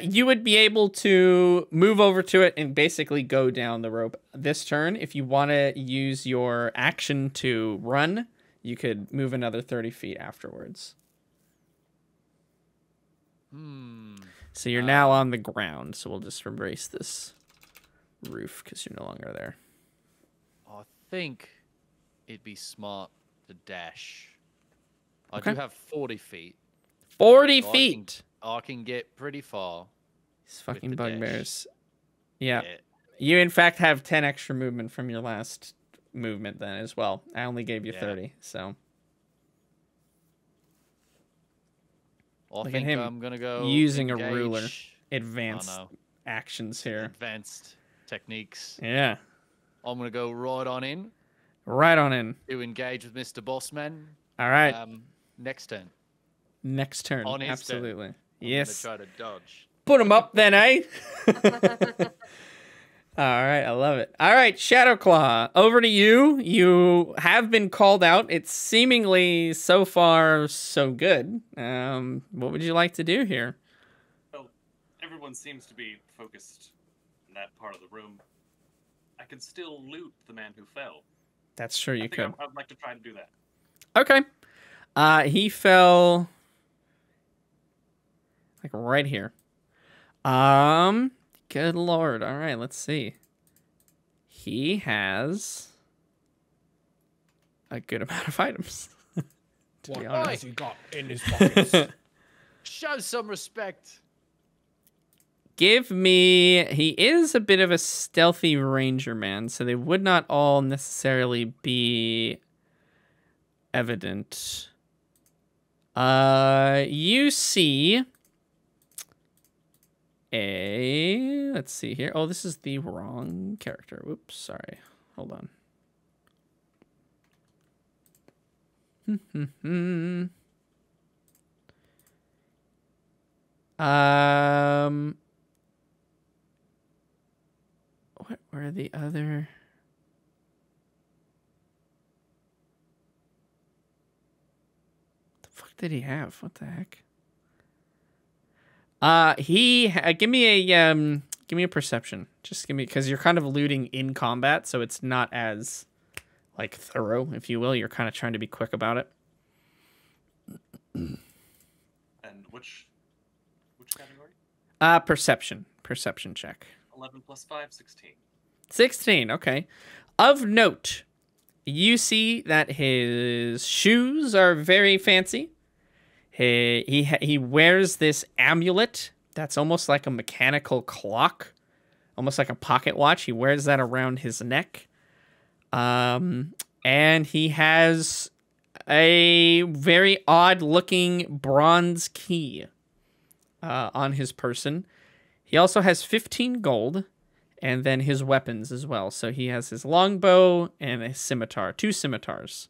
Speaker 2: You would be able to move over to it and basically go down the rope this turn. If you want to use your action to run, you could move another 30 feet afterwards. So you're now on the ground, so we'll just erase this roof because you're no longer there.
Speaker 5: I think it'd be smart to dash. I
Speaker 2: Okay.
Speaker 5: do have 40 feet.
Speaker 2: 40
Speaker 5: So I can-
Speaker 2: feet!
Speaker 5: I can get pretty far.
Speaker 2: These fucking
Speaker 5: the dash.
Speaker 2: bugbears. Yeah.
Speaker 5: Yeah.
Speaker 2: You, in fact, have 10 extra movement from your last movement then as well. I only gave you
Speaker 5: Yeah.
Speaker 2: 30, so...
Speaker 5: I
Speaker 2: Look at
Speaker 5: think
Speaker 2: him
Speaker 5: I'm gonna go
Speaker 2: using a ruler.
Speaker 5: engage
Speaker 2: Advanced
Speaker 5: know.
Speaker 2: actions here.
Speaker 5: advanced techniques.
Speaker 2: Yeah.
Speaker 5: I'm gonna go right on in
Speaker 2: Right on in.
Speaker 5: to engage with Mr. Bossman.
Speaker 2: All right.
Speaker 5: Next turn.
Speaker 2: Next turn.
Speaker 5: on his turn.
Speaker 2: Absolutely.
Speaker 5: I'm
Speaker 2: Yes.
Speaker 5: gonna try to dodge.
Speaker 2: Put him up then, eh? All right. I love it. All right. Shadowclaw, over to you. You have been called out. It's seemingly so far so good. What would you like to do here?
Speaker 3: Well, everyone seems to be focused in that part of the room. I can still loot the man who fell.
Speaker 2: That's true. You
Speaker 3: I think
Speaker 2: could.
Speaker 3: I'd like to try to do that.
Speaker 2: Okay. He fell Like right here. Good lord. All right, let's see. He has a good amount of items. To be
Speaker 4: What
Speaker 2: honest.
Speaker 4: has he got in his pockets?
Speaker 5: Show some respect.
Speaker 2: Give me... He is a bit of a stealthy ranger man, so they would not all necessarily be evident. You see a... Let's see here. Oh, this is the wrong character. Whoops, sorry. Hold on. What were the other? The fuck did he have? What the heck? Give me a perception. Just give me, because you're kind of looting in combat, so it's not as like thorough, if you will. You're kind of trying to be quick about it.
Speaker 3: And which category?
Speaker 2: Perception check.
Speaker 3: 11 plus 5, 16.
Speaker 2: 16, okay. Of note, you see that his shoes are very fancy. He wears this amulet that's almost like a mechanical clock, almost like a pocket watch. He wears that around his neck. And he has a very odd-looking bronze key on his person. He also has 15 gold, and then his weapons as well. So he has his longbow and a scimitar, 2 scimitars.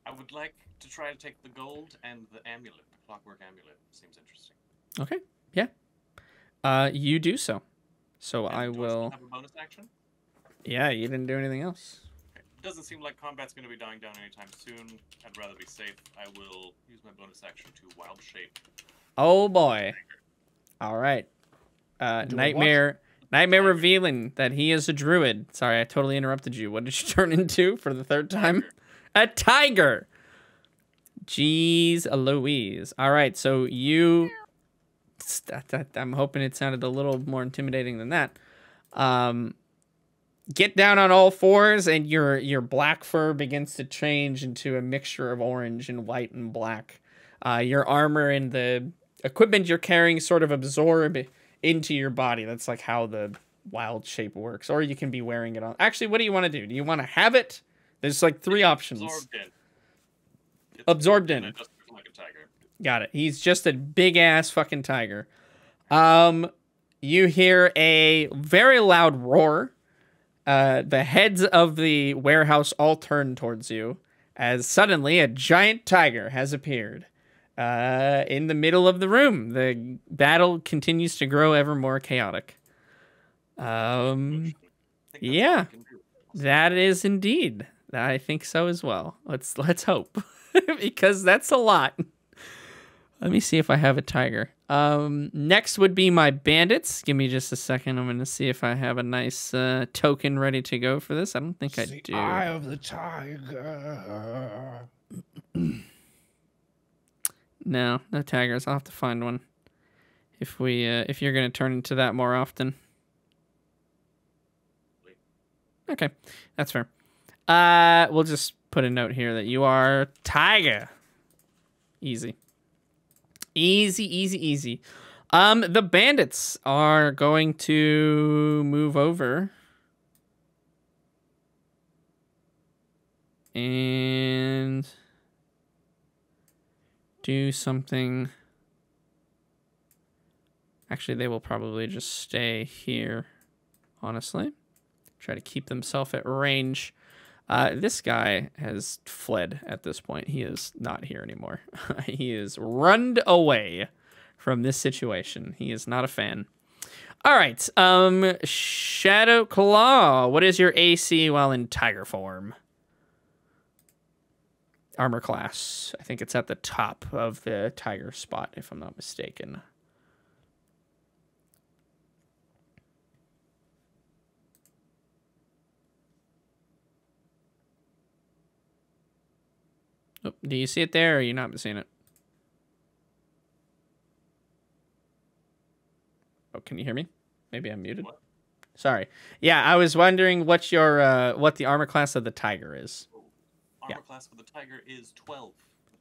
Speaker 3: I would like to try to take the gold and the amulet. The clockwork amulet seems interesting.
Speaker 2: Okay, yeah. You do so. So
Speaker 3: And
Speaker 2: I
Speaker 3: do still
Speaker 2: will...
Speaker 3: have a bonus action?
Speaker 2: Yeah, you didn't do anything else.
Speaker 3: Okay. It doesn't seem like combat's going to be dying down anytime soon. I'd rather be safe. I will use my bonus action to wild shape.
Speaker 2: Oh boy. All right. Nightmare revealing that he is a druid. Sorry, I totally interrupted you. What did you turn into for the 3rd time? A tiger. Jeez Louise. All right, so you... I'm hoping it sounded a little more intimidating than that. Get down on all fours, and your black fur begins to change into a mixture of orange and white and black. Your armor and the equipment you're carrying sort of absorb into your body. That's like how the wild shape works. Or you can be wearing it on. Actually, what do you want to do? Do you want to have it? There's like 3 options.
Speaker 3: Absorbed in. It's
Speaker 2: Absorbed in.
Speaker 3: Just like a tiger.
Speaker 2: Got it. He's just a big ass fucking tiger. You hear a very loud roar. The heads of the warehouse all turn towards you as suddenly a giant tiger has appeared in the middle of the room. The battle continues to grow ever more chaotic.
Speaker 3: I think that's all
Speaker 2: Yeah.
Speaker 3: I can do.
Speaker 2: That is indeed. I think so as well. Let's hope. Because that's a lot. Let me see if I have a tiger. Next would be my bandits. Give me just a second. I'm going to see if I have a nice token ready to go for this. I don't think I
Speaker 4: The
Speaker 2: do.
Speaker 4: eye of the tiger.
Speaker 2: No tigers. I'll have to find one. If you're going to turn into that more often. Okay, that's fair. We'll just put a note here that you are tiger. Easy. Easy. The bandits are going to move over. And do something. Actually, they will probably just stay here, honestly. Try to keep themselves at range. This guy has fled at this point. He is not here anymore. He is runned away from this situation. He is not a fan. All right. Shadow Claw. What is your AC while in tiger form? Armor class. I think it's at the top of the tiger spot, if I'm not mistaken. Oh, do you see it there, or are you not seeing it? can you hear me? Maybe I'm muted.
Speaker 3: What?
Speaker 2: Sorry. Yeah, I was wondering what your what the armor class of the tiger is.
Speaker 3: Armor class for the tiger is 12.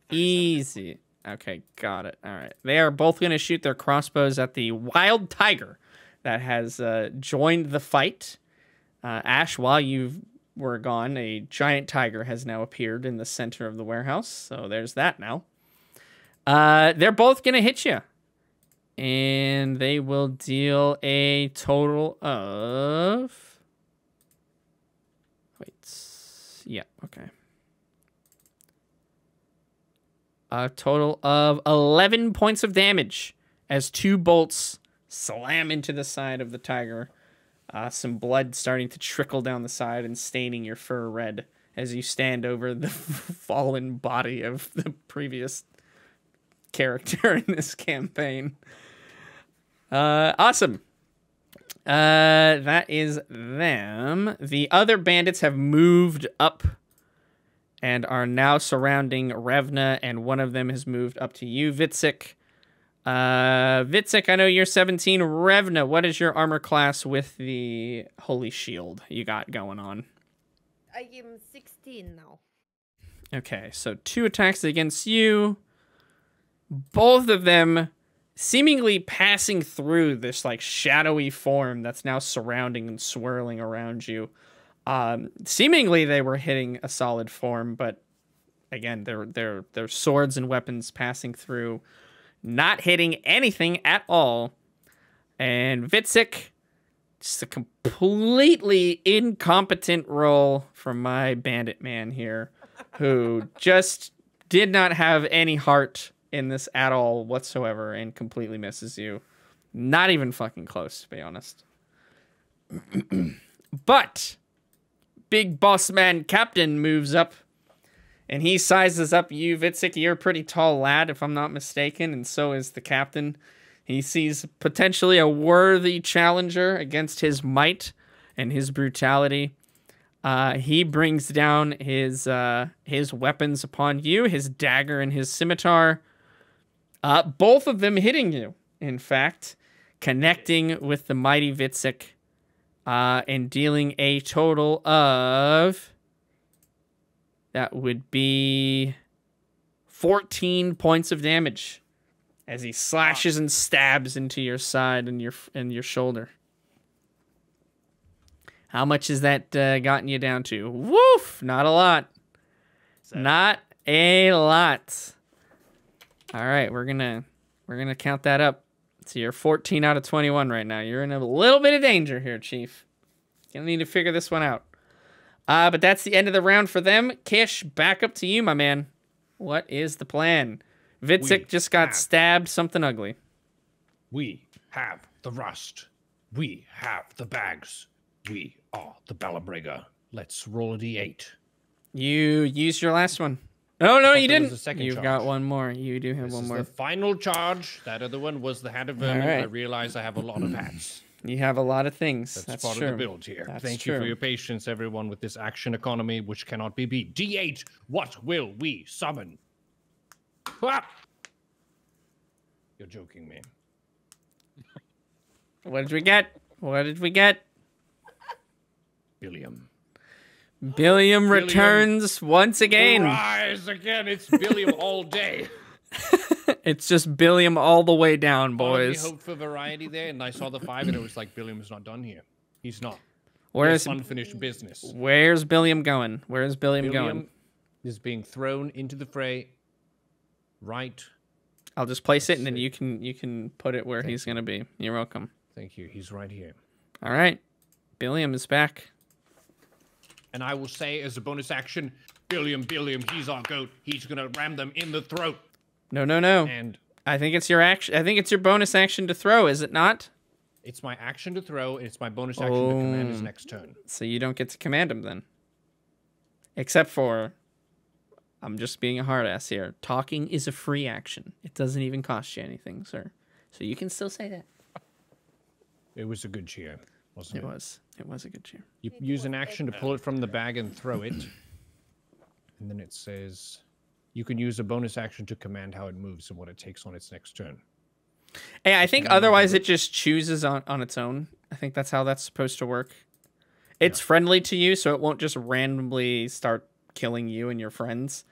Speaker 3: 37.
Speaker 2: Easy. Okay, got it. All right. They are both going to shoot their crossbows at the wild tiger that has joined the fight. Ash, while you were gone, a giant tiger has now appeared in the center of the warehouse. So there's that now. They're both going to hit you. And they will deal a total of... Wait. Yeah, okay. A total of 11 points of damage as 2 bolts slam into the side of the tiger. Some blood starting to trickle down the side and staining your fur red as you stand over the fallen body of the previous character in this campaign. Awesome. That is them. The other bandits have moved up and are now surrounding Revna, and one of them has moved up to you, Vitzik. Vitzik, I know you're 17. Revna, what is your armor class with the Holy Shield you got going on?
Speaker 6: I am 16 now.
Speaker 2: Okay, so 2 attacks against you. Both of them seemingly passing through this like shadowy form that's now surrounding and swirling around you. Seemingly they were hitting a solid form, but again, they're swords and weapons passing through, not hitting anything at all. And Vitzik, just a completely incompetent roll from my bandit man here, who just did not have any heart in this at all whatsoever and completely misses you. Not even fucking close, to be honest. But big boss man Captain moves up and he sizes up you, Vitzik. You're a pretty tall lad, if I'm not mistaken, and so is the captain. He sees potentially a worthy challenger against his might and his brutality. He brings down his weapons upon you, his dagger and his scimitar. Both of them hitting you, in fact, connecting with the mighty Vitzik, and dealing a total of... That would be 14 points of damage as he slashes and stabs into your side and your shoulder. How much has that gotten you down to? Woof! Not a lot.
Speaker 5: 7.
Speaker 2: Not a lot. All right, we're gonna count that up. So you're 14 out of 21 right now. You're in a little bit of danger here, Chief. Gonna need to figure this one out. But that's the end of the round for them. Kish, back up to you, my man. What is the plan? Vitzik just got stabbed something ugly.
Speaker 4: We have the rust. We have the bags. We are the Bellabriga. Let's roll a d8.
Speaker 2: You used your last one. No,
Speaker 4: Thought
Speaker 2: you
Speaker 4: there was
Speaker 2: didn't.
Speaker 4: a second
Speaker 2: You've
Speaker 4: charge.
Speaker 2: got one more. You do have
Speaker 4: This
Speaker 2: one
Speaker 4: is
Speaker 2: more.
Speaker 4: the final charge. That other one was the Hat of Vermin.
Speaker 2: right.
Speaker 4: I realize I have a lot of hats.
Speaker 2: You have a lot of things.
Speaker 4: That's,
Speaker 2: That's
Speaker 4: part
Speaker 2: true.
Speaker 4: of the build here.
Speaker 2: That's
Speaker 4: Thank you for
Speaker 2: true.
Speaker 4: your patience, everyone, with this action economy, which cannot be beat. D8, what will we summon? Ah! You're joking me.
Speaker 2: What did we get? What did we get?
Speaker 4: Billiam.
Speaker 2: Billiam returns once again.
Speaker 4: Rise again. It's Billiam all day.
Speaker 2: It's just Billiam all the way down,
Speaker 4: Part of me
Speaker 2: boys.
Speaker 4: hoped for variety there, and I saw the 5, and it was like, Billiam's not done here. He's not.
Speaker 2: Where's
Speaker 4: There's unfinished business.
Speaker 2: Billiam going? Where's Billiam going?
Speaker 4: Billiam is being thrown into the fray. Right.
Speaker 2: I'll just place it, and then
Speaker 4: Let's
Speaker 2: you can put it where he's gonna be. You're welcome.
Speaker 4: Thank you. He's right here.
Speaker 2: All right, Billiam is back.
Speaker 4: And I will say, as a bonus action, Billiam, he's our goat. He's gonna ram them in the throat.
Speaker 2: No.
Speaker 4: And
Speaker 2: I think it's your action. I think it's your bonus action to throw, is it not?
Speaker 4: it's my action to throw. And it's my bonus action to command his
Speaker 2: Oh.
Speaker 4: next turn.
Speaker 2: So you don't get to command him then. Except for, I'm just being a hard ass here. Talking is a free action. It doesn't even cost you anything, sir. So you can still say that.
Speaker 4: It was a good cheer, wasn't it?
Speaker 2: It was a good cheer.
Speaker 4: You use an action to pull it from the bag and throw it. And then it says, you can use a bonus action to command how it moves and what it takes on its next turn.
Speaker 2: Hey, I think otherwise it just chooses on its own. I think that's how that's supposed to work. It's friendly to you, so it won't just randomly start killing you and your friends.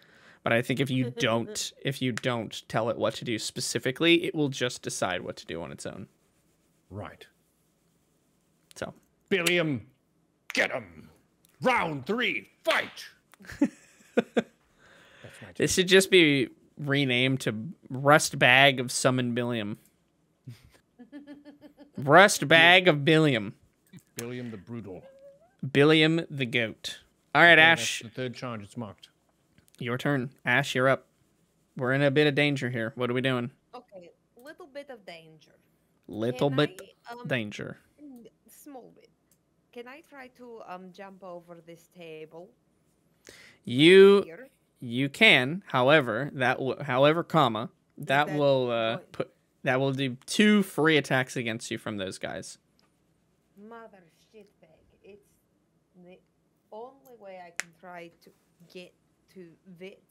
Speaker 2: But I think if you don't tell it what to do specifically, it will just decide what to do on its own.
Speaker 4: Right.
Speaker 2: So,
Speaker 4: Billiam, get him. Round 3, fight.
Speaker 2: this should just be renamed to Rust Bag of Summon Billiam. Rust Bag of Billiam.
Speaker 4: Billiam the Brutal.
Speaker 2: Billiam the Goat. All right,
Speaker 4: Okay,
Speaker 2: Ash,
Speaker 4: that's the third charge. It's marked.
Speaker 2: your turn. Ash, you're up. We're in a bit of danger here. What are we doing?
Speaker 6: Okay, little bit of danger.
Speaker 2: Little
Speaker 6: Can
Speaker 2: bit
Speaker 6: I,
Speaker 2: danger.
Speaker 6: Small bit. Can I try to jump over this table
Speaker 2: You
Speaker 6: here?
Speaker 2: you can, however, that comma that
Speaker 6: that
Speaker 2: will
Speaker 6: going-
Speaker 2: that will do 2 free attacks against you from those guys.
Speaker 6: Mother shitbag. It's the only way I can try to get to Vitzik.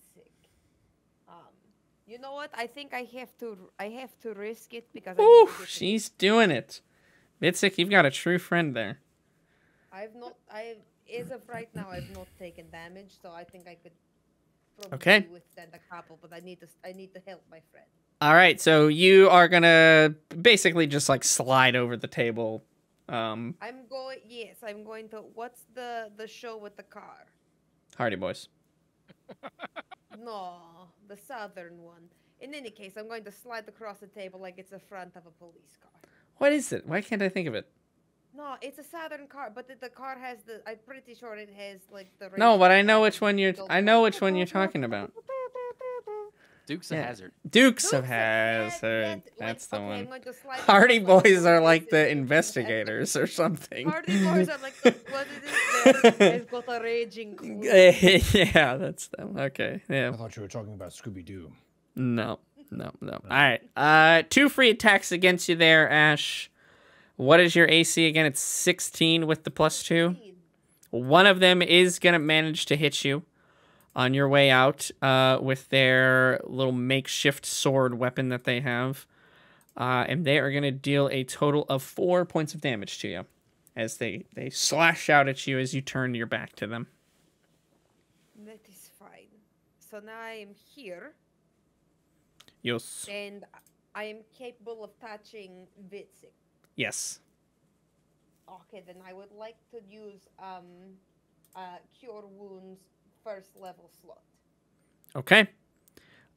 Speaker 6: You know what? I think I have to risk it because I need
Speaker 2: Ooh,
Speaker 6: to get to
Speaker 2: she's doing it. Vitzik, you've got a true friend there.
Speaker 6: as of right now, I've not taken damage, so I think I could probably
Speaker 2: Okay.
Speaker 6: withstand a couple, but I need to help my friend.
Speaker 2: All right, so you are gonna basically just like slide over the table.
Speaker 6: I'm going to. What's the show with the car?
Speaker 2: Hardy Boys.
Speaker 6: No, the southern one. In any case, I'm going to slide across the table like it's the front of a police car.
Speaker 2: What is it? Why can't I think of it?
Speaker 6: No, it's a southern car, but the car has the. I'm pretty sure it has like the.
Speaker 2: No, but I know
Speaker 6: racetrack
Speaker 2: which one you're.
Speaker 6: built
Speaker 2: I
Speaker 6: on
Speaker 2: know
Speaker 6: it.
Speaker 2: which one you're talking about.
Speaker 5: Dukes
Speaker 2: Yeah.
Speaker 5: of Hazard.
Speaker 2: Dukes of
Speaker 6: Dukes of
Speaker 2: Hazzard.
Speaker 6: Hazard.
Speaker 2: That's the
Speaker 6: Okay, I'm
Speaker 2: one.
Speaker 6: going to slide
Speaker 2: Hardy
Speaker 6: across
Speaker 2: Boys are
Speaker 6: the
Speaker 2: like the
Speaker 6: table.
Speaker 2: investigators or something.
Speaker 6: Hardy Boys are like the, what is it? They've got a raging clue.
Speaker 2: Yeah, that's them. Okay,
Speaker 4: I
Speaker 2: yeah.
Speaker 4: thought you were talking about Scooby Doo.
Speaker 2: No. All right. 2 free attacks against you there, Ash. What is your AC again? It's 16 with the +2. One of them is gonna manage to hit you on your way out with their little makeshift sword weapon that they have. And they are going to deal a total of 4 points of damage to you as they slash out at you as you turn your back to them.
Speaker 6: That is fine. So now I am here,
Speaker 2: Yes.
Speaker 6: and I am capable of touching Vitzik.
Speaker 2: Yes.
Speaker 6: Okay, then I would like to use Cure Wounds first level slot.
Speaker 2: Okay.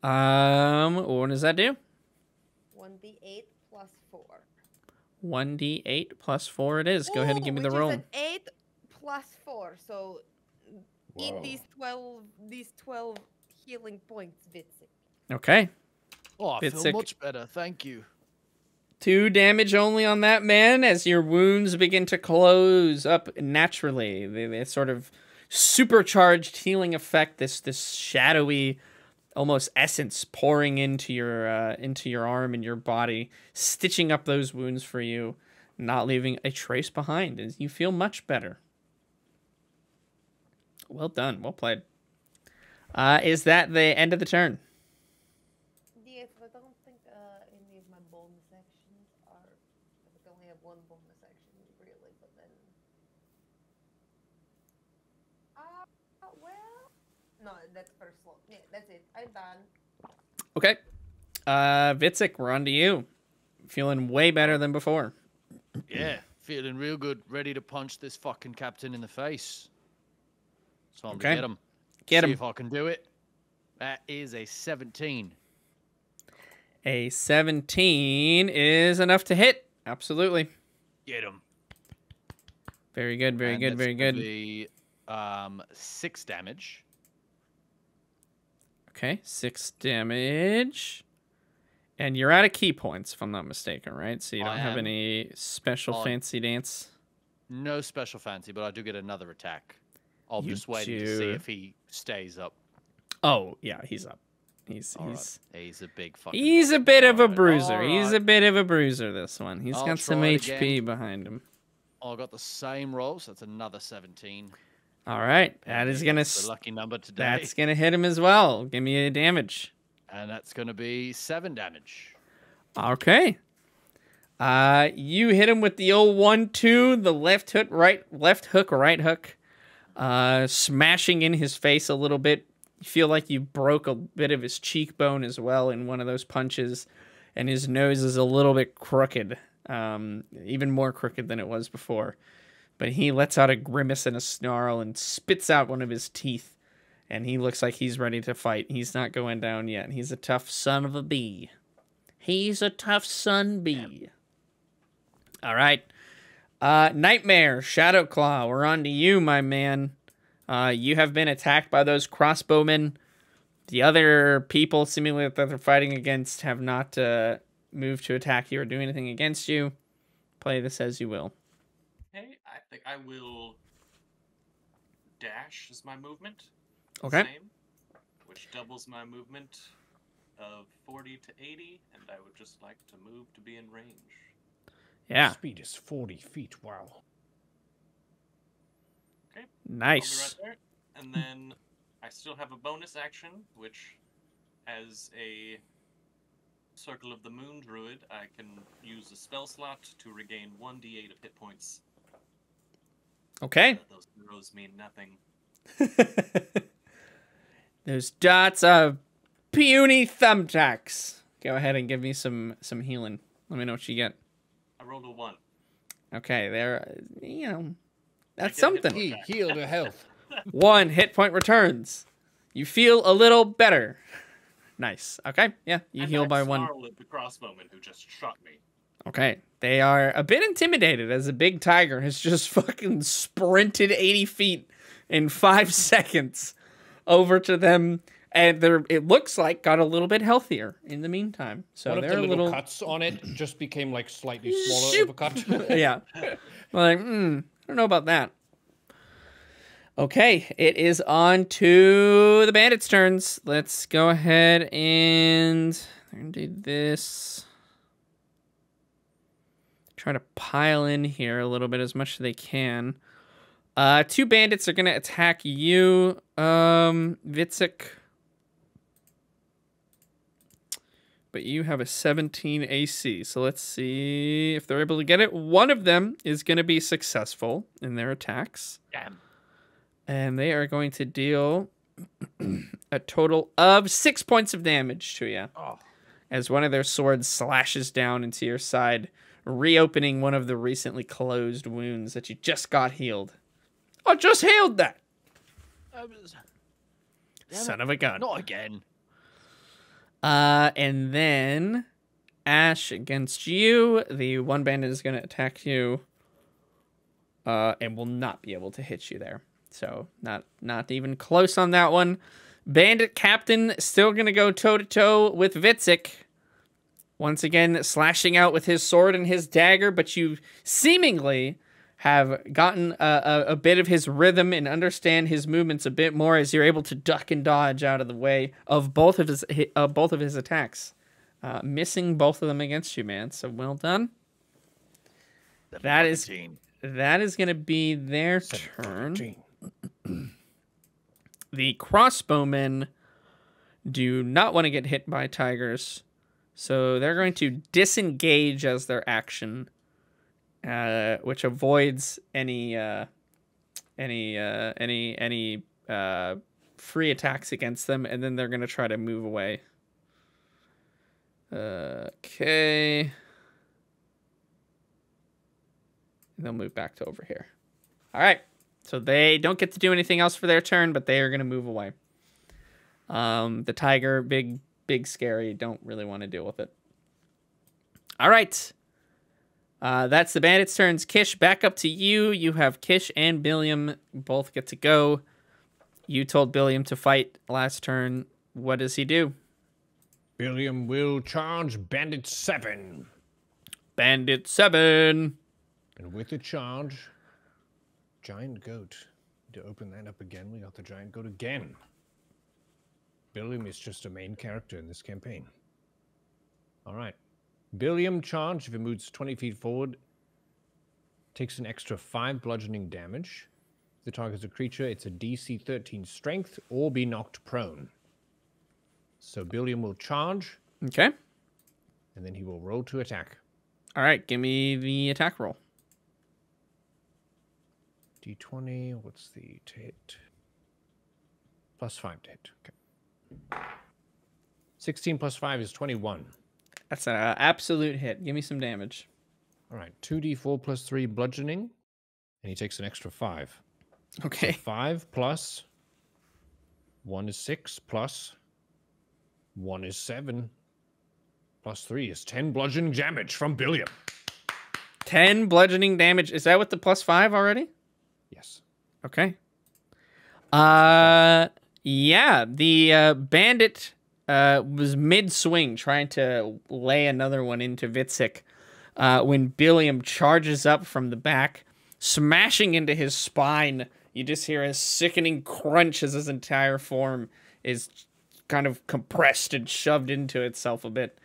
Speaker 2: What does that do?
Speaker 6: 1d8 plus 4.
Speaker 2: 1d8 plus 4 it is. Go ahead and give me the
Speaker 6: which
Speaker 2: roll.
Speaker 6: Is an 8 plus 4, so eat
Speaker 4: Whoa.
Speaker 6: these 12 healing points, Vitzik.
Speaker 2: Okay.
Speaker 5: Oh, I
Speaker 2: Bit
Speaker 5: feel
Speaker 2: sick.
Speaker 5: much better. Thank you.
Speaker 2: 2 damage only on that man as your wounds begin to close up naturally. They sort of supercharged healing effect, this shadowy almost essence pouring into your arm and your body, stitching up those wounds for you, not leaving a trace behind, as you feel much better. Well done. Well played. Is that the end of the turn?
Speaker 6: Yes, I don't think any of my bonus actions are. I think I only have one bonus action, really, but then. Well. No, that's first slot. Yeah, that's it. I'm done.
Speaker 2: Okay. Vitzik, we're on to you. Feeling way better than before.
Speaker 5: Yeah, feeling real good. Ready to punch this fucking captain in the face. So I'm
Speaker 2: Okay.
Speaker 5: to get him.
Speaker 2: Get
Speaker 5: See
Speaker 2: him.
Speaker 5: if I can do it. That is a 17.
Speaker 2: A 17 is enough to hit. Absolutely.
Speaker 5: Get him.
Speaker 2: Very good, very good, very good.
Speaker 5: The 6 damage.
Speaker 2: Okay, 6 damage. And you're out of key points, if I'm not mistaken, right? So you
Speaker 5: I
Speaker 2: don't have
Speaker 5: am.
Speaker 2: any special
Speaker 5: I-
Speaker 2: fancy dance.
Speaker 5: No special fancy, but I do get another attack. I'm
Speaker 2: You
Speaker 5: just waiting to see
Speaker 2: do.
Speaker 5: if he stays up.
Speaker 2: Oh, yeah, he's up. He's
Speaker 5: All right.
Speaker 2: he's
Speaker 5: He's a big fucking.
Speaker 2: he's a bit of a
Speaker 5: Alright,
Speaker 2: bruiser. He's a
Speaker 5: alright.
Speaker 2: bit of a bruiser, this one. He's
Speaker 5: I'll
Speaker 2: got some
Speaker 5: try it
Speaker 2: HP
Speaker 5: again.
Speaker 2: behind him.
Speaker 5: I got the same roll, so that's another 17.
Speaker 2: All right, that is gonna
Speaker 5: That's the lucky number today.
Speaker 2: that's gonna hit him as well. Give me a damage.
Speaker 5: And that's going to be 7 damage.
Speaker 2: Okay, You hit him with the old 1-2, the left hook, right hook, smashing in his face a little bit. You feel like you broke a bit of his cheekbone as well in one of those punches, and his nose is a little bit crooked, even more crooked than it was before. But he lets out a grimace and a snarl and spits out one of his teeth, and he looks like he's ready to fight. He's not going down yet. He's a tough son of a bee. He's a tough son bee. All right. Nightmare, Shadowclaw, we're on to you, my man. You have been attacked by those crossbowmen. The other people seemingly that they're fighting against have not moved to attack you or do anything against you. Play this as you will.
Speaker 3: Okay, I think I will dash as my movement.
Speaker 2: Okay.
Speaker 3: Same, which doubles my movement of 40 to 80, and I would just like to move to be in range.
Speaker 2: Yeah.
Speaker 4: Speed is 40 feet. Wow.
Speaker 3: Okay.
Speaker 2: Nice.
Speaker 3: I'll be right there. And then I still have a bonus action, which, as a Circle of the Moon druid, I can use a spell slot to regain 1d8 of hit points.
Speaker 2: Okay.
Speaker 3: Those arrows mean nothing.
Speaker 2: Those dots are puny thumbtacks. Go ahead and give me some healing. Let me know what you get.
Speaker 3: I rolled a 1.
Speaker 2: Okay, there, that's
Speaker 3: I get a hit
Speaker 2: something.
Speaker 3: point.
Speaker 4: Heal to health.
Speaker 2: 1 hit point returns. You feel a little better. Nice. Okay, yeah, you
Speaker 3: And
Speaker 2: heal
Speaker 3: I
Speaker 2: by 1.
Speaker 3: snarl at the crossbowman who just shot me.
Speaker 2: Okay, they are a bit intimidated as a big tiger has just fucking sprinted 80 feet in 5 seconds over to them, and it looks like got a little bit healthier in the meantime. So
Speaker 4: One of
Speaker 2: they're
Speaker 4: the
Speaker 2: a
Speaker 4: little
Speaker 2: little
Speaker 4: cuts on it just became like slightly smaller
Speaker 2: Shoop.
Speaker 4: of a cut.
Speaker 2: yeah. Like, I don't know about that. Okay, it is on to the bandits' turns. Let's go ahead and do this. Try to pile in here a little bit as much as they can. 2 bandits are going to attack you, Vitzik. But you have a 17 AC, so let's see if they're able to get it. One of them is going to be successful in their attacks.
Speaker 5: Damn.
Speaker 2: And they are going to deal a total of 6 points of damage to you.
Speaker 4: Oh.
Speaker 2: As one of their swords slashes down into your side, reopening one of the recently closed wounds that you just got healed. I just healed that! Son of a gun.
Speaker 5: Not again.
Speaker 2: And then Ash against you. The one bandit is going to attack you and will not be able to hit you there. So not even close on that one. Bandit Captain still going to go toe-to-toe with Vitzik. Once again, slashing out with his sword and his dagger, but you seemingly have gotten a bit of his rhythm and understand his movements a bit more as you're able to duck and dodge out of the way of both of his attacks. Missing both of them against you, man. So well done. That is going to be their turn. The crossbowmen do not want to get hit by tigers, so they're going to disengage as their action, which avoids any free attacks against them, and then they're going to try to move away. Okay. They'll move back to over here. All right. So they don't get to do anything else for their turn, but they are going to move away. The tiger, big, scary, don't really want to deal with it. All right. That's the bandits' turns. Kish, back up to you. You have Kish and Billiam both get to go. You told Billiam to fight last turn. What does he do?
Speaker 4: Billiam will charge Bandit 7.
Speaker 2: Bandit 7.
Speaker 4: And with the charge, Giant Goat. To open that up again, we got the Giant Goat again. Billiam is just a main character in this campaign. All right. Billiam charge, if it moves 20 feet forward, takes an extra 5 bludgeoning damage. If the target is a creature, it's a DC 13 strength or be knocked prone. So Billiam will charge.
Speaker 2: Okay.
Speaker 4: And then he will roll to attack.
Speaker 2: All right, give me the attack roll.
Speaker 4: D20. What's the to hit? +5 to hit. Okay. 16 plus 5 is 21.
Speaker 2: That's an absolute hit. Give me some damage.
Speaker 4: All right. 2d4 plus 3 bludgeoning. And he takes an extra 5.
Speaker 2: Okay.
Speaker 4: So 5 plus 1 is 6 plus 1 is 7 plus 3 is 10 bludgeoning damage from Billiam.
Speaker 2: 10 bludgeoning damage. Is that with the +5 already?
Speaker 4: Yes.
Speaker 2: Okay. Yeah, the bandit was mid-swing trying to lay another one into Vitzik when Billiam charges up from the back, smashing into his spine. You just hear a sickening crunch as his entire form is kind of compressed and shoved into itself a bit.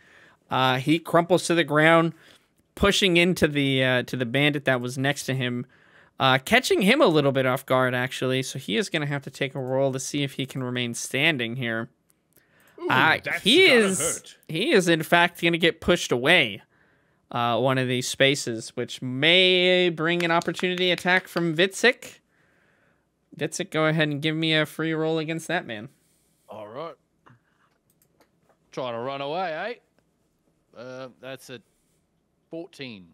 Speaker 2: He crumples to the ground, pushing into the bandit that was next to him, catching him a little bit off guard, actually. So he is going to have to take a roll to see if he can remain standing here.
Speaker 4: Ooh, that's
Speaker 2: he
Speaker 4: gotta
Speaker 2: is
Speaker 4: hurt.
Speaker 2: he is in fact going to get pushed away one of these spaces, which may bring an opportunity attack from Vitzik. Vitzik, go ahead and give me a free roll against that man.
Speaker 5: All right. Trying to run away, eh? That's a 14.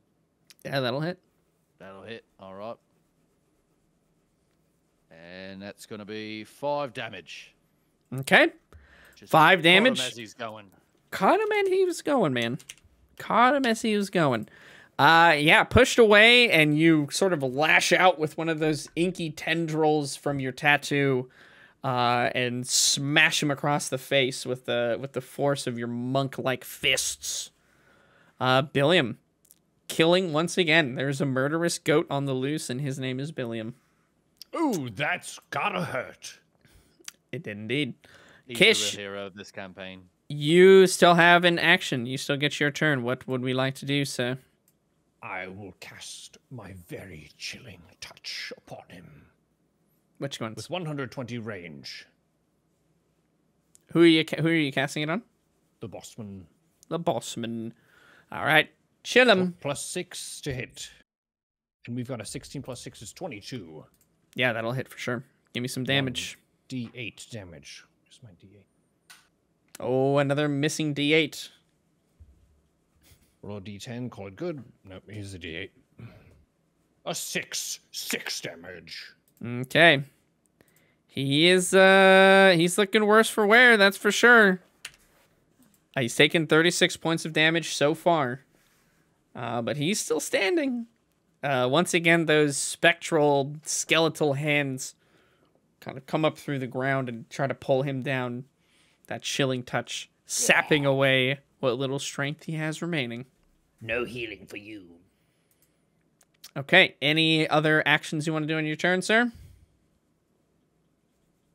Speaker 2: Yeah, that'll hit.
Speaker 5: That'll hit. All right. And that's going to be 5 damage.
Speaker 2: Okay.
Speaker 5: Just
Speaker 2: 5
Speaker 5: caught him
Speaker 2: damage.
Speaker 5: as he's going.
Speaker 2: Caught him and he was going, man. Caught him as he was going. Yeah, pushed away, and you sort of lash out with one of those inky tendrils from your tattoo, and smash him across the face with the force of your monk-like fists. Billiam, killing once again. There's a murderous goat on the loose, and his name is Billiam.
Speaker 4: Ooh, that's gotta hurt.
Speaker 2: It did indeed.
Speaker 5: He's
Speaker 2: Kish,
Speaker 5: the real hero of this campaign.
Speaker 2: you still have an action. You still get your turn. What would we like to do, sir?
Speaker 4: I will cast my very chilling touch upon him.
Speaker 2: Which ones?
Speaker 4: With 120 range.
Speaker 2: Who are you casting it on?
Speaker 4: The bossman.
Speaker 2: The bossman. All right. Chill him.
Speaker 4: +6 to hit. And we've got a 16 plus 6 is 22.
Speaker 2: Yeah, that'll hit for sure. Give me some damage.
Speaker 4: D8 damage. Where's my D8?
Speaker 2: Oh, another missing D8.
Speaker 4: Roll a D10, call it good. Nope, here's a D8. A 6. 6 damage.
Speaker 2: Okay. He's looking worse for wear, that's for sure. He's taken 36 points of damage so far. But he's still standing. Once again, those spectral, skeletal hands kind of come up through the ground and try to pull him down. That chilling touch, sapping away what little strength he has remaining.
Speaker 1: No healing for you.
Speaker 2: Okay, any other actions you want to do on your turn, sir?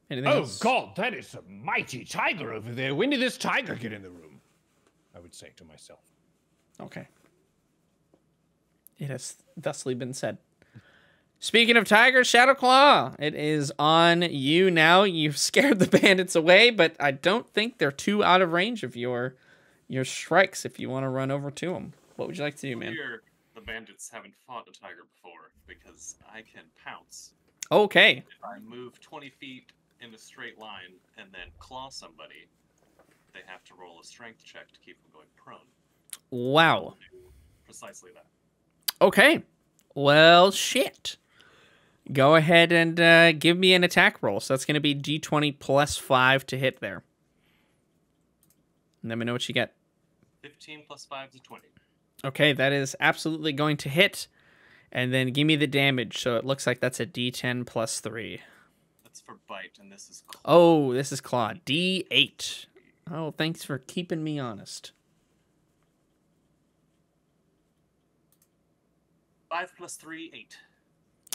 Speaker 2: Anything
Speaker 4: Oh,
Speaker 2: else?
Speaker 4: God, that is a mighty tiger over there. When did this tiger get in the room? I would say to myself.
Speaker 2: Okay. It has thusly been said. Speaking of Tiger, Shadowclaw, it is on you now. You've scared the bandits away, but I don't think they're too out of range of your strikes if you want to run over to them. What would you like to do, man?
Speaker 3: Here, the bandits haven't fought a tiger before because I can pounce.
Speaker 2: Okay.
Speaker 3: If I move 20 feet in a straight line and then claw somebody, they have to roll a strength check to keep them going prone.
Speaker 2: Wow.
Speaker 3: Precisely that.
Speaker 2: Okay. Well, shit. Go ahead and give me an attack roll. So that's going to be D20 plus 5 to hit there. And let me know what you get.
Speaker 3: 15 plus 5 is 20.
Speaker 2: Okay, that is absolutely going to hit. And then give me the damage. So it looks like that's a D10 plus 3.
Speaker 3: That's for bite, and this is claw.
Speaker 2: Oh, this is claw. D8. Oh, thanks for keeping me honest.
Speaker 3: 5 plus 3, 8.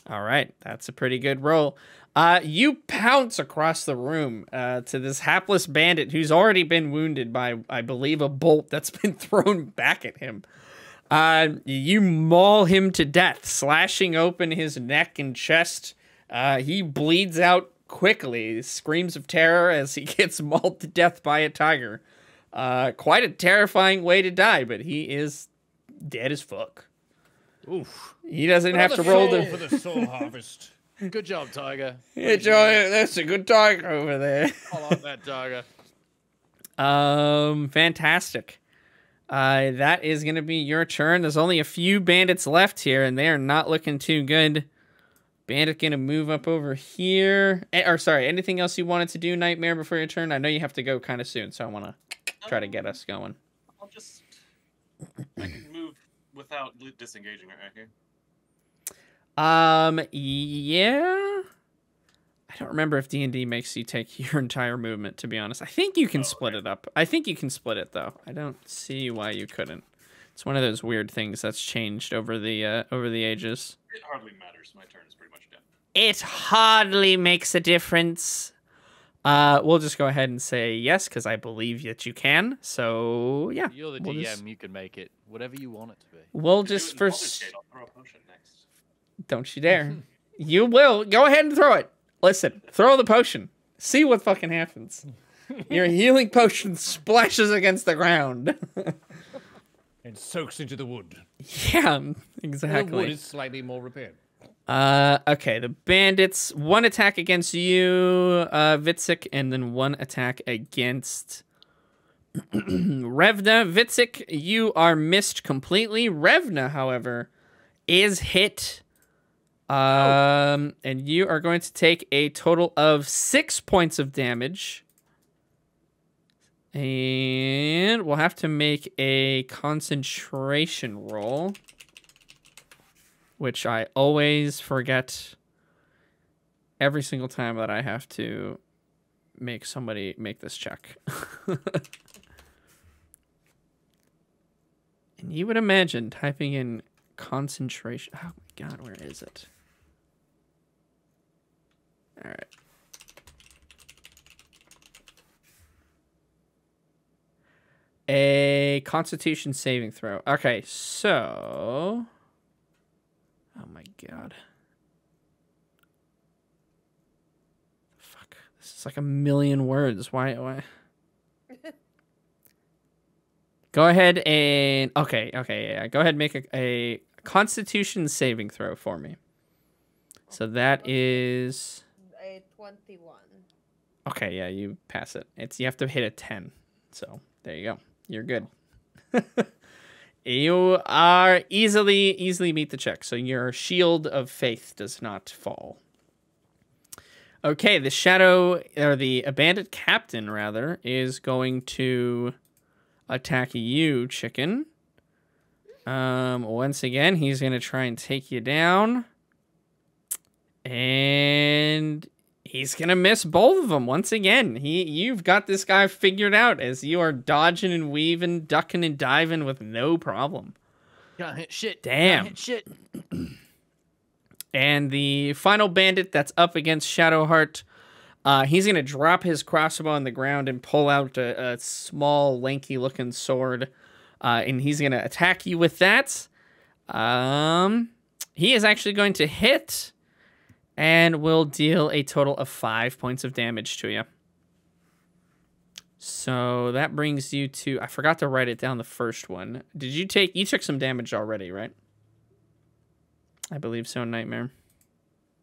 Speaker 2: All right, that's a pretty good roll. You pounce across the room to this hapless bandit who's already been wounded by, I believe, a bolt that's been thrown back at him. You maul him to death, slashing open his neck and chest. He bleeds out quickly, screams of terror as he gets mauled to death by a tiger. Quite a terrifying way to die, but he is dead as fuck.
Speaker 4: Oof.
Speaker 2: He doesn't have to roll
Speaker 4: Soul
Speaker 2: the.
Speaker 4: for the soul harvest.
Speaker 5: Good job, Tiger.
Speaker 2: Enjoy it. That's a good tiger over there.
Speaker 5: I like that, Tiger.
Speaker 2: Fantastic. That is gonna be your turn. There's only a few bandits left here, and they are not looking too good. Bandit gonna move up over here. Or sorry, anything else you wanted to do, Nightmare, before your turn? I know you have to go kind of soon, so I want to try to get us going.
Speaker 3: I'll just... I can move without disengaging right here.
Speaker 2: Yeah. I don't remember if D&D makes you take your entire movement, to be honest. I think you can split it up. I think you can split it, though. I don't see why you couldn't. It's one of those weird things that's changed over the ages.
Speaker 3: It hardly matters. My turn is pretty much done.
Speaker 2: It hardly makes a difference. We'll just go ahead and say yes, because I believe that you can. So, yeah.
Speaker 5: You're the
Speaker 2: we'll
Speaker 5: DM.
Speaker 2: just-
Speaker 5: You can make it whatever you want it to be.
Speaker 2: We'll
Speaker 3: Do it
Speaker 2: just
Speaker 3: in Baldur's
Speaker 2: first...
Speaker 3: Gate, I'll throw a potion next.
Speaker 2: Don't you dare. You will. Go ahead and throw it. Listen, throw the potion. See what fucking happens. Your healing potion splashes against the ground.
Speaker 4: And soaks into the wood.
Speaker 2: Yeah,
Speaker 4: The wood
Speaker 2: exactly.
Speaker 4: is slightly more repaired.
Speaker 2: Okay, the bandits, one attack against you, Vitzik, and then one attack against Revna. Vitzik, you are missed completely. Revna, however, is hit. And you are going to take a total of 6 points of damage. And we'll have to make a concentration roll, which I always forget every single time that I have to make somebody make this check. And you would imagine typing in concentration. Oh my god, where is it? All right. A Constitution saving throw. Okay, so... Oh my god. Fuck. This is like a million words. Why? Go ahead and... Okay, yeah. Go ahead and make a Constitution saving throw for me. So that is...
Speaker 6: A 21.
Speaker 2: Okay, yeah, you pass it. You have to hit a 10. So, there you go. You're good. You are easily meet the check. So your shield of faith does not fall. Okay, the shadow, or the bandit captain, rather, is going to attack you, chicken. Once again, he's going to try and take you down. And... he's going to miss both of them once again. You've got this guy figured out as you are dodging and weaving, ducking and diving with no problem.
Speaker 5: Can't hit shit.
Speaker 2: Damn.
Speaker 5: Can't hit shit.
Speaker 2: And the final bandit that's up against Shadowheart, he's going to drop his crossbow on the ground and pull out a small, lanky-looking sword. And he's going to attack you with that. He is actually going to hit... and will deal a total of 5 points of damage to you. So that brings you to... I forgot to write it down, the first one. Did you take... You took some damage already, right? I believe so, Nightmare.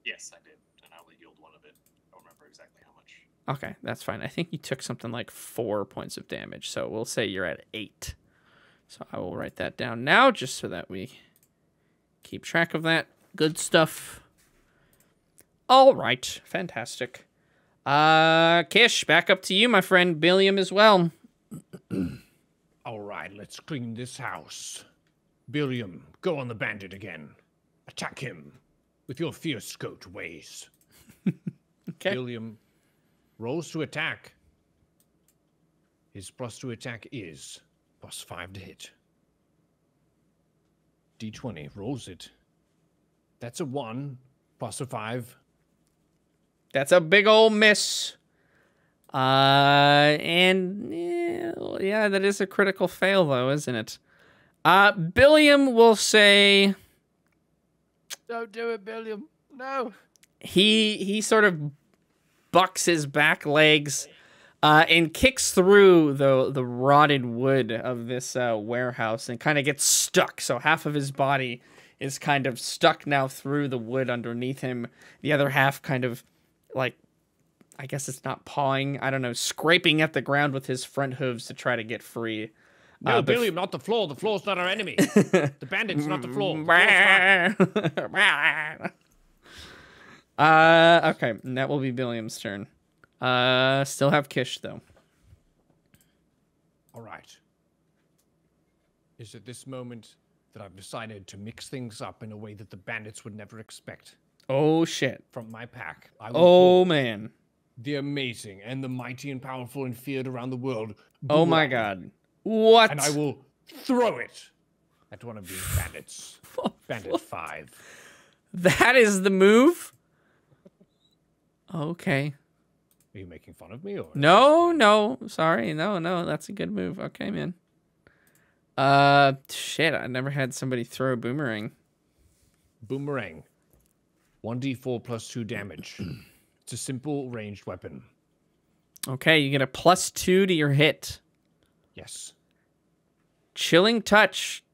Speaker 3: Yes, I did, and I only healed one of it. I don't remember exactly how much.
Speaker 2: Okay, that's fine. I think you took something like 4 points of damage. So we'll say you're at 8. So I will write that down now, just so that we keep track of that. Good stuff. All right, fantastic. Kish, back up to you, my friend. Billiam as well.
Speaker 4: All right, let's clean this house. Billiam, go on the bandit again. Attack him with your fierce goat ways.
Speaker 2: Okay.
Speaker 4: Billiam rolls to attack. His plus to attack is +5 to hit. D20 rolls it. That's a 1 plus a 5.
Speaker 2: That's a big old miss. And yeah, that is a critical fail, though, isn't it? Billiam will say
Speaker 5: Don't do it, Billiam. No.
Speaker 2: he sort of bucks his back legs, and kicks through the rotted wood of this warehouse and kind of gets stuck. So half of his body is kind of stuck now through the wood underneath him. The other half kind of like, I guess it's not pawing, I don't know, scraping at the ground with his front hooves to try to get free.
Speaker 4: No, Billy, not the floor. The floor's not our enemy. The bandits, not the floor. The floor's fine.
Speaker 2: Okay, and that will be Billiam's turn. Still have Kish, though.
Speaker 4: All right. It's at this moment that I've decided to mix things up in a way that the bandits would never expect.
Speaker 2: Oh, shit.
Speaker 4: From my pack, I will
Speaker 2: Oh,
Speaker 4: pull
Speaker 2: man.
Speaker 4: the amazing and the mighty and powerful and feared around the world.
Speaker 2: Oh, my
Speaker 4: Boomerang,
Speaker 2: God. What?
Speaker 4: And I will throw it at one of these bandits. Bandit 5.
Speaker 2: That is the move? Okay.
Speaker 4: Are you making fun of me or?
Speaker 2: No. Sorry. No. That's a good move. Okay, man. Shit. I never had somebody throw a boomerang.
Speaker 4: Boomerang. 1d4 plus 2 damage. It's a simple ranged weapon.
Speaker 2: Okay, you get a +2 to your hit.
Speaker 4: Yes.
Speaker 2: Chilling Touch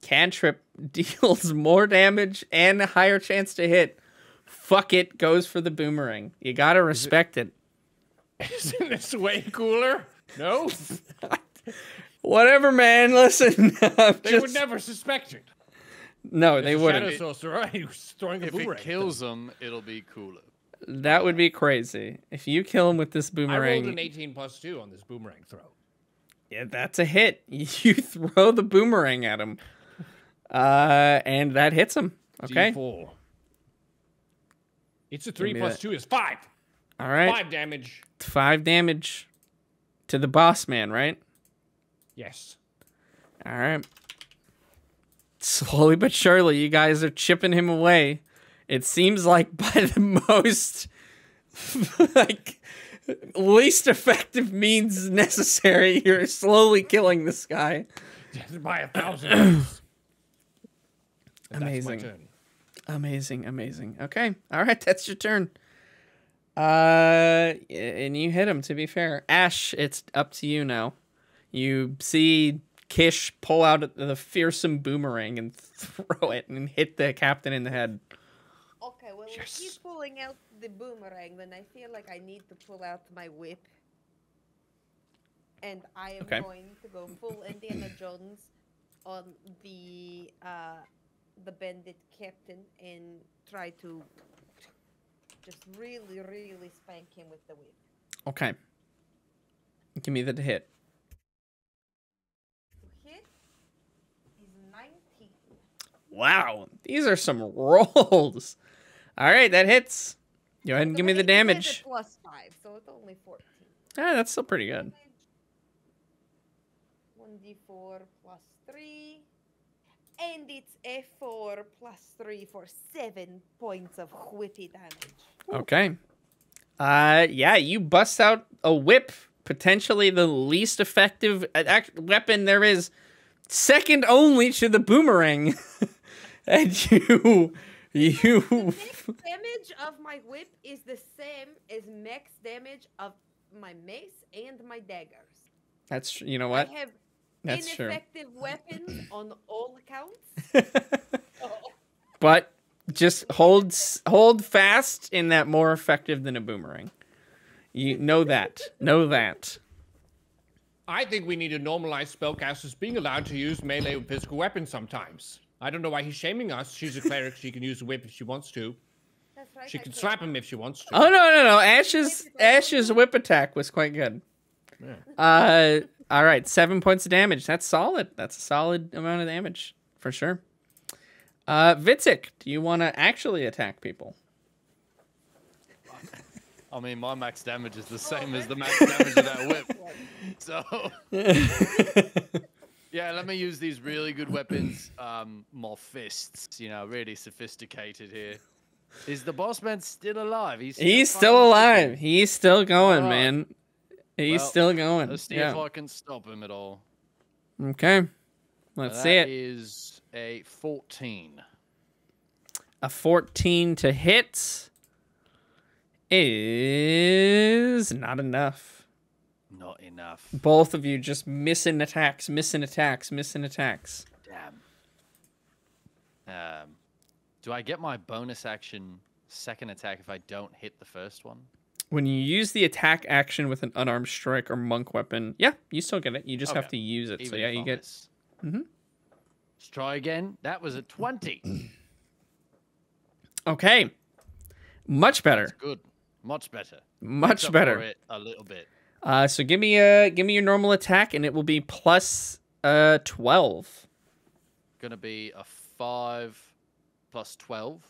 Speaker 2: cantrip deals more damage and a higher chance to hit. Fuck it, goes for the boomerang. You gotta respect it.
Speaker 4: Isn't this way cooler? No?
Speaker 2: Whatever, man. Listen,
Speaker 4: They would never suspect it.
Speaker 2: No,
Speaker 4: There's
Speaker 2: they
Speaker 4: a
Speaker 2: wouldn't.
Speaker 4: Shadow Sorcerer who's throwing a
Speaker 5: If
Speaker 4: boomerang.
Speaker 5: it kills them, it'll be cooler.
Speaker 2: That would be crazy. If you kill him with this
Speaker 4: I rolled
Speaker 2: boomerang,
Speaker 4: an 18 plus 2 on this boomerang throw.
Speaker 2: yeah, that's a hit. You throw the boomerang at him, and that hits him. Okay.
Speaker 4: D4. It's a 3
Speaker 2: me
Speaker 4: plus
Speaker 2: that.
Speaker 4: 2 is 5.
Speaker 2: All right.
Speaker 4: 5 damage.
Speaker 2: 5 damage to the boss man, right?
Speaker 4: Yes.
Speaker 2: All right. Slowly but surely, you guys are chipping him away. It seems like by the most like least effective means necessary, you're slowly killing this guy.
Speaker 4: By 1,000 years. And
Speaker 2: Amazing.
Speaker 4: That's my turn.
Speaker 2: Amazing. Okay. All right, that's your turn. And you hit him, to be fair. Ash, it's up to you now. You see Kish pull out the fearsome boomerang and throw it and hit the captain in the head.
Speaker 6: Okay, well, if he's pulling out the boomerang, then I feel like I need to pull out my whip. And I am going to go full Indiana Jones on the bandit captain and try to just really, really spank him with the whip.
Speaker 2: Okay. Give me the hit.
Speaker 6: Hit is 19.
Speaker 2: Wow. These are some rolls. All right, that hits. Go ahead and give me the
Speaker 6: It is a
Speaker 2: damage.
Speaker 6: +5, so it's only 14.
Speaker 2: Ah, that's still pretty good.
Speaker 6: 1d4 plus 3. And it's a 4 plus 3 for 7 points of whippy damage.
Speaker 2: Okay. Yeah, you bust out a whip, potentially the least effective weapon there is, second only to the boomerang. And you
Speaker 6: Max damage of my whip is the same as max damage of my mace and my daggers.
Speaker 2: That's, you know what?
Speaker 6: I have
Speaker 2: That's true.
Speaker 6: ineffective weapons on all accounts.
Speaker 2: But just hold fast in that more effective than a boomerang. You know that. Know that.
Speaker 4: I think we need to normalize spellcasters being allowed to use melee and physical weapons sometimes. I don't know why he's shaming us. She's a cleric. She can use a whip if she wants to.
Speaker 6: That's right.
Speaker 4: She can slap him if she wants to.
Speaker 2: Oh no. Ash's whip attack was quite good.
Speaker 4: Yeah.
Speaker 2: All right, 7 points of damage. That's solid. That's a solid amount of damage for sure. Vitzik, do you want to actually attack people?
Speaker 5: I mean, my max damage is the same as the max damage of that whip. So, yeah, let me use these really good weapons. More fists, you know, really sophisticated here. Is the boss man still alive? He's
Speaker 2: still alive. He's still going,
Speaker 5: Alright.
Speaker 2: man. He's
Speaker 5: Well,
Speaker 2: still going.
Speaker 5: Let's see if I can stop him at all.
Speaker 2: Okay. Let's see
Speaker 5: That
Speaker 2: it.
Speaker 5: is a 14.
Speaker 2: A 14 to hit is not enough.
Speaker 5: Not enough.
Speaker 2: Both of you just missing attacks, missing attacks, missing attacks.
Speaker 5: Damn. Do I get my bonus action second attack if I don't hit the first one?
Speaker 2: When you use the attack action with an unarmed strike or monk weapon, yeah, you still get it. You just have to use it. So yeah, you get.
Speaker 5: Let's try again. That was a 20.
Speaker 2: Okay. Much better.
Speaker 5: That's good. Much better.
Speaker 2: Much
Speaker 5: Makes up
Speaker 2: better.
Speaker 5: for it a little bit.
Speaker 2: So give me your normal attack, and it will be plus 12.
Speaker 5: Gonna be a 5 plus 12.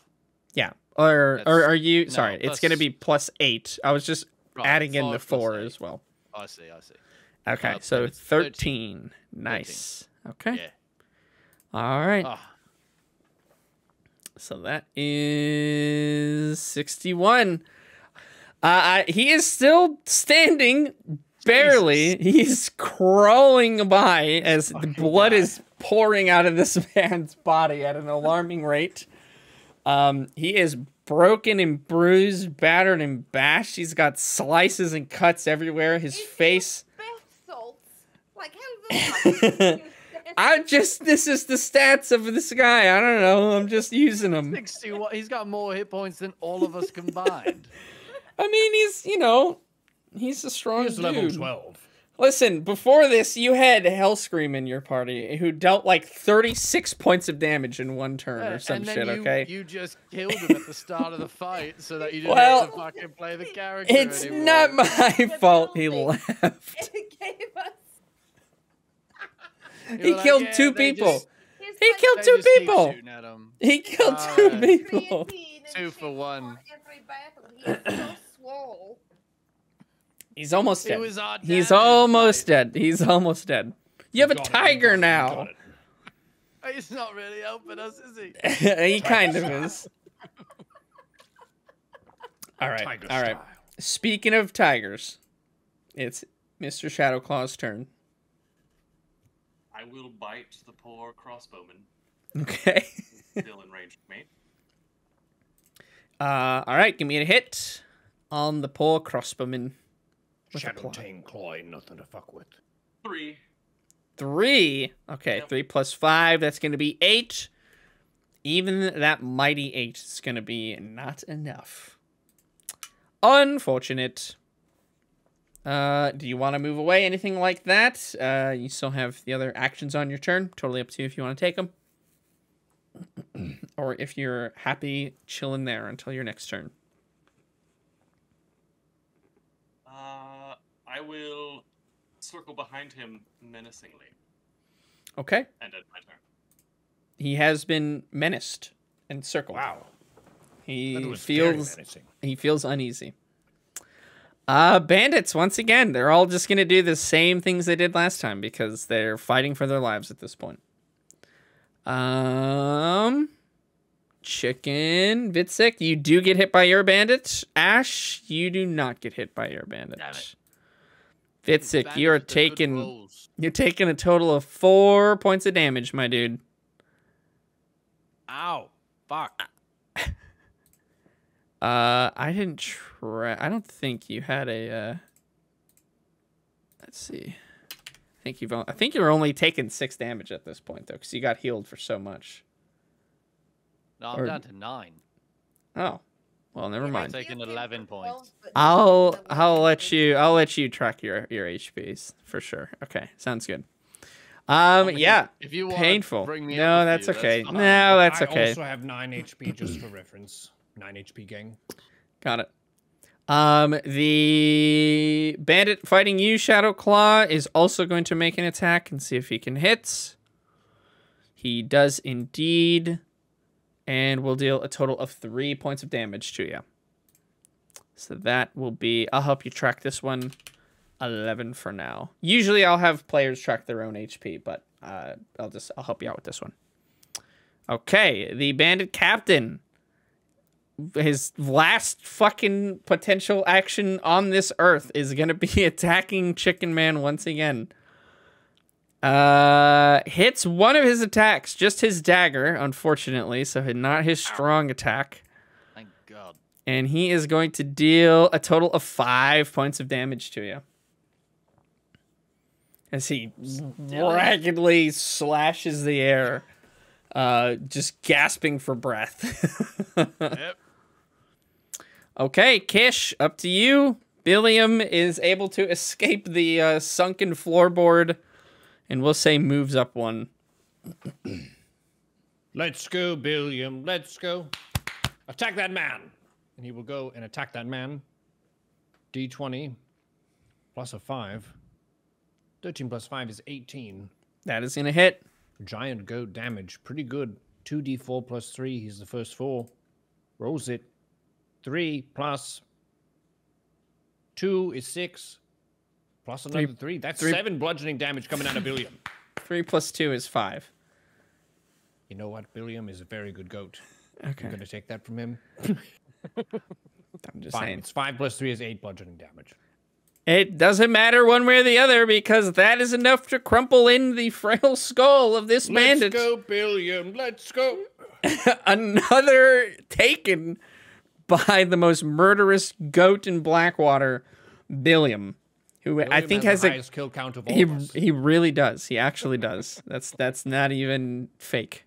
Speaker 2: Yeah. Or are you?
Speaker 5: No,
Speaker 2: Sorry, it's
Speaker 5: plus-
Speaker 2: gonna be plus 8. I was just
Speaker 5: Right,
Speaker 2: adding in the
Speaker 5: 5 plus
Speaker 2: 4
Speaker 5: 8.
Speaker 2: as well.
Speaker 5: I see.
Speaker 2: Okay,
Speaker 5: then
Speaker 2: so
Speaker 5: it's
Speaker 2: 13. Nice. Okay.
Speaker 5: Yeah.
Speaker 2: All right.
Speaker 5: Ah,
Speaker 2: So that is 61. He is still standing, barely. He's crawling by as the blood is pouring out of this man's body at an alarming rate. He is broken and bruised, battered and bashed. He's got slices and cuts everywhere. His face.
Speaker 6: Bath salts. Like how does
Speaker 2: This is the stats of this guy. I don't know. I'm just using them.
Speaker 5: 61. He's got more hit points than all of us combined.
Speaker 2: I mean, he's a strong
Speaker 4: He's
Speaker 2: dude.
Speaker 4: level 12.
Speaker 2: Listen, before this, you had Hellscream in your party who dealt like 36 points of damage in one turn or some
Speaker 5: and then
Speaker 2: shit,
Speaker 5: you,
Speaker 2: okay?
Speaker 5: you just killed him at the start of the fight so that you didn't
Speaker 2: Well,
Speaker 5: have to fucking play the character
Speaker 2: It's
Speaker 5: anymore.
Speaker 2: not my fault he
Speaker 6: building.
Speaker 2: left.
Speaker 6: It gave us.
Speaker 5: You're
Speaker 2: He
Speaker 5: like,
Speaker 2: killed
Speaker 5: yeah,
Speaker 2: 2
Speaker 5: they
Speaker 2: people.
Speaker 5: just-
Speaker 6: Here's
Speaker 2: He
Speaker 6: my
Speaker 2: killed
Speaker 5: they
Speaker 2: 2
Speaker 5: just keep
Speaker 2: people.
Speaker 5: shooting at him.
Speaker 2: He killed 2
Speaker 5: Alright.
Speaker 2: people.
Speaker 6: creatine and
Speaker 5: 2 for
Speaker 6: shit
Speaker 5: 1.
Speaker 6: Every battle. He's so swole.
Speaker 2: He's almost
Speaker 5: It
Speaker 2: dead.
Speaker 5: was our
Speaker 2: He's
Speaker 5: damage,
Speaker 2: almost
Speaker 5: like-
Speaker 2: dead. He's almost dead. You have a
Speaker 4: Got it,
Speaker 2: tiger
Speaker 4: got it,
Speaker 2: now.
Speaker 4: got it.
Speaker 5: He's not really helping us, is he?
Speaker 2: He kind of is. All right.
Speaker 4: Tiger
Speaker 2: All right.
Speaker 4: style.
Speaker 2: Speaking of tigers, it's Mr. Shadowclaw's turn.
Speaker 3: I will bite the poor crossbowman
Speaker 2: Okay.
Speaker 3: still in range of me.
Speaker 2: All right. Give me a hit on the poor crossbowman. With a
Speaker 4: Shadow
Speaker 2: claw.
Speaker 4: Tang Claw ain't nothing to fuck with.
Speaker 3: 3.
Speaker 2: 3. Okay.
Speaker 3: Yep.
Speaker 2: 3 plus 5. That's going to be 8. Even that mighty 8 is going to be not enough. Unfortunate. Do you want to move away? Anything like that? You still have the other actions on your turn. Totally up to you if you want to take them. Or if you're happy chilling there until your next turn.
Speaker 3: I will circle behind him menacingly
Speaker 2: Okay.
Speaker 3: and end my turn.
Speaker 2: He has been menaced and circled.
Speaker 4: Wow.
Speaker 2: He
Speaker 4: That was very
Speaker 2: feels
Speaker 4: menacing.
Speaker 2: he feels uneasy. Bandits, once again, they're all just gonna do the same things they did last time because they're fighting for their lives at this point. Chicken, Vitsik, you do get hit by your bandit. Ash, you do not get hit by your bandit.
Speaker 5: Damn it.
Speaker 2: Vitsik,
Speaker 5: Bandits
Speaker 2: you are
Speaker 5: with the good
Speaker 2: taking
Speaker 5: rolls.
Speaker 2: you're taking a total of 4 points of damage, my dude.
Speaker 5: Ow. Fuck.
Speaker 2: I didn't try. I don't think you had a. Let's see. I think you were only taking 6 damage at this point though, because you got healed for so much.
Speaker 5: No, I'm
Speaker 2: Or-
Speaker 5: down to 9.
Speaker 2: Oh, well, never mind.
Speaker 5: Taking 11 points.
Speaker 2: I'll let you track your HPs for sure. Okay, sounds good. Yeah,
Speaker 5: If you want
Speaker 2: painful.
Speaker 5: bring me
Speaker 2: No,
Speaker 5: up a
Speaker 2: that's
Speaker 5: few,
Speaker 2: okay.
Speaker 5: fine.
Speaker 2: No, that's
Speaker 4: I
Speaker 2: okay.
Speaker 4: also have 9 HP just for reference. 9 HP gang.
Speaker 2: Got it. The bandit fighting you, Shadowclaw, is also going to make an attack and see if he can hit. He does indeed. And we'll deal a total of 3 points of damage to you. So that will be... I'll help you track this one. 11 for now. Usually I'll have players track their own HP, but I'll help you out with this one. Okay, the bandit captain. His last fucking potential action on this earth is going to be attacking Chicken Man once again. Hits one of his attacks, just his dagger, unfortunately, so not his strong attack.
Speaker 5: Thank God.
Speaker 2: And he is going to deal a total of 5 points of damage to you. as he raggedly slashes the air, just gasping for breath.
Speaker 5: Yep.
Speaker 2: Okay, Kish, up to you. Billiam is able to escape the sunken floorboard, and we'll say moves up one.
Speaker 4: Let's go, Billiam. Let's go. Attack that man. And he will go and attack that man. D20 plus a 5. 13 plus 5 is 18.
Speaker 2: That is going to hit.
Speaker 4: Giant goat damage. Pretty good. 2d4 plus 3. He's the first 4. Rolls it. 3 plus 2 is 6. Plus another 3. That's 7 bludgeoning damage coming out of Billiam.
Speaker 2: 3 plus 2 is 5.
Speaker 4: You know what? Billiam is a very good goat.
Speaker 2: Okay.
Speaker 4: I'm going to take that from him.
Speaker 2: I'm just
Speaker 4: Fine.
Speaker 2: saying.
Speaker 4: It's 5 plus 3 is 8 bludgeoning damage.
Speaker 2: It doesn't matter one way or the other because that is enough to crumple in the frail skull of this bandit.
Speaker 4: Let's go, Billiam. Let's go.
Speaker 2: Another taken by the most murderous goat in Blackwater, Billiam, who I
Speaker 4: Billiam
Speaker 2: think
Speaker 4: has
Speaker 2: has
Speaker 4: the
Speaker 2: a
Speaker 4: highest kill count of all of us.
Speaker 2: he really does. He actually does. That's not even fake.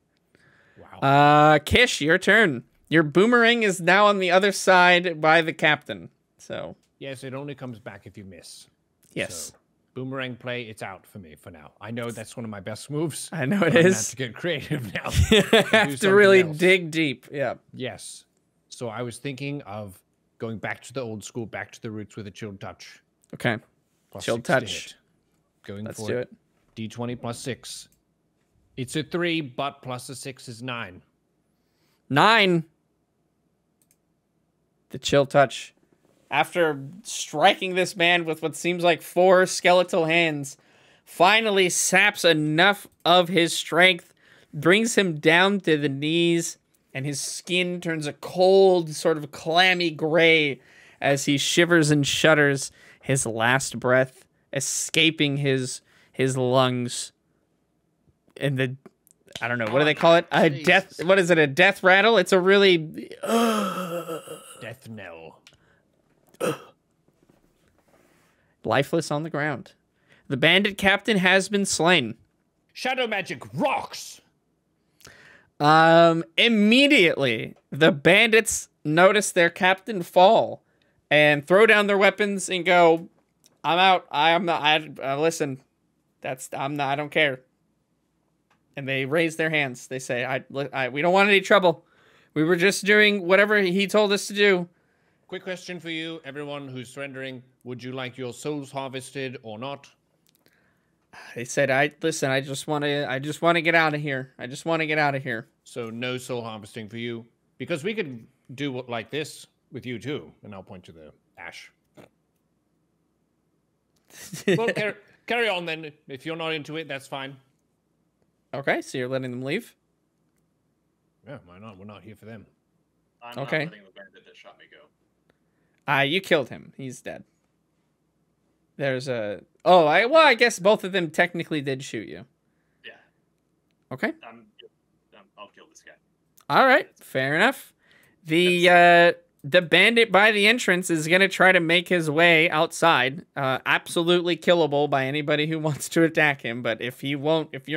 Speaker 4: Wow.
Speaker 2: Kish, your turn. Your boomerang is now on the other side by the captain. So
Speaker 4: Yes, it only comes back if you miss.
Speaker 2: yes,
Speaker 4: So, boomerang play, it's out for me for now. I know that's one of my best moves.
Speaker 2: I know it
Speaker 4: but I'm gonna
Speaker 2: is.
Speaker 4: have to get creative now.
Speaker 2: You
Speaker 4: Do
Speaker 2: have to
Speaker 4: something
Speaker 2: really
Speaker 4: else.
Speaker 2: dig deep. Yeah.
Speaker 4: Yes. So I was thinking of going back to the old school, back to the roots with a chilled touch.
Speaker 2: Okay.
Speaker 4: Plus
Speaker 2: Chilled
Speaker 4: 6 to
Speaker 2: touch.
Speaker 4: hit. Going
Speaker 2: Let's
Speaker 4: for
Speaker 2: do it.
Speaker 4: D20 plus 6. It's a 3, but plus a 6 is 9.
Speaker 2: 9. The chill touch. After striking this man with what seems like 4 skeletal hands, finally saps enough of his strength, brings him down to the knees, and his skin turns a cold, sort of clammy gray as he shivers and shudders, his last breath escaping his lungs. And the, I don't know, what do they call it? A death, what is it, a death rattle? It's a really...
Speaker 4: Death knell.
Speaker 2: lifeless on the ground. The bandit captain has been slain.
Speaker 4: Shadow magic rocks.
Speaker 2: Immediately, the bandits notice their captain fall and throw down their weapons and go, I'm out. I'm not, listen, I don't care. And they raise their hands. They say, we don't want any trouble. We were just doing whatever he told us to do.
Speaker 4: Quick question for you, everyone who's surrendering. Would you like your souls harvested or not?
Speaker 2: They said, I just want to get out of here. I just want to get out of here.
Speaker 4: So no soul harvesting for you. Because we could do like this with you too. And I'll point to the ash. Well, carry on then. If you're not into it, that's fine.
Speaker 2: Okay, so you're letting them leave?
Speaker 4: Yeah, why not? We're not here for them.
Speaker 3: I'm
Speaker 2: Okay.
Speaker 3: not letting the bandit that shot me go.
Speaker 2: You killed him. He's dead. There's a... Oh, I guess both of them technically did shoot you.
Speaker 3: Yeah,
Speaker 2: Okay.
Speaker 3: I'll kill this guy.
Speaker 2: All right. Fair enough. The bandit by the entrance is going to try to make his way outside. Absolutely killable by anybody who wants to attack him. But if you're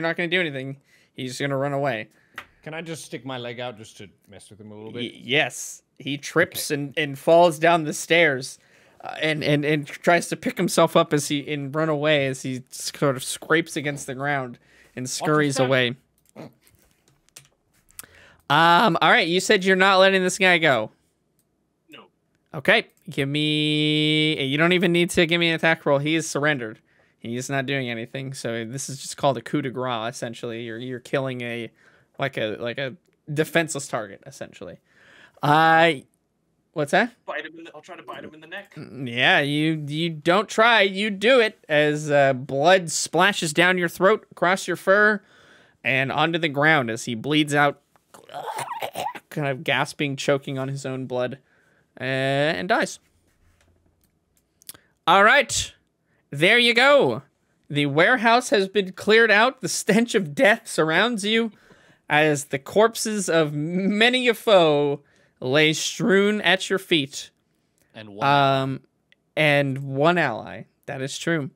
Speaker 2: not going to do anything, he's going to run away.
Speaker 4: Can I just stick my leg out just to mess with him a little bit?
Speaker 2: Yes. He trips and falls down the stairs. And tries to pick himself up and run away as he sort of scrapes against the ground and scurries
Speaker 4: step.
Speaker 2: away. All right, you said you're not letting this guy go.
Speaker 3: No.
Speaker 2: Okay, give me... You don't even need to give me an attack roll. He is surrendered. He's not doing anything, so this is just called a coup de grace, essentially. You're killing a defenseless target, essentially. What's that?
Speaker 3: I'll try to bite him in the neck.
Speaker 2: Yeah, you don't try, you do it as blood splashes down your throat, across your fur, and onto the ground as he bleeds out, kind of gasping, choking on his own blood, and dies. All right, there you go. The warehouse has been cleared out. The stench of death surrounds you as the corpses of many a foe lay strewn at your feet.
Speaker 5: And one.
Speaker 2: And one ally. That is true.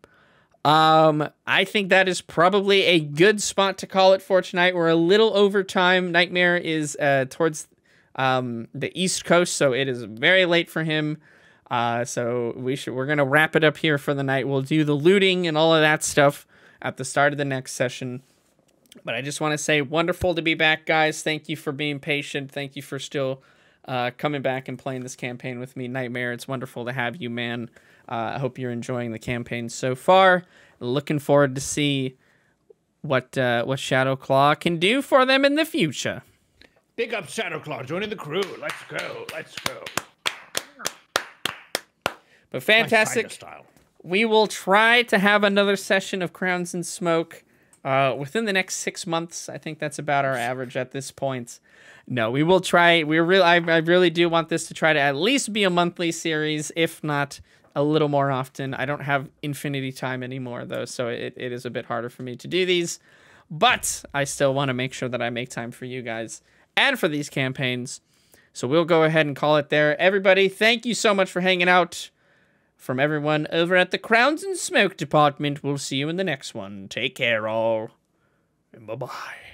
Speaker 2: I think that is probably a good spot to call it for tonight. We're a little over time. Nightmare is towards the East Coast, so it is very late for him. So we're gonna wrap it up here for the night. We'll do the looting and all of that stuff at the start of the next session. But I just want to say, wonderful to be back, guys. Thank you for being patient. Thank you for still coming back and playing this campaign with me, Nightmare. It's wonderful to have you, man. I hope you're enjoying the campaign so far. Looking forward to see what Shadowclaw can do for them in the future.
Speaker 4: Big up Shadowclaw, joining the crew. Let's go. Let's go.
Speaker 2: But fantastic.
Speaker 4: Style.
Speaker 2: We will try to have another session of Crowns and Smoke within the next 6 months. I think that's about our average at this point. No, we will try. I really do want this to try to at least be a monthly series, if not a little more often. I don't have infinity time anymore, though, so it is a bit harder for me to do these. But I still want to make sure that I make time for you guys and for these campaigns. So we'll go ahead and call it there. Everybody, thank you so much for hanging out. From everyone over at the Crowns and Smoke department, we'll see you in the next one. Take care, all. And bye-bye.